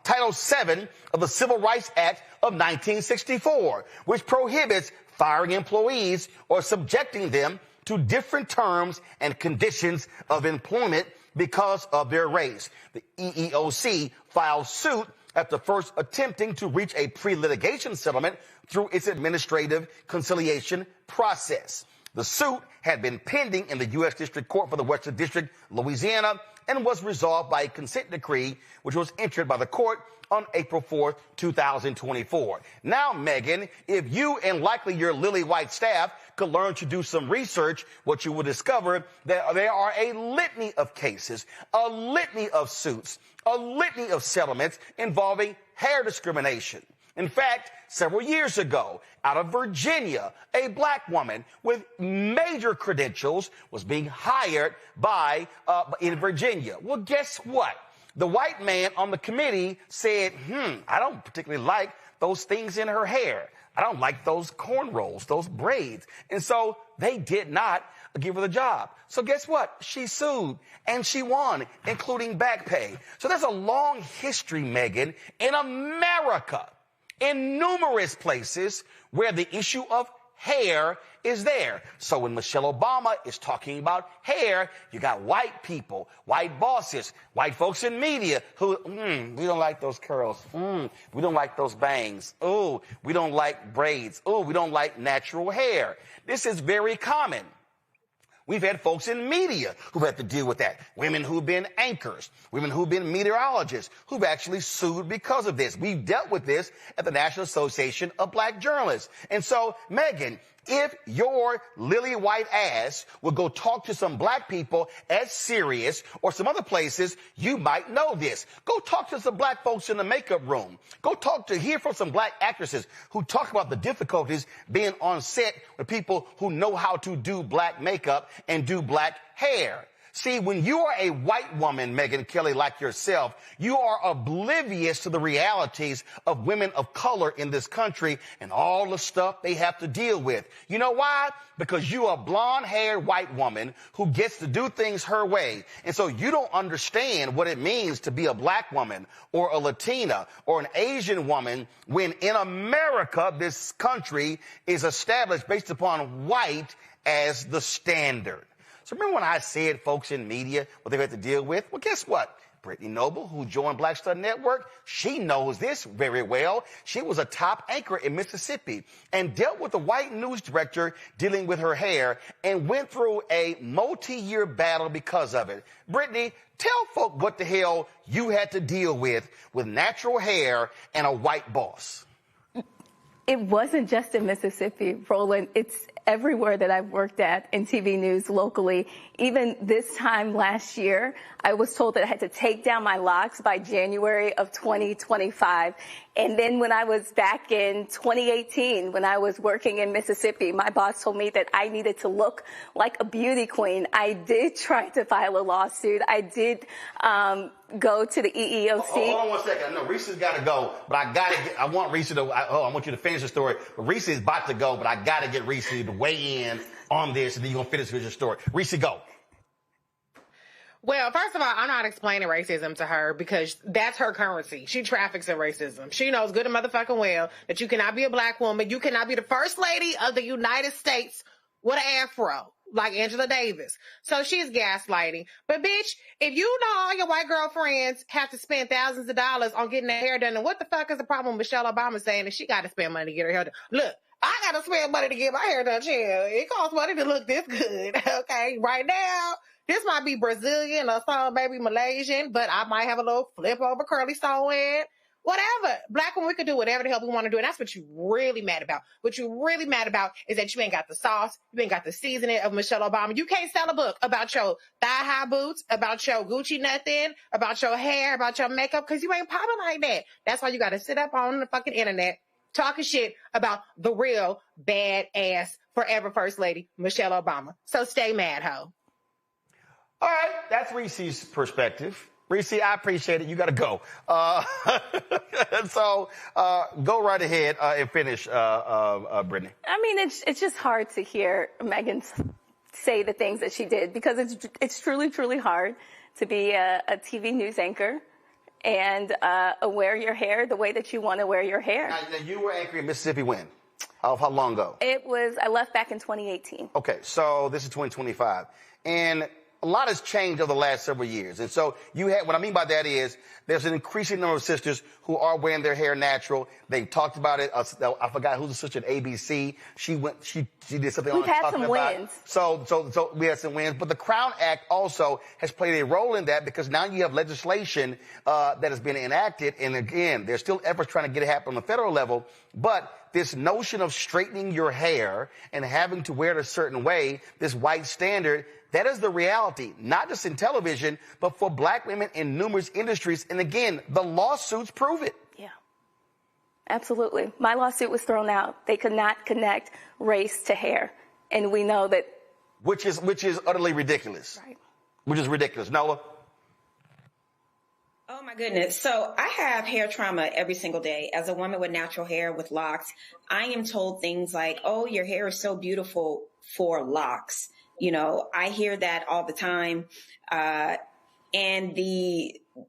Title VII of the Civil Rights Act of 1964, which prohibits firing employees or subjecting them to different terms and conditions of employment because of their race. The EEOC filed suit after first attempting to reach a pre-litigation settlement through its administrative conciliation process. The suit had been pending in the U.S. District Court for the Western District, Louisiana, and was resolved by a consent decree, which was entered by the court on April 4th, 2024. Now, Megan, if you and likely your lily white staff could learn to do some research, what you will discover that there are a litany of cases, a litany of suits, a litany of settlements involving hair discrimination. In fact, several years ago, out of Virginia, a black woman with major credentials was being hired in Virginia. Well, guess what? The white man on the committee said, I don't particularly like those things in her hair. I don't like those cornrows, those braids. And so they did not give her the job. So guess what? She sued and she won, including back pay. So there's a long history, Megan, in America, in numerous places where the issue of hair is there. So when Michelle Obama is talking about hair, you got white people, white bosses, white folks in media who, we don't like those curls. We don't like those bangs. Oh, we don't like braids. Oh, we don't like natural hair. This is very common. We've had folks in media who've had to deal with that. Women who've been anchors, women who've been meteorologists, who've actually sued because of this. We've dealt with this at the National Association of Black Journalists. And so, Megan, if your lily white ass would go talk to some black people at Sirius or some other places, you might know this. Go talk to some black folks in the makeup room. Go hear from some black actresses who talk about the difficulties being on set with people who know how to do black makeup and do black hair. See, when you are a white woman, Megyn Kelly, like yourself, you are oblivious to the realities of women of color in this country and all the stuff they have to deal with. You know why? Because you are a blonde-haired white woman who gets to do things her way. And so you don't understand what it means to be a black woman or a Latina or an Asian woman when in America, this country is established based upon white as the standard. So remember when I said folks in media, what they had to deal with? Well, guess what? Brittany Noble, who joined Black Star Network, she knows this very well. She was a top anchor in Mississippi and dealt with a white news director dealing with her hair and went through a multi-year battle because of it. Brittany, tell folk what the hell you had to deal with natural hair and a white boss. It wasn't just in Mississippi, Roland. It's everywhere that I've worked at in TV news locally. Even this time last year, I was told that I had to take down my locks by January of 2025. And then when I was back in 2018, when I was working in Mississippi, my boss told me that I needed to look like a beauty queen. I did try to file a lawsuit. I did go to the EEOC. Hold on 1 second. I know Reese's got to go, but I want Reese to, I want you to finish the story. Reese is about to go, but I got to get Reese to weigh in on this, and then you're going to finish with your story. Reese, go. Well, first of all, I'm not explaining racism to her because that's her currency. She traffics in racism. She knows good and motherfucking well that you cannot be a black woman. You cannot be the first lady of the United States with an afro like Angela Davis. So she's gaslighting. But bitch, if you know all your white girlfriends have to spend thousands of dollars on getting their hair done, then what the fuck is the problem with Michelle Obama saying that she got to spend money to get her hair done? Look, I got to spend money to get my hair done, chill. It costs money to look this good. Okay, right now, this might be Brazilian or some maybe Malaysian, but I might have a little flip over curly stole in. Whatever. Black women, we can do whatever the hell we want to do. And that's what you're really mad about. What you're really mad about is that you ain't got the sauce. You ain't got the seasoning of Michelle Obama. You can't sell a book about your thigh-high boots, about your Gucci nothing, about your hair, about your makeup, because you ain't popping like that. That's why you got to sit up on the fucking internet talking shit about the real badass forever First Lady, Michelle Obama. So stay mad, ho. All right, that's Reese's perspective. Reese, I appreciate it. You got to go. So go right ahead and finish, Brittany. I mean, it's just hard to hear Meghan say the things that she did because it's truly, truly hard to be a TV news anchor and wear your hair the way that you want to wear your hair. Now, you were anchoring in Mississippi when? How long ago? I left back in 2018. Okay, so this is 2025. And a lot has changed over the last several years. And so what I mean by that is there's an increasing number of sisters who are wearing their hair natural. They've talked about it. I forgot who's the sister at ABC. She did something on We've had talking some about. wins. So we had some wins. But the Crown Act also has played a role in that because now you have legislation that has been enacted. And again, there's still efforts trying to get it happen on the federal level. But this notion of straightening your hair and having to wear it a certain way, this white standard, that is the reality, not just in television, but for black women in numerous industries. And again, the lawsuits prove it. Yeah, absolutely. My lawsuit was thrown out. They could not connect race to hair. And we know that. Which is utterly ridiculous. Right. Which is ridiculous. Nola? Oh my goodness. So I have hair trauma every single day. As a woman with natural hair, with locks, I am told things like, oh, your hair is so beautiful for locks. You know, I hear that all the time. And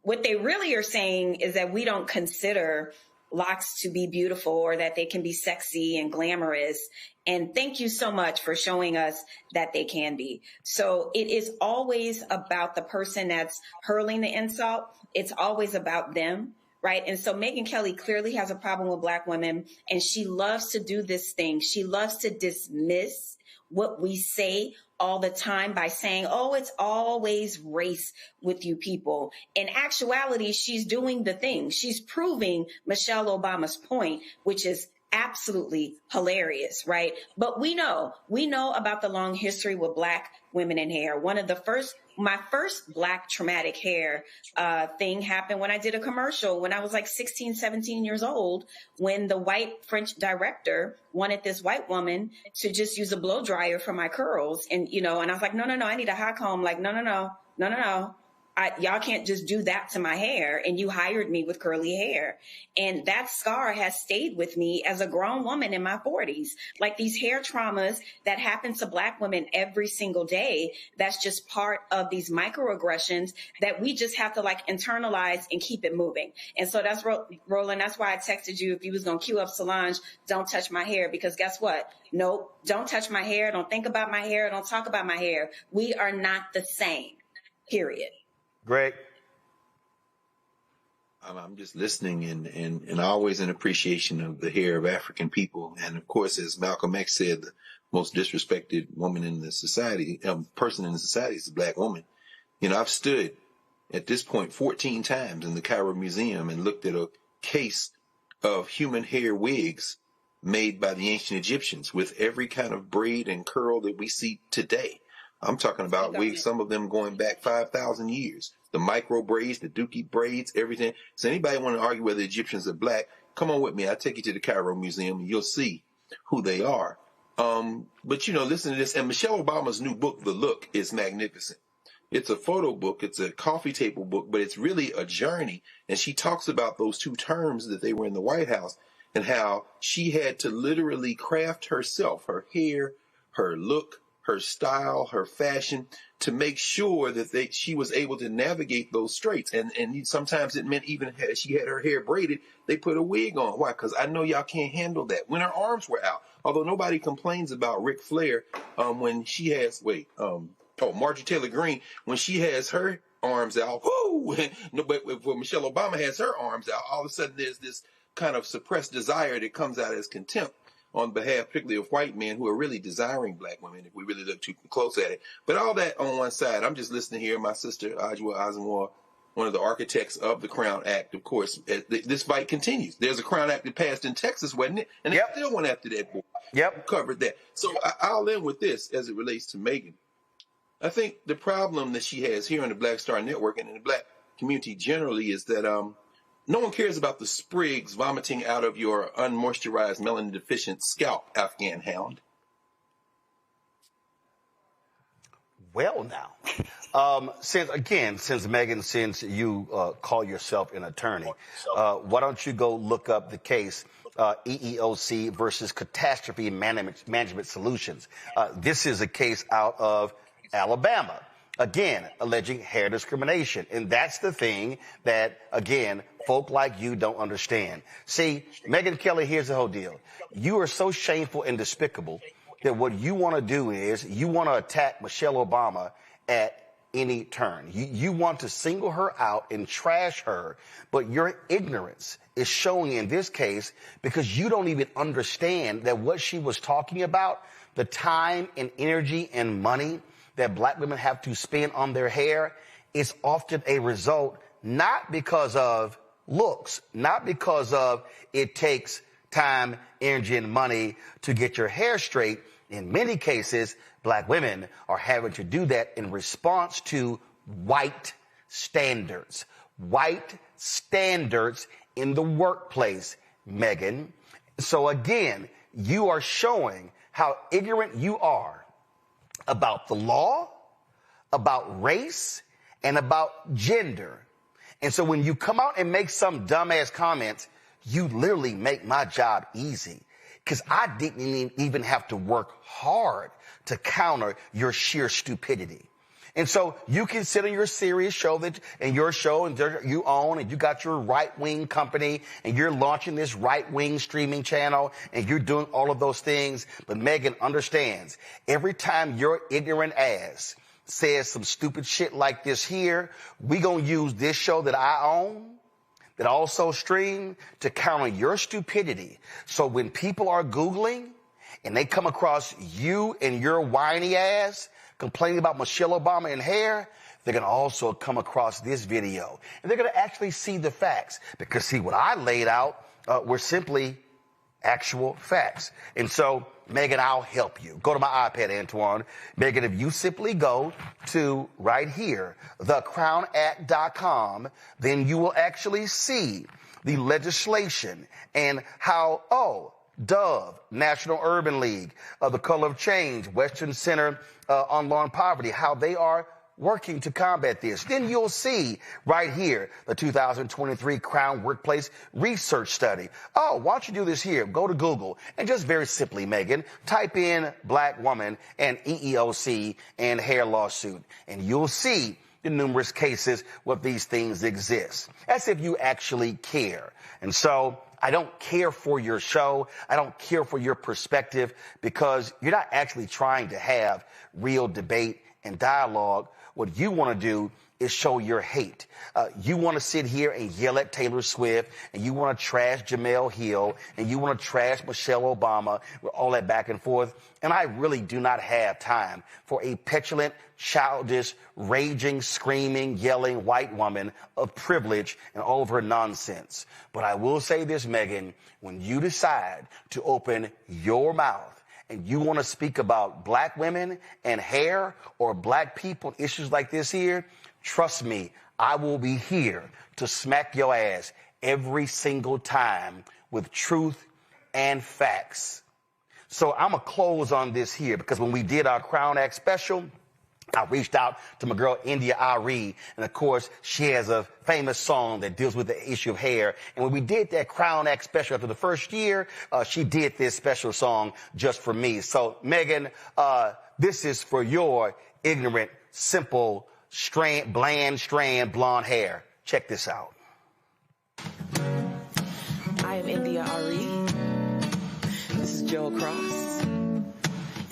what they really are saying is that we don't consider locks to be beautiful or that they can be sexy and glamorous. And thank you so much for showing us that they can be. So it is always about the person that's hurling the insult. It's always about them. Right. And so Megyn Kelly clearly has a problem with black women, and she loves to do this thing. She loves to dismiss what we say all the time by saying, oh, it's always race with you people. In actuality, she's doing the thing. She's proving Michelle Obama's point, which is absolutely hilarious, right? But we know about the long history with black women in hair. My first black traumatic hair thing happened when I did a commercial when I was like 16, 17 years old, when the white French director wanted this white woman to just use a blow dryer for my curls. And, and I was like, no, I need a hot comb. Like, no. Y'all can't just do that to my hair. And you hired me with curly hair. And that scar has stayed with me as a grown woman in my 40s. Like these hair traumas that happen to black women every single day. That's just part of these microaggressions that we just have to like internalize and keep it moving. And so that's Roland. That's why I texted you if you was going to cue up Solange, don't touch my hair, because guess what? Nope. Don't touch my hair. Don't think about my hair. Don't talk about my hair. We are not the same, period. Greg? I'm just listening and always in appreciation of the hair of African people. And of course, as Malcolm X said, the most disrespected woman in the society, person in the society is a black woman. I've stood at this point 14 times in the Cairo Museum and looked at a case of human hair wigs made by the ancient Egyptians with every kind of braid and curl that we see today. I'm talking about wigs, some of them going back 5,000 years. The micro braids, the dookie braids, everything. So anybody want to argue whether the Egyptians are black, Come on with me. I'll take you to the Cairo Museum and you'll see who they are. But, you know, listen to this. And Michelle Obama's new book, The Look, is magnificent. It's a photo book. It's a coffee table book, but it's really a journey. And she talks about those two terms that they were in the White House and how she had to literally craft herself, her hair, her look, her style, her fashion, to make sure that she was able to navigate those straits. And sometimes it meant even if she had her hair braided, they put a wig on. Why? Because I know y'all can't handle that. When her arms were out, although nobody complains about Ric Flair when she has, Marjorie Taylor Greene, when she has her arms out, whoo! No, but when Michelle Obama has her arms out, all of a sudden there's this kind of suppressed desire that comes out as contempt on behalf, particularly of white men who are really desiring black women, if we really look too close at it. But all that on one side, I'm just listening here. My sister, Ajwa Asamoah, one of the architects of the Crown Act, of course, this fight continues. There's a Crown Act that passed in Texas, wasn't it? And they still went after that boy. Yep. Covered that. So I'll end with this as it relates to Megan. I think the problem that she has here on the Black Star Network and in the black community generally is that no one cares about the sprigs vomiting out of your unmoisturized, melanin-deficient scalp, Afghan hound. Well, now, since Megan, since you call yourself an attorney, why don't you go look up the case EEOC versus Catastrophe Management Solutions? This is a case out of Alabama, again, alleging hair discrimination. And that's the thing that, again, folk like you don't understand. See, Megyn Kelly, here's the whole deal. You are so shameful and despicable that what you want to do is you want to attack Michelle Obama at any turn. You want to single her out and trash her, but your ignorance is showing in this case because you don't even understand that what she was talking about, the time and energy and money that black women have to spend on their hair, is often a result not because of looks, not because of it takes time, energy, and money to get your hair straight. In many cases, black women are having to do that in response to white standards in the workplace, Megan. So again, you are showing how ignorant you are about the law, about race, and about gender. And so when you come out and make some dumbass comments, you literally make my job easy because I didn't even have to work hard to counter your sheer stupidity. And so you can sit on your serious show and your show and you own, and you got your right-wing company and you're launching this right-wing streaming channel and you're doing all of those things. But Megan understands every time your ignorant ass says some stupid shit like this here, we gonna use this show that I own, that also stream, to counter your stupidity. So when people are Googling and they come across you and your whiny ass complaining about Michelle Obama and hair, they're going to also come across this video. And they're going to actually see the facts. Because, see, what I laid out were simply actual facts. And so, Megan, I'll help you. Go to my iPad, Antoine. Megan, if you simply go to right here, thecrownact.com, then you will actually see the legislation and how, Dove, National Urban League, The Color of Change, Western Center on Law and Poverty, how they are working to combat this. Then you'll see right here the 2023 Crown Workplace Research Study. Why don't you do this here? Go to Google and just very simply, Megan, type in black woman and EEOC and hair lawsuit, and you'll see the numerous cases where these things exist, as if you actually care. And so I don't care for your show. I don't care for your perspective because you're not actually trying to have real debate and dialogue. What you want to do is show your hate. You want to sit here and yell at Taylor Swift, and you want to trash Jemele Hill, and you want to trash Michelle Obama, with all that back and forth. And I really do not have time for a petulant, childish, raging, screaming, yelling white woman of privilege and all of her nonsense. But I will say this, Megan, when you decide to open your mouth and you want to speak about black women and hair or black people, issues like this here, trust me, I will be here to smack your ass every single time with truth and facts. So I'm going to close on this here, because when we did our Crown Act special, I reached out to my girl, India Ari, and of course, she has a famous song that deals with the issue of hair. And when we did that Crown Act special after the first year, she did this special song just for me. So, Megan, this is for your ignorant, simple, bland strand blonde hair. Check this out. I am India Ari. This is Joe Cross.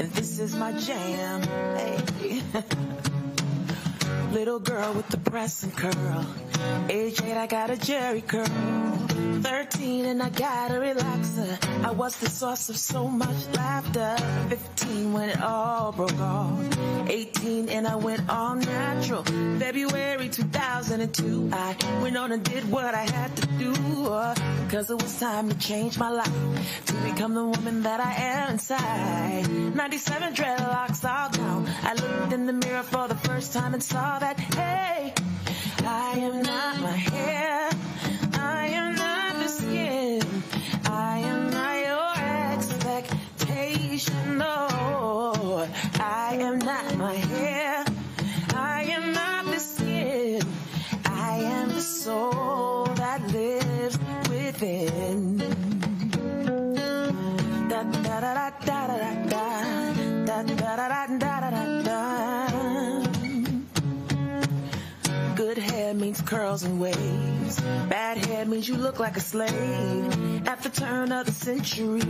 And this is my jam. Hey. Little girl with the press and curl. Age 8, I got a Jerry curl. 13 and I got a relaxer. I was the source of so much laughter. 15 when it all broke off. 18 and I went all natural. February 2002, I went on and did what I had to do. Cause it was time to change my life, to become the woman that I am inside. 97 dreadlocks all down. I looked in the mirror for the first time and saw that, hey, I am not my hair. I am not the skin. I am not your expectation. No, I am not my hair. I am not the skin. I am the soul that lives within. Da da da da da da da da da da da da da. Good hair means curls and waves. Bad hair means you look like a slave. At the turn of the century,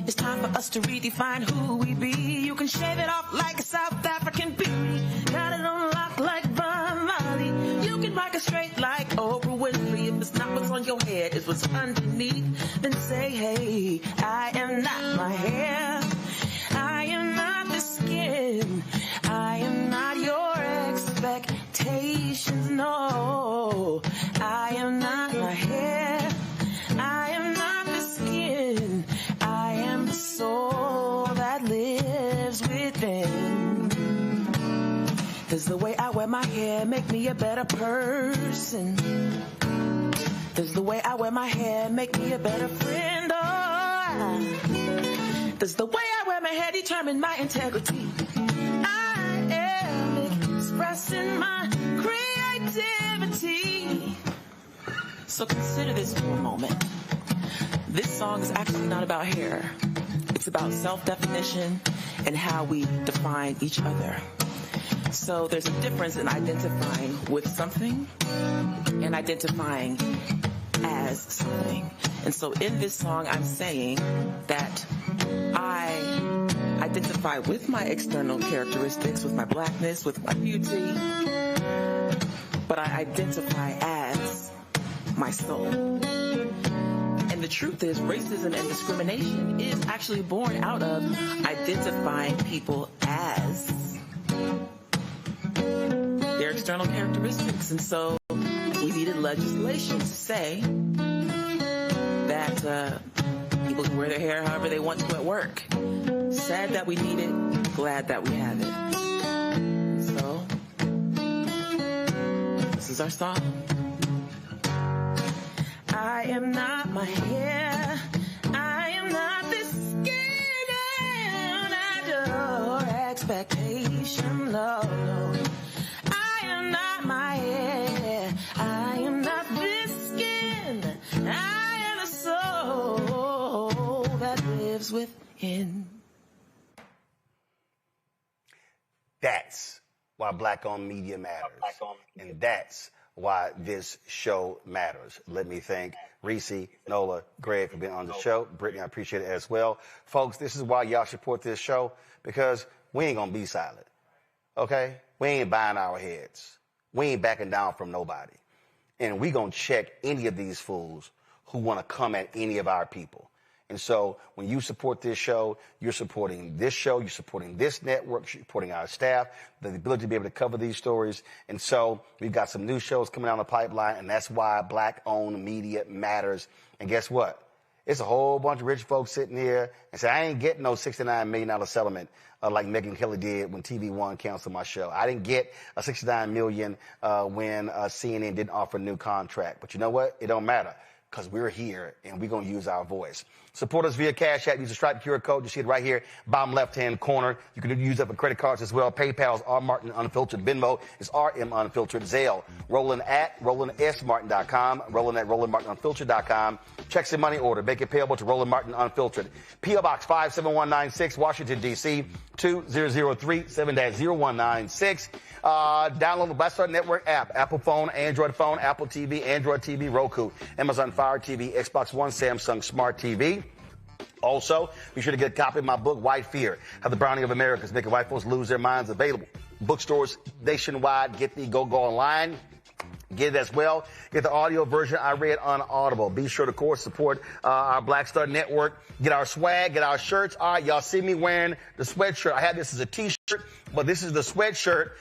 it's time for us to redefine who we be. You can shave it off like a South African beauty. Got it on lock like Von Marley. You can rock it straight like Oprah Winfrey. If it's not what's on your head, it's what's underneath. Then say, hey, I am not my hair. I am not the skin. I am not your expectations. No, I am not my hair. I am not the skin. I am the soul that lives within. Does the way I wear my hair make me a better person? Does the way I wear my hair make me a better friend? Oh, does the way I wear my hair determine my integrity? I am expressing my creativity. So consider this for a moment. This song is actually not about hair. It's about self-definition and how we define each other. So there's a difference in identifying with something and identifying as something. And so in this song, I'm saying that I identify with my external characteristics, with my blackness, with my beauty, but I identify as my soul. And the truth is, racism and discrimination is actually born out of identifying people as their external characteristics. And so we needed legislation to say that people can wear their hair however they want to at work. Sad that we need it, glad that we have it. So, this is our song. I am not my hair. I am not the skin. I am not your expectation. No, no. I am not my hair. I am not this skin. I am a soul that lives within. That's why Black-owned media matters. And that's why this show matters. Let me thank Reese, Nola, Greg for being on the show. Brittany, I appreciate it as well. Folks, this is why y'all support this show, because we ain't going to be silent. Okay? We ain't buying our heads. We ain't backing down from nobody. And we going to check any of these fools who want to come at any of our people. And so when you support this show, you're supporting this show, you're supporting this network, you're supporting our staff, the ability to be able to cover these stories. And so we've got some new shows coming down the pipeline, and that's why Black-owned media matters. And guess what? It's a whole bunch of rich folks sitting here and say, I ain't getting no $69 million settlement like Megyn Kelly did when TV One canceled my show. I didn't get a $69 million when CNN didn't offer a new contract. But you know what? It don't matter. because we're here and we're going to use our voice. Support us via Cash App. Use the Stripe QR code. You see it right here, bottom left-hand corner. You can use that for credit cards as well. PayPal is R. Martin Unfiltered. Venmo is RM Unfiltered. Zelle, Roland at RolandSMartin.com. Roland at RolandMartinUnfiltered.com. Checks and money order. Make it payable to Roland Martin Unfiltered. P.O. Box 57196, Washington, D.C. 2003 7-0196. Download the Black Star Network app. Apple phone, Android phone, Apple TV, Android TV, Roku, Amazon Fire TV, Xbox One, Samsung Smart TV. Also, be sure to get a copy of my book, White Fear, How the Browning of America is Making White Folks Lose Their Minds. Available. Bookstores nationwide. Get the go online. Get it as well. Get the audio version I read on Audible. Be sure to, of course, support our Black Star Network. Get our swag, get our shirts. All right, y'all see me wearing the sweatshirt. I had this as a T-shirt, but this is the sweatshirt.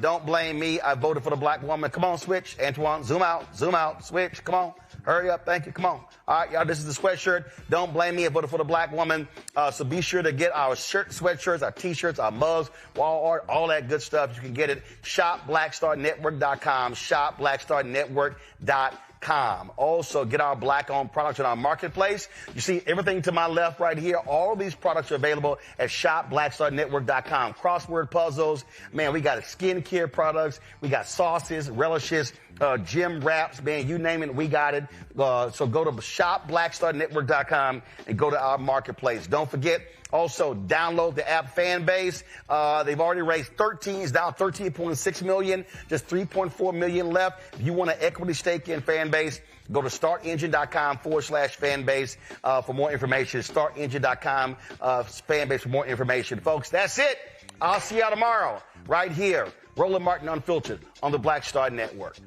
Don't blame me. I voted for the black woman. Come on, switch. Antoine, zoom out, switch. Come on. Hurry up. Thank you. Come on. All right, y'all, this is the sweatshirt. Don't blame me. I voted for the black woman. So be sure to get our sweatshirts, our T-shirts, our mugs, wall art, all that good stuff. You can get it. ShopBlackStarNetwork.com. ShopBlackStarNetwork.com. Also, get our black-owned products in our marketplace. You see everything to my left right here. All of these products are available at ShopBlackStarNetwork.com. Crossword puzzles. Man, we got skincare products. We got sauces, relishes, gym wraps. Man, you name it, we got it. So go to ShopBlackStarNetwork.com and go to our marketplace. Don't forget, also download the app Fanbase. They've already raised it's down 13.6 million, just 3.4 million left. If you want an equity stake in Fanbase, go to startengine.com/Fanbase for more information. Startengine.com Fanbase for more information. Folks, that's it. I'll see y'all tomorrow right here. Roland Martin Unfiltered on the Black Star Network.